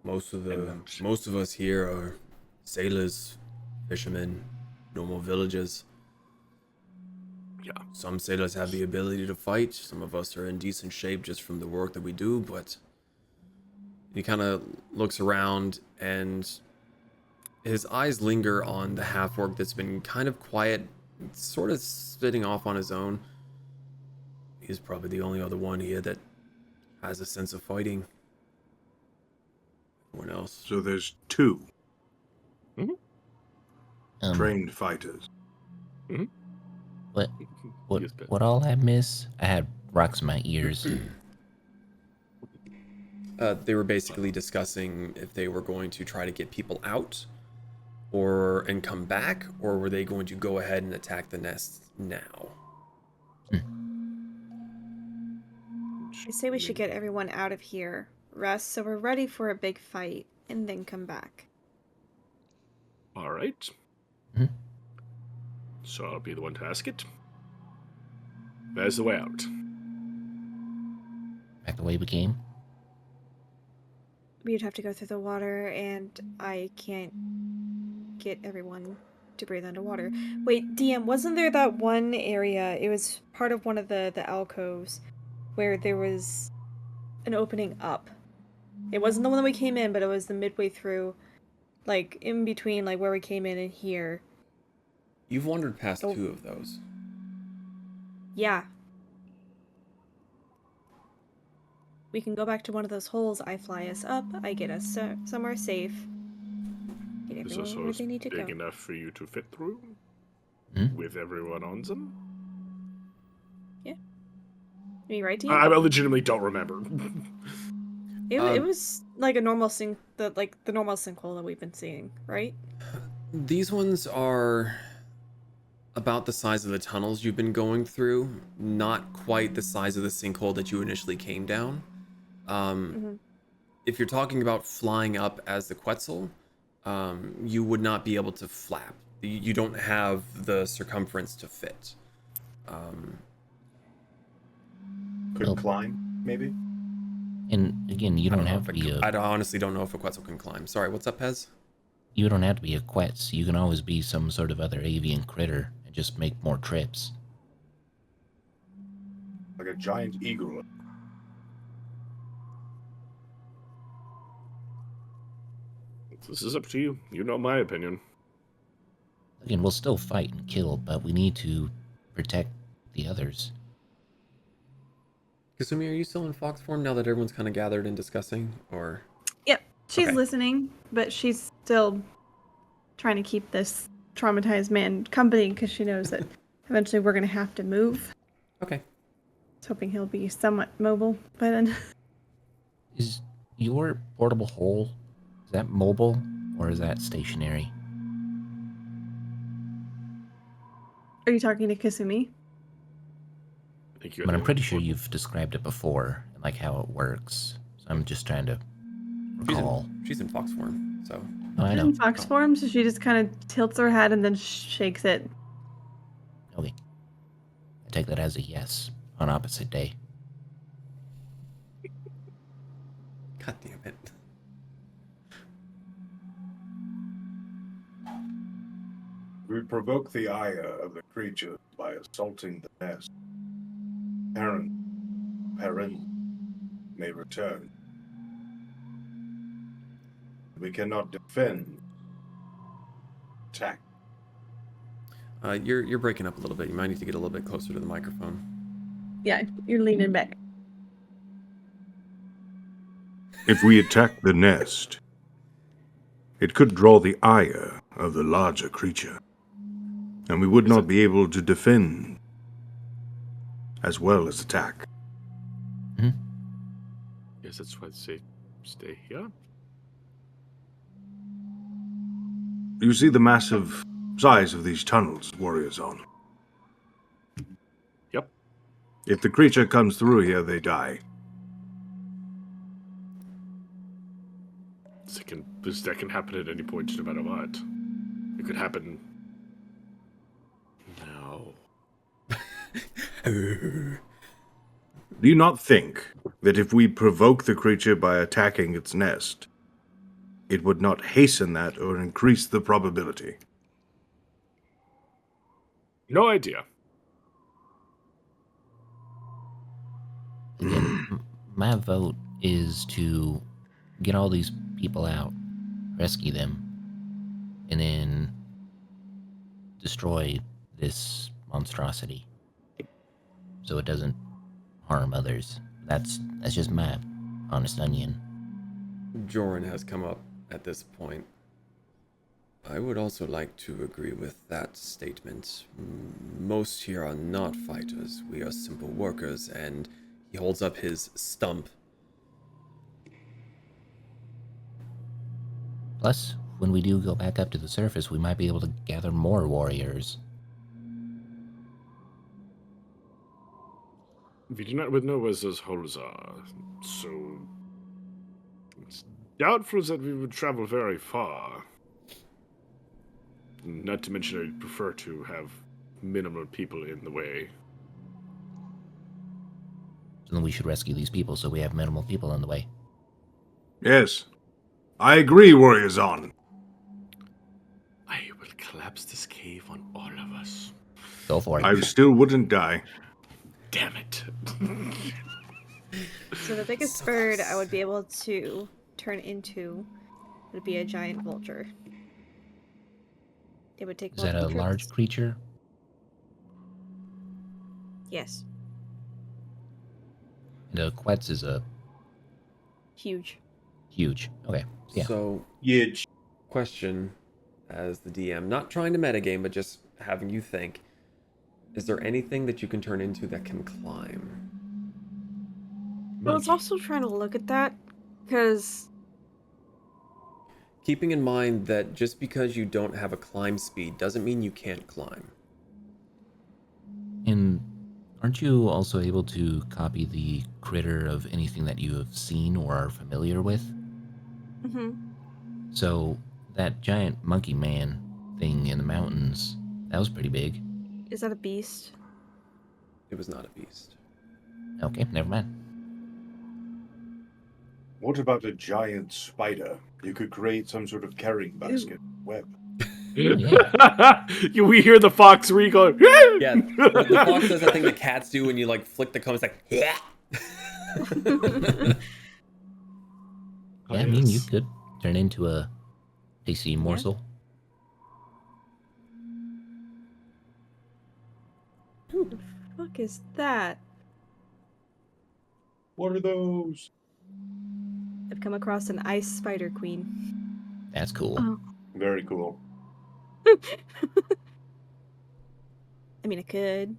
Most of And- us here are sailors, fishermen, normal villagers. Yeah. Some sailors have the ability to fight. Some of us are in decent shape just from the work that we do, but he kind of looks around and his eyes linger on the half-orc that's been kind of quiet, sort of spitting off on his own. He's probably the only other one here that has a sense of fighting. Everyone else. So there's two Um, trained fighters. what, Yes, but- what all I miss? I had rocks in my ears. They were basically discussing if they were going to try to get people out and come back, or were they going to go ahead and attack the nest now? I say we should get everyone out of here, rest so we're ready for a big fight, and then come back. All right. Mhm. So I'll be the one to ask it. There's the way out. Back the way we came. We'd have to go through the water, and I can't get everyone to breathe underwater. Wait, DM, wasn't there that one area, it was part of one of the alcoves, where there was an opening up? It wasn't the one that we came in, but it was the midway through, like, in between, like, where we came in and here. You've wandered past Oh. 2 of those. Yeah. We can go back to one of those holes. I fly us up. I get us somewhere safe. Get Is everyone this where house they need to big go. enough for you to fit through? Hmm? With everyone on them? Are you right, DM? I legitimately don't remember. It was like a normal the normal sinkhole that we've been seeing, right? These ones are about the size of the tunnels you've been going through, not quite the size of the sinkhole that you initially came down. If you're talking about flying up as the Quetzal, you would not be able to flap. You don't have the circumference to fit. Could Well- climb, maybe? And again, you don't have to be I honestly don't know if a Quetzal can climb. Sorry, what's up, Pez? you don't have to be a Quetz. You can always be some sort of other avian critter and just make more trips. Like a giant eagle. This is up to you. You know my opinion. Again, we'll still fight and kill, but we need to protect the others. Kasumi, are you still in fox form now that everyone's kind of gathered and discussing? Or Yep. She's Okay. listening, but she's still trying to keep this traumatized man company because she knows that eventually we're going to have to move. okay. I was hoping he'll be somewhat mobile by then. Is your portable hole, is that mobile or is that stationary? Are you talking to Kasumi? I think you But I'm had pretty a- sure you've described it before, and like how it works. So I'm just trying to recall. She's in fox form, so Oh, I She's know. in fox form, so she just kind of tilts her head and then shakes it. Okay. I take that as a yes on opposite day. god damn it. We provoke the ire of the creature by assaulting the nest. Parent may return. We cannot defend. Attack. You're breaking up a little bit. You might need to get a little bit closer to the microphone. Yeah, you're leaning back. If we attack the nest, it could draw the ire of the larger creature, and we would not be able to defend as well as attack. Yes, that's why I say stay here. You see the massive size of these tunnels, Warriors on. Yep. If the creature comes through here, they die. That can happen at any point, no matter what. It could happen now. Do you not think that if we provoke the creature by attacking its nest, it would not hasten that or increase the probability? No idea. Again, my vote is to get all these people out, rescue them, and then destroy this monstrosity so it doesn't harm others. That's just my honest onion. Joran has come up at this point. I would also like to agree with that statement. Most here are not fighters. We are simple workers, and he holds up his stump. Plus, when we do go back up to the surface, we might be able to gather more warriors. We do not know where those holes are, so it's doubtful that we would travel very far. Not to mention, I'd prefer to have minimal people in the way. So then we should rescue these people so we have minimal people in the way. Yes. I agree, Warriors on. I will collapse this cave on all of us. Go for it. I still wouldn't die. Damn it. So the biggest bird I would be able to turn into would be a giant vulture. It would take Is that a multiple large trips. creature? Yes. The Quetz is a Huge. huge. Okay. Yeah. So, Huge. question as the DM, not trying to metagame, but just having you think, is there anything that you can turn into that can climb? I was also trying to look at that, because Keeping in mind that just because you don't have a climb speed doesn't mean you can't climb. And aren't you also able to copy the critter of anything that you have seen or are familiar with? So that giant monkey man thing in the mountains, that was pretty big. Is that a beast? It was not a beast. Okay, never mind. What about a giant spider? You could create some sort of carrying basket web. We hear the fox going. Yeah, the fox does that thing that cats do when you like flick the comb. It's like, yeah. Yeah, I mean, you could turn into a tasty morsel. Who the fuck is that? What are those? I've come across an ice spider queen. That's cool. Oh. Very cool. I mean, I could.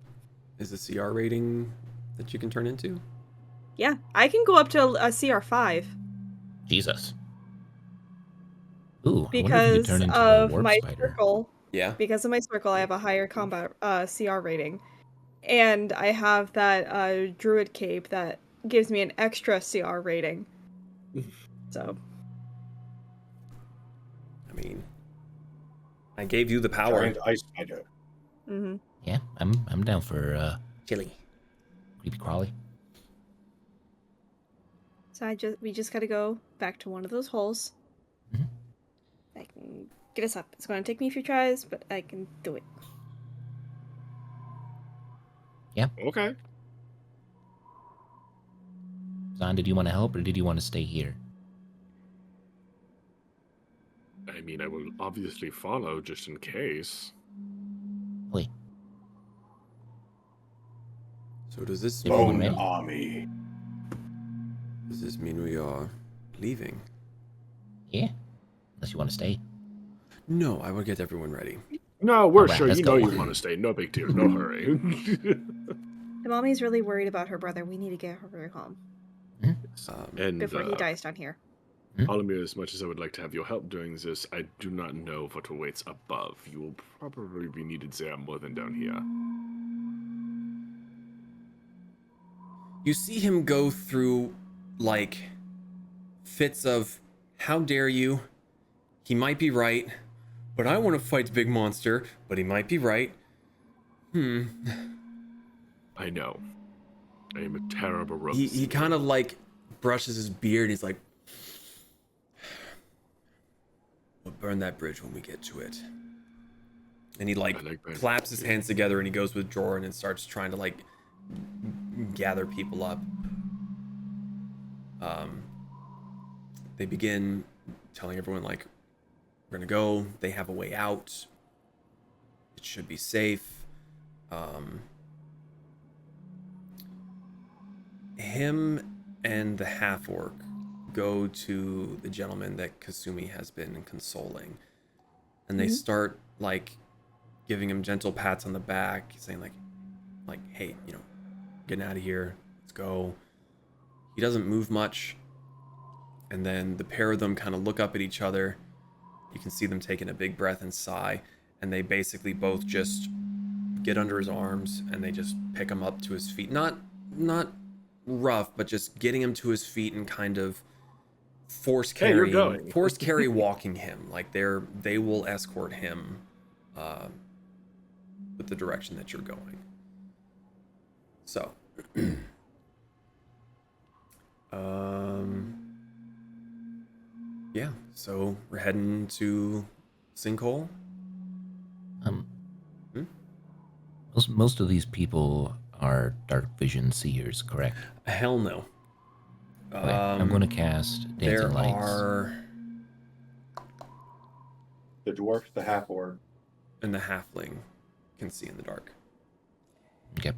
Is the CR rating that you can turn into? Yeah, I can go up to a CR5 Jesus. Ooh, I wonder if you because could turn into a of warp my spider. circle. Yeah. Because of my circle, I have a higher combat CR rating. And I have that druid cape that gives me an extra CR rating. So. I mean, I gave you the power. Giant ice spider. Mm-hmm. Yeah, I'm down for Chili. creepy crawly. So we just gotta go back to one of those holes. Mhm. I can get us up. It's gonna take me a few tries, but I can do it. Okay. Zahn, did you want to help or did you want to stay here? I mean, I will obviously follow just in case. Wait, So does this Everyone mean, Bone ready? army. does this mean we are leaving? yeah. Unless you want to stay. No, I will get everyone ready. No, we're Alright, sure. let's You know go. you want to stay. No big deal. No hurry. Tamami's really worried about her brother. We need to get her very home And before he dies down here. Alamir, as much as I would like to have your help doing this, I do not know what awaits above. You will probably be needed there more than down here. You see him go through, like, fits of, how dare you? He might be right, but I want to fight the big monster, but he might be right. I know. I am a terrible rogue. He kind of, like, brushes his beard. He's like, we'll burn that bridge when we get to it. And he, like I like burning claps his too. hands together and he goes with Jordan and starts trying to, like, gather people up. They begin telling everyone, like, we're gonna go. They have a way out. It should be safe. Him and the half-orc go to the gentleman that Kasumi has been consoling. And they start, like, giving him gentle pats on the back, saying, like, hey, you know, getting out of here. Let's go. He doesn't move much. And then the pair of them kind of look up at each other. You can see them taking a big breath and sigh. And they basically both just get under his arms and they just pick him up to his feet. Not rough, but just getting him to his feet and kind of force Hey, you're carrying, going. force carry walking him. Like they will escort him with the direction that you're going. So, yeah. So we're heading to Sinkhole. Most of these people are dark vision seers, correct? Hell no. Okay, I'm going to cast There Dancing Lights. are, The dwarf, the half orc. and the halfling can see in the dark. Okay.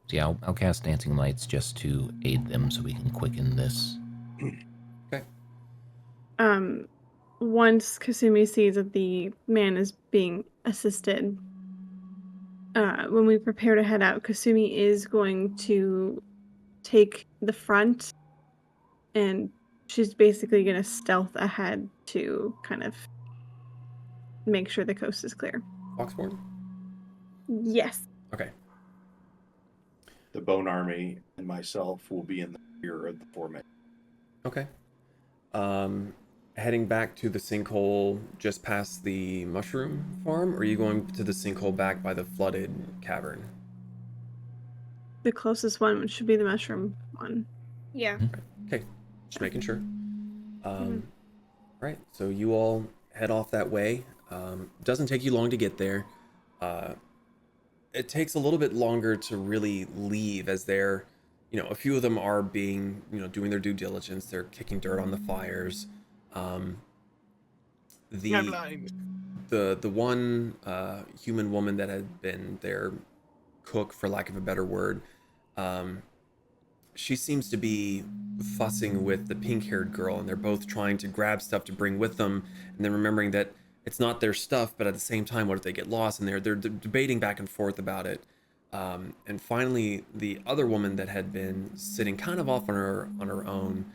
So yeah, I'll cast Dancing Lights just to aid them so we can quicken this. Okay. Once Kasumi sees that the man is being assisted, when we prepare to head out, Kasumi is going to take the front and she's basically going to stealth ahead to kind of make sure the coast is clear. Foxborn? Yes. Okay. The bone army and myself will be in the rear of the formation. Okay. Heading back to the sinkhole just past the mushroom farm, or are you going to the sinkhole back by the flooded cavern? The closest one should be the mushroom one. Yeah. Okay, just making sure. Right, so you all head off that way. Doesn't take you long to get there. It takes a little bit longer to really leave, as they're, a few of them are being, doing their due diligence. They're kicking dirt on the fires. The one human woman that had been their cook, for lack of a better word, she seems to be fussing with the pink-haired girl, and they're both trying to grab stuff to bring with them, and then remembering that it's not their stuff, but at the same time, what if they get lost? And they're debating back and forth about it. And finally, the other woman that had been sitting kind of off on her own,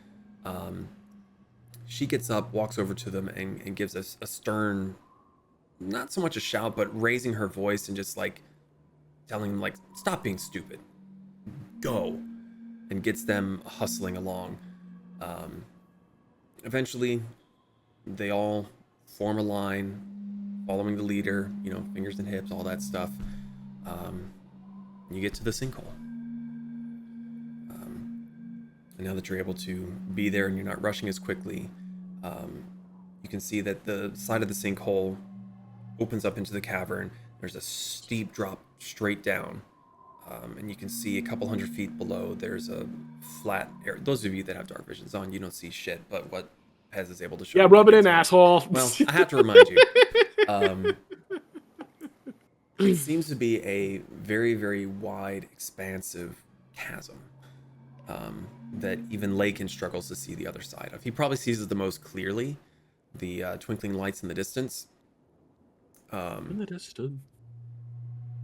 she gets up, walks over to them, and gives us a stern, not so much a shout, but raising her voice and just like, telling them, like, stop being stupid. Go. And gets them hustling along. Eventually, they all form a line, following the leader, you know, fingers and hips, all that stuff. You get to the sinkhole. And now that you're able to be there and you're not rushing as quickly, you can see that the side of the sinkhole opens up into the cavern. There's a steep drop straight down. And you can see a couple 100 feet below, there's a flat area. Those of you that have dark visions on, you don't see shit, but what Pez is able to show Yeah, you rub it in, gets asshole. Well, I have to remind you. It seems to be a very, very wide, expansive chasm that even Lakin struggles to see the other side of. He probably sees it the most clearly, the twinkling lights in the distance. In the distance.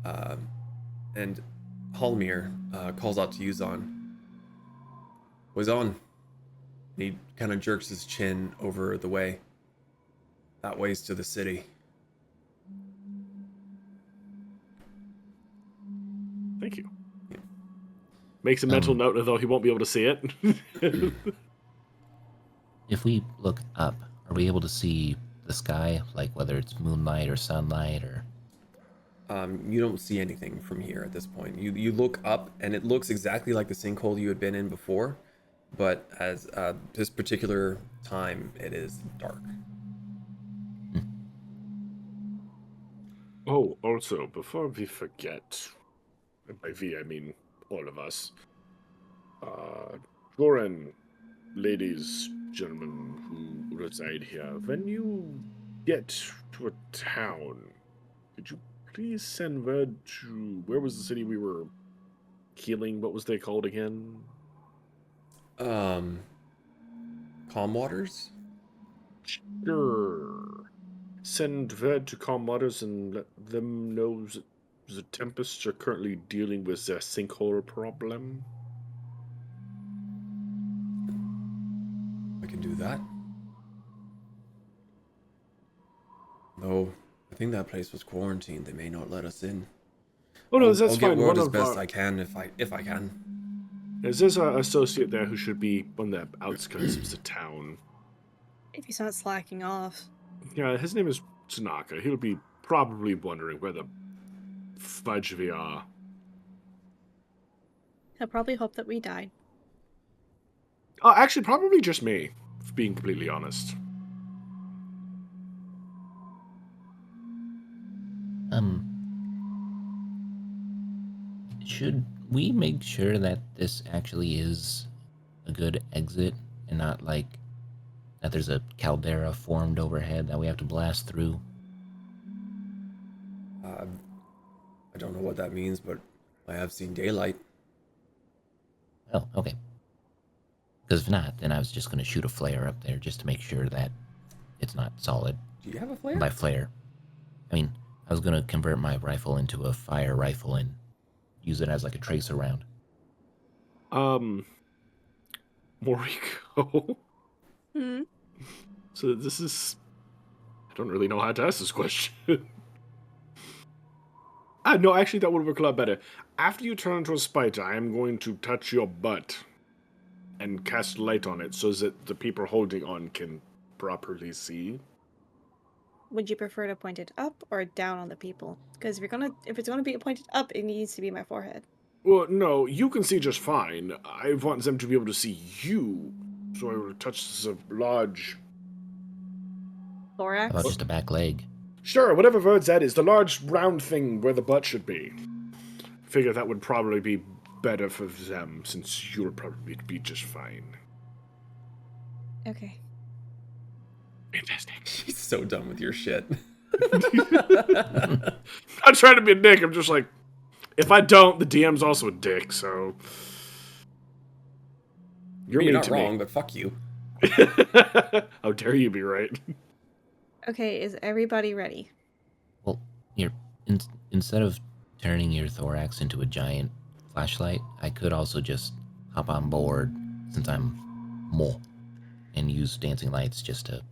And Halmir calls out to Yuzan. "Was on." He kind of jerks his chin over the way. "That way's to the city." Thank you. Yeah. Makes a mental note, although he won't be able to see it. If we look up, are we able to see the sky, like whether it's moonlight or sunlight or? You don't see anything from here at this point. You look up, and it looks exactly like the sinkhole you had been in before, but as this particular time, it is dark. Oh, also, before we forget, and by we I mean all of us, Goran, ladies, gentlemen who reside here, when you get to a town, could you please send word to, where was the city we were healing? What was they called again? Calm Waters? Sure. Send word to Calm Waters and let them know that the Tempests are currently dealing with their sinkhole problem. I can do that. Though, I think that place was quarantined. They may not let us in. Oh no, I'll that's get fine. word One as of best our, I can if I can. there's an associate there who should be on the outskirts of the town. If he's not slacking off. Yeah, his name is Tanaka. He'll be probably wondering where the fudge we are. He'll probably hope that we died. Oh, actually, probably just me, if being completely honest. Should we make sure that this actually is a good exit and not like that there's a caldera formed overhead that we have to blast through? I don't know what that means, but I have seen daylight. Oh, okay. Because if not, then I was just going to shoot a flare up there just to make sure that it's not solid. Do you have a flare? By flare, I mean, I was going to convert my rifle into a fire rifle and use it as like a tracer round. Moriko. Hmm? So this is... I don't really know how to ask this question. No, actually that would work a lot better. After you turn into a spider, I am going to touch your butt and cast light on it so that the people holding on can properly see. Would you prefer to point it up or down on the people? Because if it's gonna be pointed up, it needs to be my forehead. Well, no, you can see just fine. I want them to be able to see you, so I will touch the large... How Thorax? about just a back leg? Sure, whatever words that is, the large round thing where the butt should be. Figure that would probably be better for them, since you'll probably be just fine. Okay. Fantastic. She's so done with your shit. I'm trying to be a dick, I'm just like, if I don't, the DM's also a dick, so... You're You're mean not to wrong, me. but fuck you. How dare you be right? Okay, is everybody ready? Well, instead of turning your thorax into a giant flashlight, I could also just hop on board, since I'm Mo, and use dancing lights just to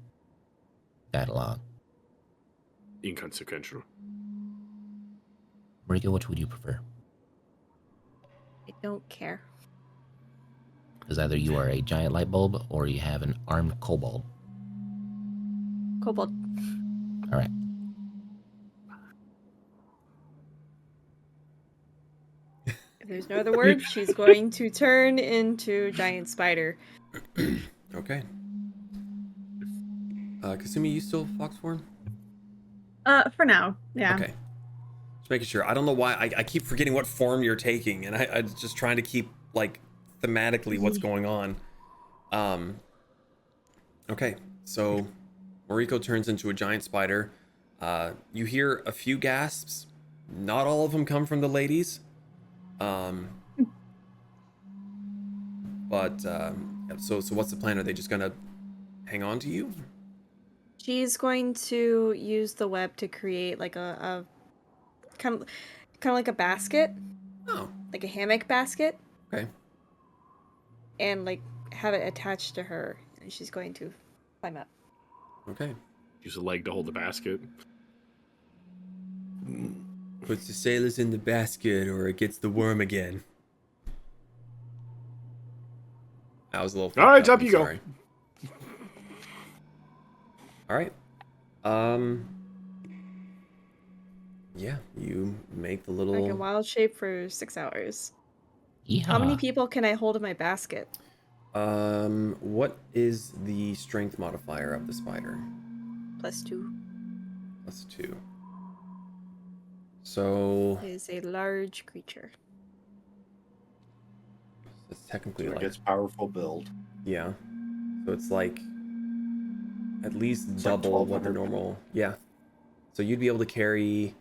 guide along. Inconsequential. Mariko, which would you prefer? I don't care. Because either you are a giant light bulb or you have an armed kobold. Kobold. All right. If there's no other word, she's going to turn into giant spider. Okay. Kasumi, you still fox form? For now, yeah. Okay. Just making sure. I don't know why I keep forgetting what form you're taking, and I'm just trying to keep like thematically what's going on. Okay, so Mariko turns into a giant spider. You hear a few gasps. Not all of them come from the ladies. But so what's the plan? Are they just gonna hang on to you? She's going to use the web to create like a kind of like a basket, Oh, like a hammock basket, okay. and like have it attached to her, and she's going to climb up. Okay. Use a leg to hold the basket. Puts the sailors in the basket, or it gets the worm again. That was a little. All right, fucked up I'm you go. sorry. All right. Yeah, you make the little. Like a wild shape for 6 hours. Yeehaw. How many people can I hold in my basket? What is the strength modifier of the spider? +2. +2. So It is a large creature. it's technically So it like gets powerful build. yeah. So it's like at least It's like double what the 1,200 normal. Yeah. So you'd be able to carry.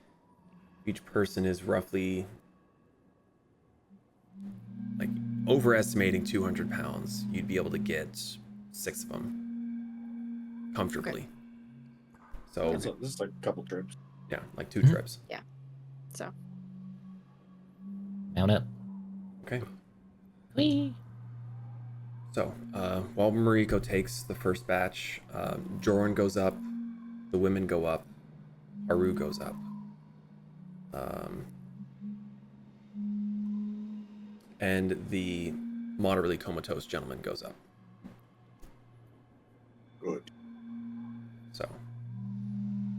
Each person is roughly like overestimating 200 pounds. You'd be able to get 6 of them comfortably. So This is like a couple trips. yeah, like 2 trips. So Mount up. Okay. Whee! So while Mariko takes the first batch, Joran goes up, the women go up, Haru goes up. And the moderately comatose gentleman goes up. Good. So,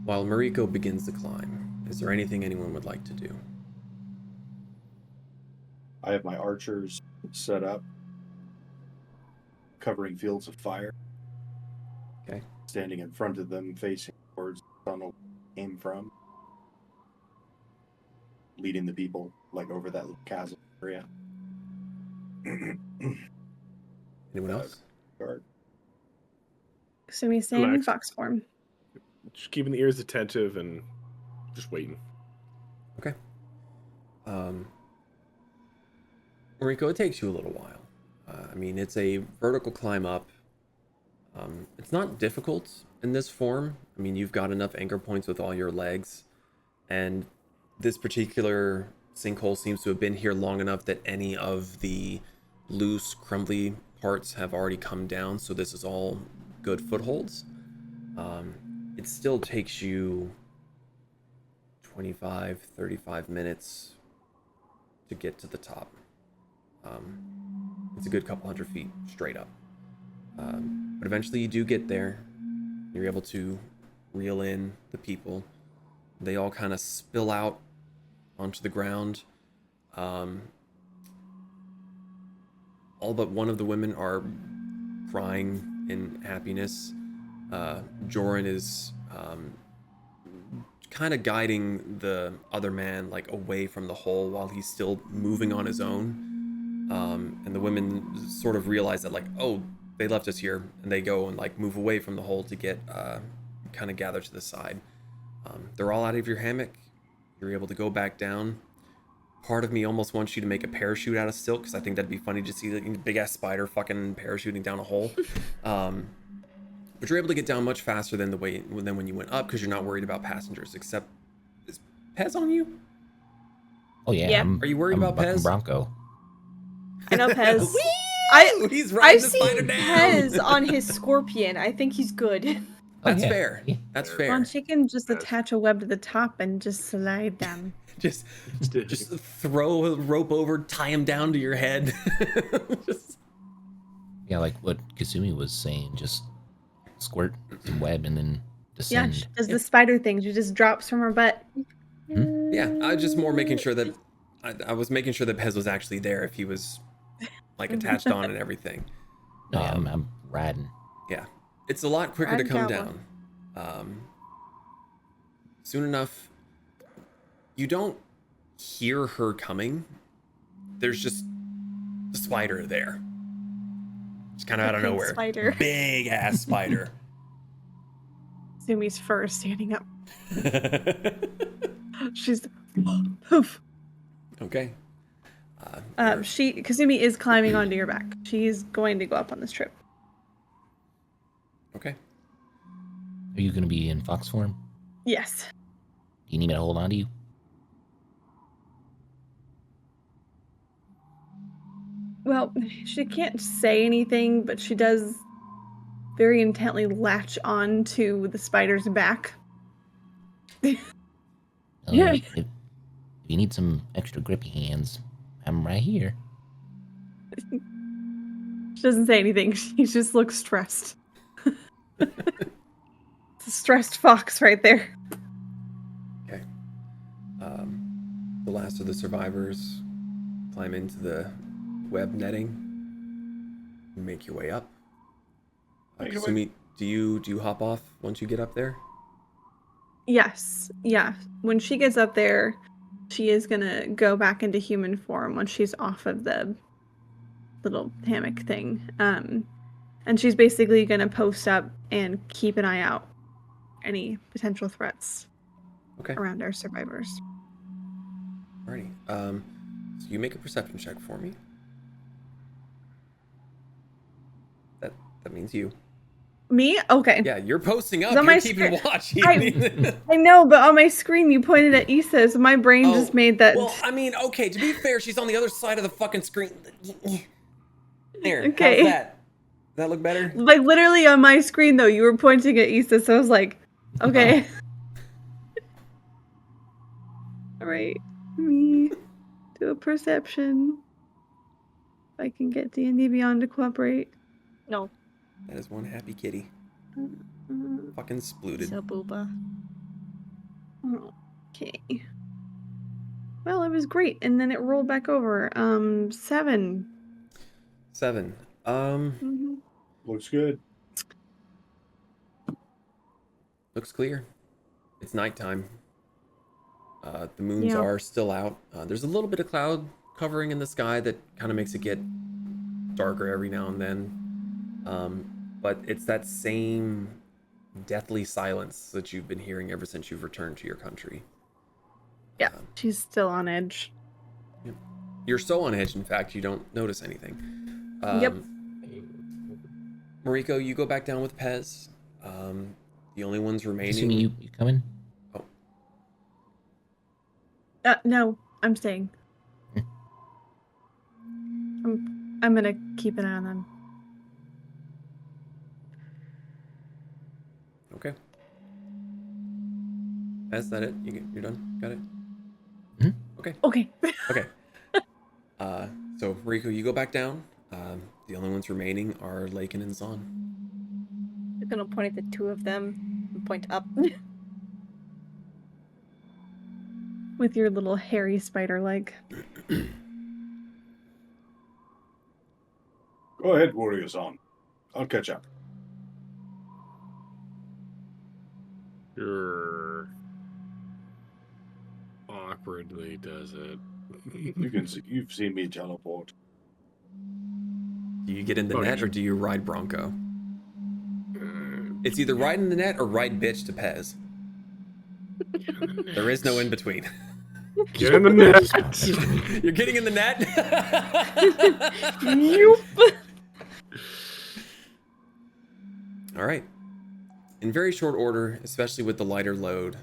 while Mariko begins the climb, is there anything anyone would like to do? I have my archers set up, covering fields of fire. Okay. Standing in front of them, facing towards the tunnel came from. Leading the people like over that little chasm area. Anyone else? Guard. Kasumi, same Relax. fox form. Just keeping the ears attentive and just waiting. Okay. Mariko, it takes you a little while. I mean, it's a vertical climb up. It's not difficult in this form. I mean, you've got enough anchor points with all your legs, and this particular sinkhole seems to have been here long enough that any of the loose, crumbly parts have already come down, so this is all good footholds. It still takes you 25, 35 minutes to get to the top. It's a good couple hundred feet straight up. But eventually you do get there. You're able to reel in the people. They all kind of spill out onto the ground. All but one of the women are crying in happiness. Joran is kind of guiding the other man like away from the hole while he's still moving on his own. And the women sort of realize that like, oh, they left us here, and they go and like move away from the hole to get kind of gather to the side. They're all out of your hammock. You're able to go back down. Part of me almost wants you to make a parachute out of silk, because I think that'd be funny to see the big ass spider fucking parachuting down a hole. But you're able to get down much faster than when you went up, because you're not worried about passengers. Except, is Pez on you? Oh yeah. Yeah. Are you worried I'm about bucking Pez? Bronco. I know Pez. He's riding I've the seen spider down. Pez on his scorpion. I think he's good. That's yeah. fair. Yeah. That's Fair. fair. Well, she can just Yes. attach a web to the top and just slide down. Just throw a rope over, tie him down to your head. Just... Yeah, like what Kasumi was saying, just squirt some web and then Yeah, descend. she does the spider thing. She just drops from her butt. Yeah, I was just more making sure that I was making sure that Pez was actually there if he was like attached on and everything. No, yeah, I'm riding. Yeah, it's a lot quicker to Ride come cowboy. down. Soon enough, you don't hear her coming. There's just a spider there. Just kind of out of pink nowhere. spider. Big ass spider. Sumi's fur standing up. She's poof. Okay. Kasumi is climbing onto your back. She's going to go up on this trip. Okay. Are you going to be in fox form? Yes. Do you need me to hold on to you? Well, she can't say anything, but she does very intently latch on to the spider's back. Yeah. If you need some extra grippy hands, I'm right here. She doesn't say anything. She just looks stressed. It's a stressed fox right there. Okay. The last of the survivors climb into the web netting. You make your way up. Make your Kasumi, do you hop off once you get up there? Yes. Yeah. When she gets up there, she is gonna go back into human form once she's off of the little hammock thing. And she's basically gonna post up and keep an eye out any potential threats Okay. around our survivors. Alrighty. So you make a perception check for me. That means you. Me? Okay. Yeah, you're posting up. On You're my keeping screen- watch. I know, but on my screen you pointed at Issa, so my brain just made that. Well, I mean, okay. To be fair, she's on the other side of the fucking screen. There. Okay. How's that? Does that look better? Like literally on my screen though, you were pointing at Issa, so I was like, okay. All right, me do a perception. If I can get D&D Beyond to cooperate. No. That is one happy kitty. Fucking splooted. So booba. Okay. Well, it was great, and then it rolled back over. 7. 7. Looks good. Looks clear. It's nighttime. The moons Yeah. are still out. There's a little bit of cloud covering in the sky that kind of makes it get darker every now and then. But it's that same deathly silence that you've been hearing ever since you've returned to your country. Yeah, she's still on edge. You're so on edge, in fact, you don't notice anything. Yep. Mariko, you go back down with Pez. The only ones remaining. Assuming you coming? No, I'm staying. I'm gonna keep an eye on them. Okay. Is that it? You're done? Got it? Okay. Okay. Okay. So Mariko, you go back down. The only ones remaining are Lakin and Zon. I'm gonna point at the two of them and point up. With your little hairy spider leg. Go ahead, Warriors on. I'll catch up. Sure. Awkwardly does it. You can see, you've seen me teleport. Do you get in the Oh, net you- or do you ride Bronco? It's either ride in the net or ride bitch to Pez. There is no in between. Get in the net. You're getting in the net? Nope. All right. In very short order, especially with the lighter load,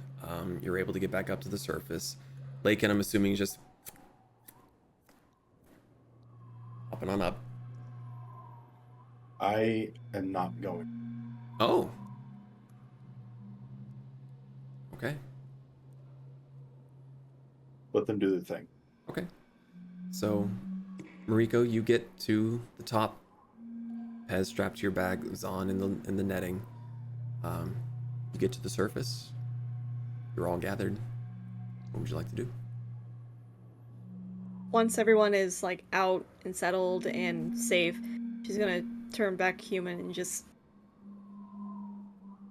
you're able to get back up to the surface. Lakin, I'm assuming, is just hopping on up. I am not going. Oh. Okay. Let them do their thing. Okay. So, Mariko, you get to the top. Pez strapped to your bag is on in the netting. You get to the surface. You're all gathered. What would you like to do? Once everyone is like out and settled and safe, she's gonna turn back human and just.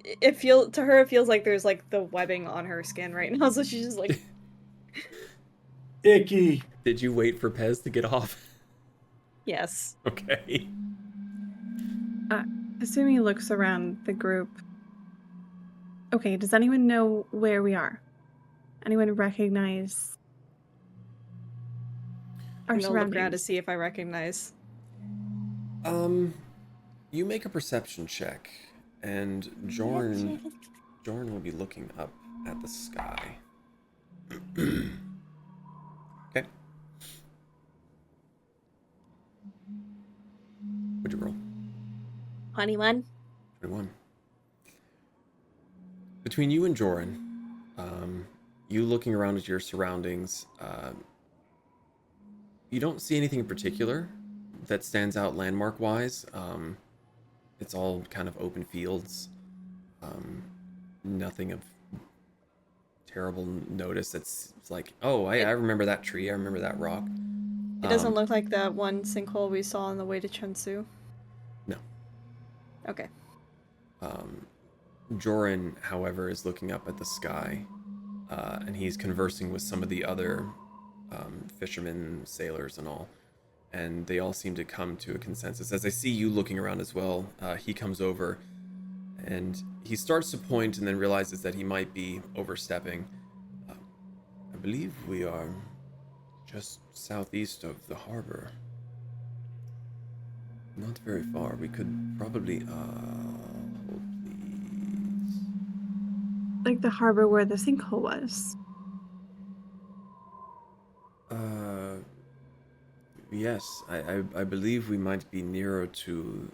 It feels like there's like the webbing on her skin right now, so she's just like. Icky. Did you wait for Pez to get off? Yes. Okay. Kasumi looks around the group. Okay, does anyone know where we are? Anyone recognize our I'm gonna look around to surroundings? see if I recognize. You make a perception check, and Jorn will be looking up at the sky. Okay. What'd you roll? 21. 21. Between you and Joran, you looking around at your surroundings, you don't see anything in particular that stands out landmark-wise. It's all kind of open fields. Nothing of terrible notice. It's like, oh, I remember that tree. I remember that rock. It doesn't look like that one sinkhole we saw on the way to Chunsu. No. Okay. Joran, however, is looking up at the sky, and he's conversing with some of the other fishermen, sailors, and all. And they all seem to come to a consensus. As I see you looking around as well, he comes over, and he starts to point and then realizes that he might be overstepping. I believe we are just southeast of the harbor. Not very far. We could probably... hold please. Like the harbor where the sinkhole was. Yes. I believe we might be nearer to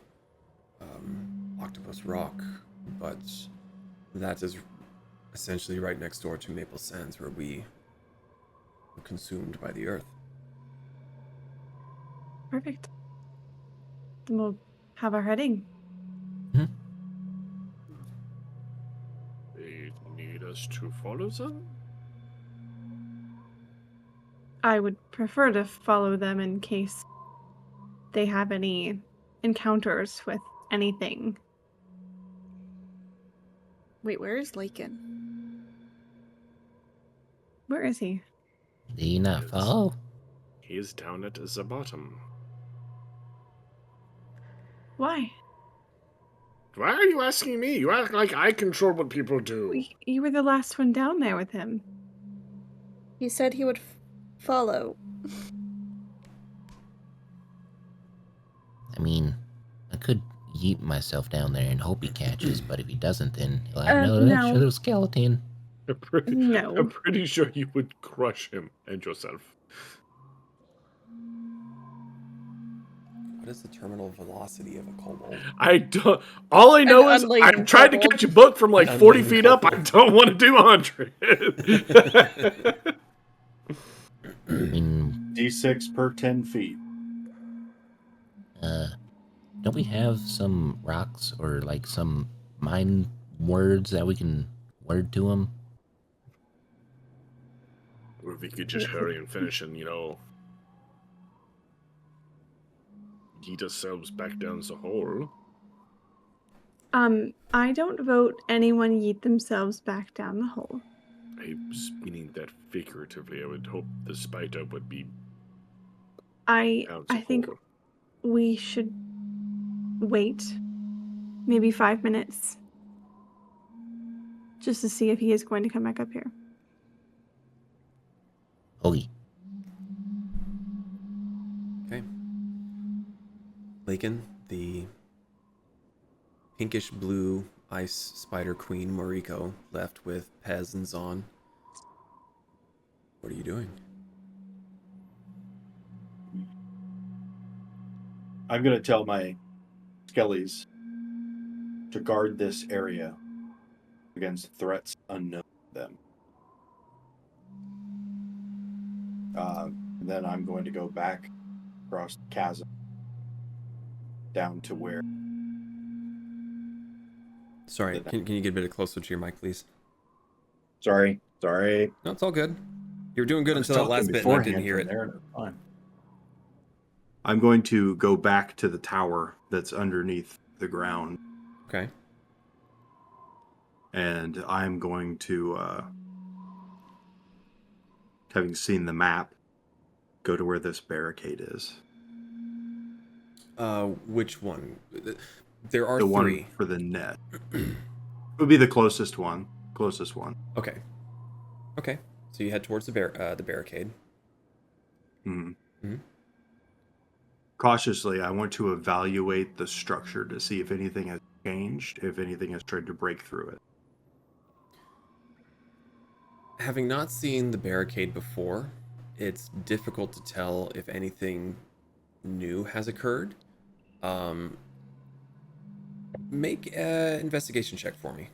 Octopus Rock, but that is essentially right next door to Maple Sands, where we were consumed by the earth. Perfect. Then we'll have our heading. They need us to follow them? I would prefer to follow them in case they have any encounters with anything. Wait, where is Lakin? Where is he? Do you not follow? He is down at the bottom. Why? Why are you asking me? You act like I control what people do. You were the last one down there with him. He said he would follow. I mean, I could yeet myself down there and hope he catches, but if he doesn't, then he'll have no no. extra little skeleton. I'm pretty sure you would crush him and yourself. What is the terminal velocity of a kobold? I don't. All I know is I tried to catch a book from like 40 feet up. I don't want to do 100. I mean, D6 per 10 feet. don't we have some rocks or like some mine words that we can word to him? Or if we could just hurry and finish and, yeet ourselves back down the hole. I don't vote anyone yeet themselves back down the hole. I was meaning that figuratively. I would hope the spite up would be. I think we should wait maybe 5 minutes just to see if he is going to come back up here. Holy. Okay. Lakin, the pinkish blue ice spider queen Mariko, left with Pez and Zon. What are you doing? I'm going to tell my skellies to guard this area against threats unknown to them. And then I'm going to go back across the chasm down to where. Sorry, can you get a bit closer to your mic, please? Sorry. No, it's all good. You were doing good I was until that talking last bit, and I didn't beforehand hear from it. there, and it's fine. I'm going to go back to the tower that's underneath the ground, Okay. and I'm going to, having seen the map, go to where this barricade is. Which one? There are The three. one for the net. It would be the closest one. Okay. Okay. So you head towards the barricade. Mm-hmm. Cautiously, I want to evaluate the structure to see if anything has changed, if anything has tried to break through it. Having not seen the barricade before, it's difficult to tell if anything new has occurred. Make an investigation check for me.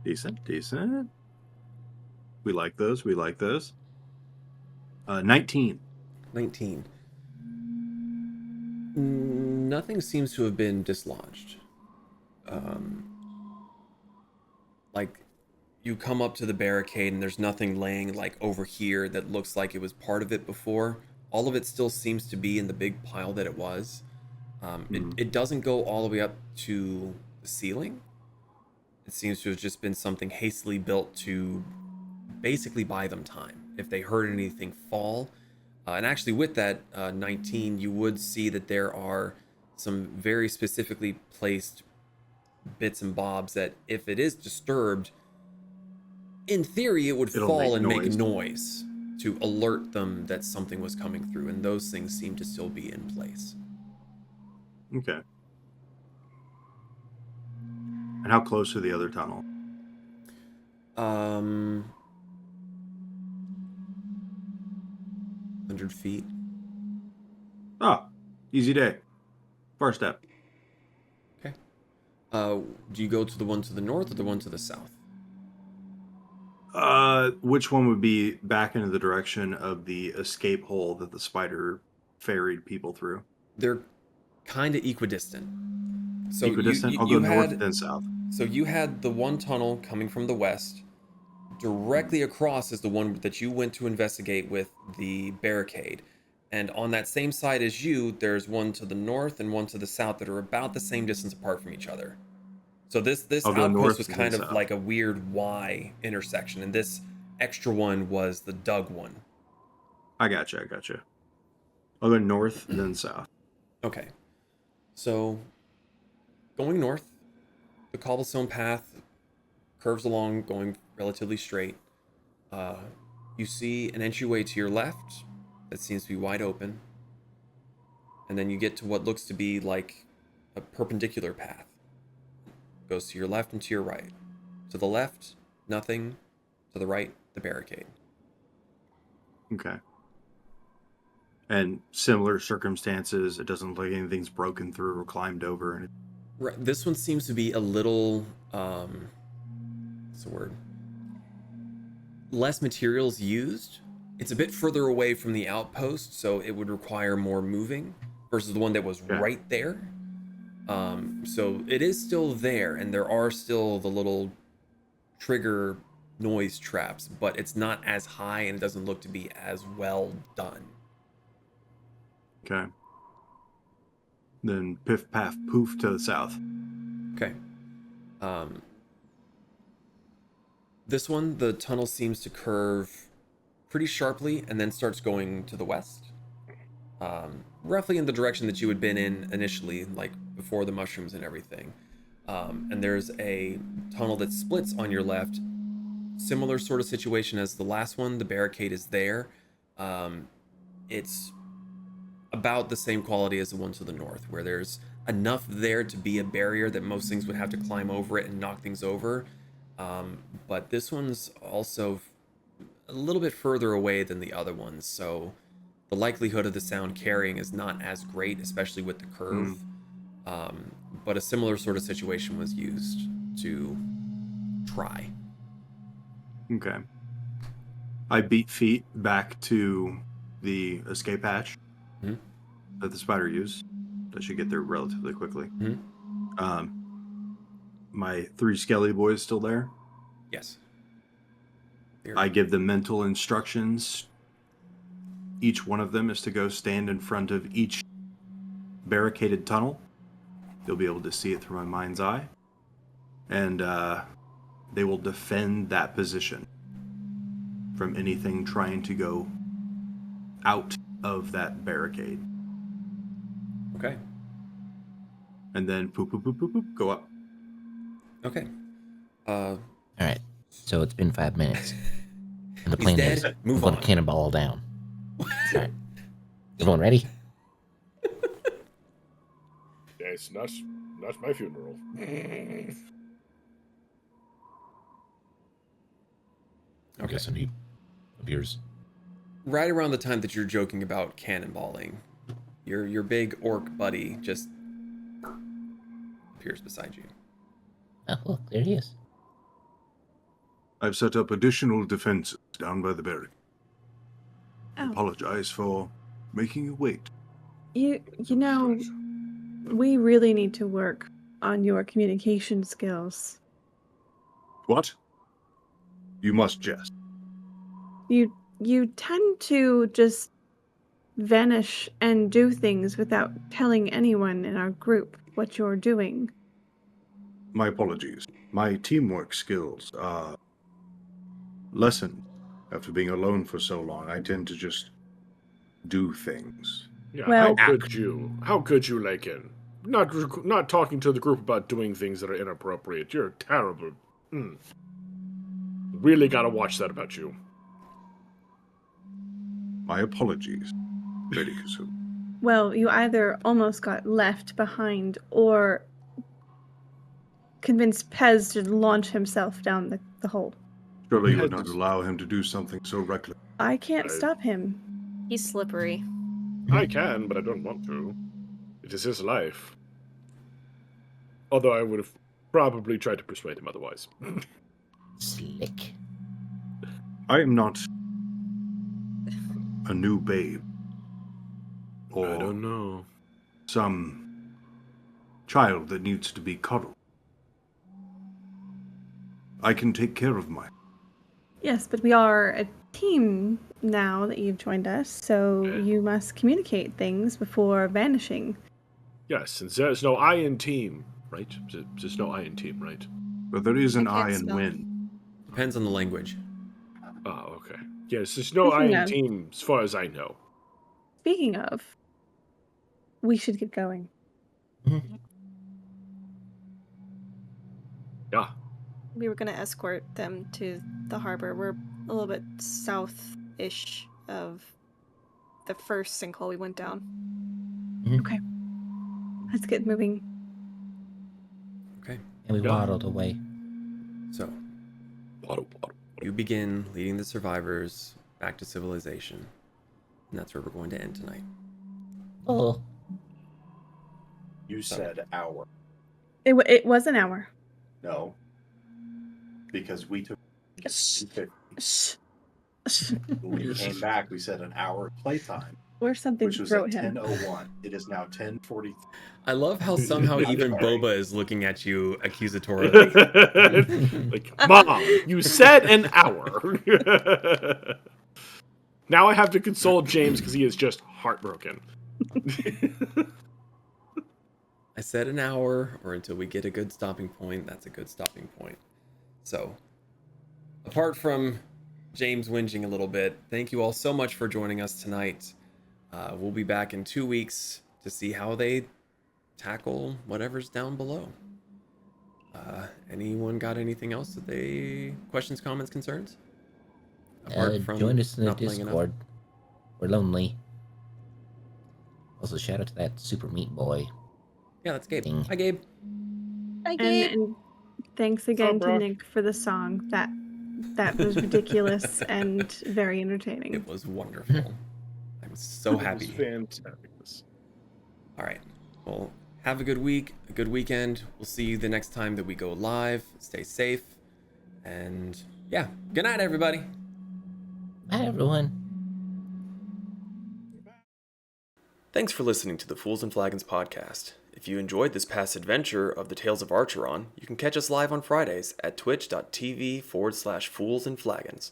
Decent. We like those. 19. 19. Nothing seems to have been dislodged. Like, you come up to the barricade and there's nothing laying like over here that looks like it was part of it before. All of it still seems to be in the big pile that it was. It doesn't go all the way up to the ceiling. It seems to have just been something hastily built to basically buy them time. If they heard anything fall, and actually with that 19, you would see that there are some very specifically placed bits and bobs that if it is disturbed, in theory it would fall and make noise to alert them that something was coming through, and those things seem to still be in place. Okay. And how close to the other tunnel? 100 feet. Ah, easy day. First step. Okay. Do you go to the one to the north or the one to the south? Which one would be back into the direction of the escape hole that the spider ferried people through? They're kind of equidistant. So equidistant? I'll go north then south. So you had the one tunnel coming from the west. Directly across is the one that you went to investigate with the barricade. And on that same side as you, there's one to the north and one to the south that are about the same distance apart from each other. So this outpost was kind of like a weird Y intersection, and this extra one was the dug one. I gotcha. I'll go north, then south. Okay. So, going north, the cobblestone path curves along, going relatively straight. You see an entryway to your left that seems to be wide open. And then you get to what looks to be like a perpendicular path. Goes to your left and to your right. To the left, nothing. To the right, the barricade. Okay. And similar circumstances, it doesn't look like anything's broken through or climbed over. Right. This one seems to be a little, what's the word? Less materials used. It's a bit further away from the outpost, so it would require more moving versus the one that was right there. So it is still there, and there are still the little trigger noise traps, but it's not as high and it doesn't look to be as well done. Okay. Then piff, paff, poof to the south. Okay. This one, the tunnel seems to curve pretty sharply and then starts going to the west. Roughly in the direction that you had been in initially, like before the mushrooms and everything. And there's a tunnel that splits on your left. Similar sort of situation as the last one. The barricade is there. It's about the same quality as the one to the north, where there's enough there to be a barrier that most things would have to climb over it and knock things over. But this one's also a little bit further away than the other ones, so the likelihood of the sound carrying is not as great, especially with the curve. But a similar sort of situation was used to try. Okay. I beat feet back to the escape hatch Mhm. that the spider used. I should get there relatively quickly. Mhm. My 3 skelly boys still there. Yes. They're- I give them mental instructions. Each one of them is to go stand in front of each barricaded tunnel. They'll be able to see it through my mind's eye. And they will defend that position from anything trying to go out of that barricade. Okay. And then poop, poop, poop, poop, poop, go up. Okay. All right. So it's been 5 minutes. And the He's plan dead. is Move I'm going on. to cannonball down. All right. Everyone ready? Yes, not my funeral. I'm guessing he appears. Right around the time that you're joking about cannonballing, your big orc buddy just appears beside you. Oh, look, there he is. I've set up additional defenses down by the barricade. I Oh. apologize for making you wait. You know, we really need to work on your communication skills. What? You must jest. You tend to just vanish and do things without telling anyone in our group what you're doing. My apologies. My teamwork skills are lessened after being alone for so long. I tend to just do things. Yeah, Well- how could you, Lakin? Not talking to the group about doing things that are inappropriate. You're terrible. Really gotta watch that about you. My apologies, Lady Kasumi. Well, you either almost got left behind or convinced Pez to launch himself down the hole. Surely you Yes. would not allow him to do something so reckless. I can't stop him. He's slippery. I can, but I don't want to. It is his life. Although I would have probably tried to persuade him otherwise. Slick. I am not a new babe. Or I don't know. some child that needs to be cuddled. I can take care of my. Yes, but we are a team now that you've joined us, so you must communicate things before vanishing. Yes, since there's no I in team, right? There's no I in team, right? But there is an I can't I in spell. win. Depends on the language. Oh, okay. Yes, there's no I Speaking in of- team as far as I know. Speaking of, we should get going. Yeah. We were going to escort them to the harbor. We're a little bit south-ish of the first sinkhole we went down. Okay. Let's get moving. Okay. And we Yeah. waddled away. So, you begin leading the survivors back to civilization. And that's where we're going to end tonight. Oh, You said hour. It was an hour. No. Because we took. Shh. When we came back, we said an hour playtime, Or something which to was throw at at him. 10:01. It is now 10:43. I love how somehow even Sorry. Boba is looking at you accusatorily. Like, Mom, you said an hour. Now I have to console James because he is just heartbroken. I said an hour, or until we get a good stopping point. That's a good stopping point. So, apart from James whinging a little bit, thank you all so much for joining us tonight. We'll be back in 2 weeks to see how they tackle whatever's down below. Anyone got anything else that they questions, comments, concerns? join us in the not playing enough? Discord. We're lonely. Also, shout out to that super meat boy. Yeah, that's Gabe. Ding. Hi, Gabe. And thanks again to bro? Nick for the song. That was ridiculous and very entertaining. It was wonderful. I'm so It happy. was fantastic. All right. Well, have a good week, a good weekend. We'll see you the next time that we go live. Stay safe. And yeah, good night, everybody. Bye, everyone. Thanks for listening to the Fools and Flagons podcast. If you enjoyed this past adventure of the Tales of Archeron, you can catch us live on Fridays at twitch.tv/Fools and Flagons.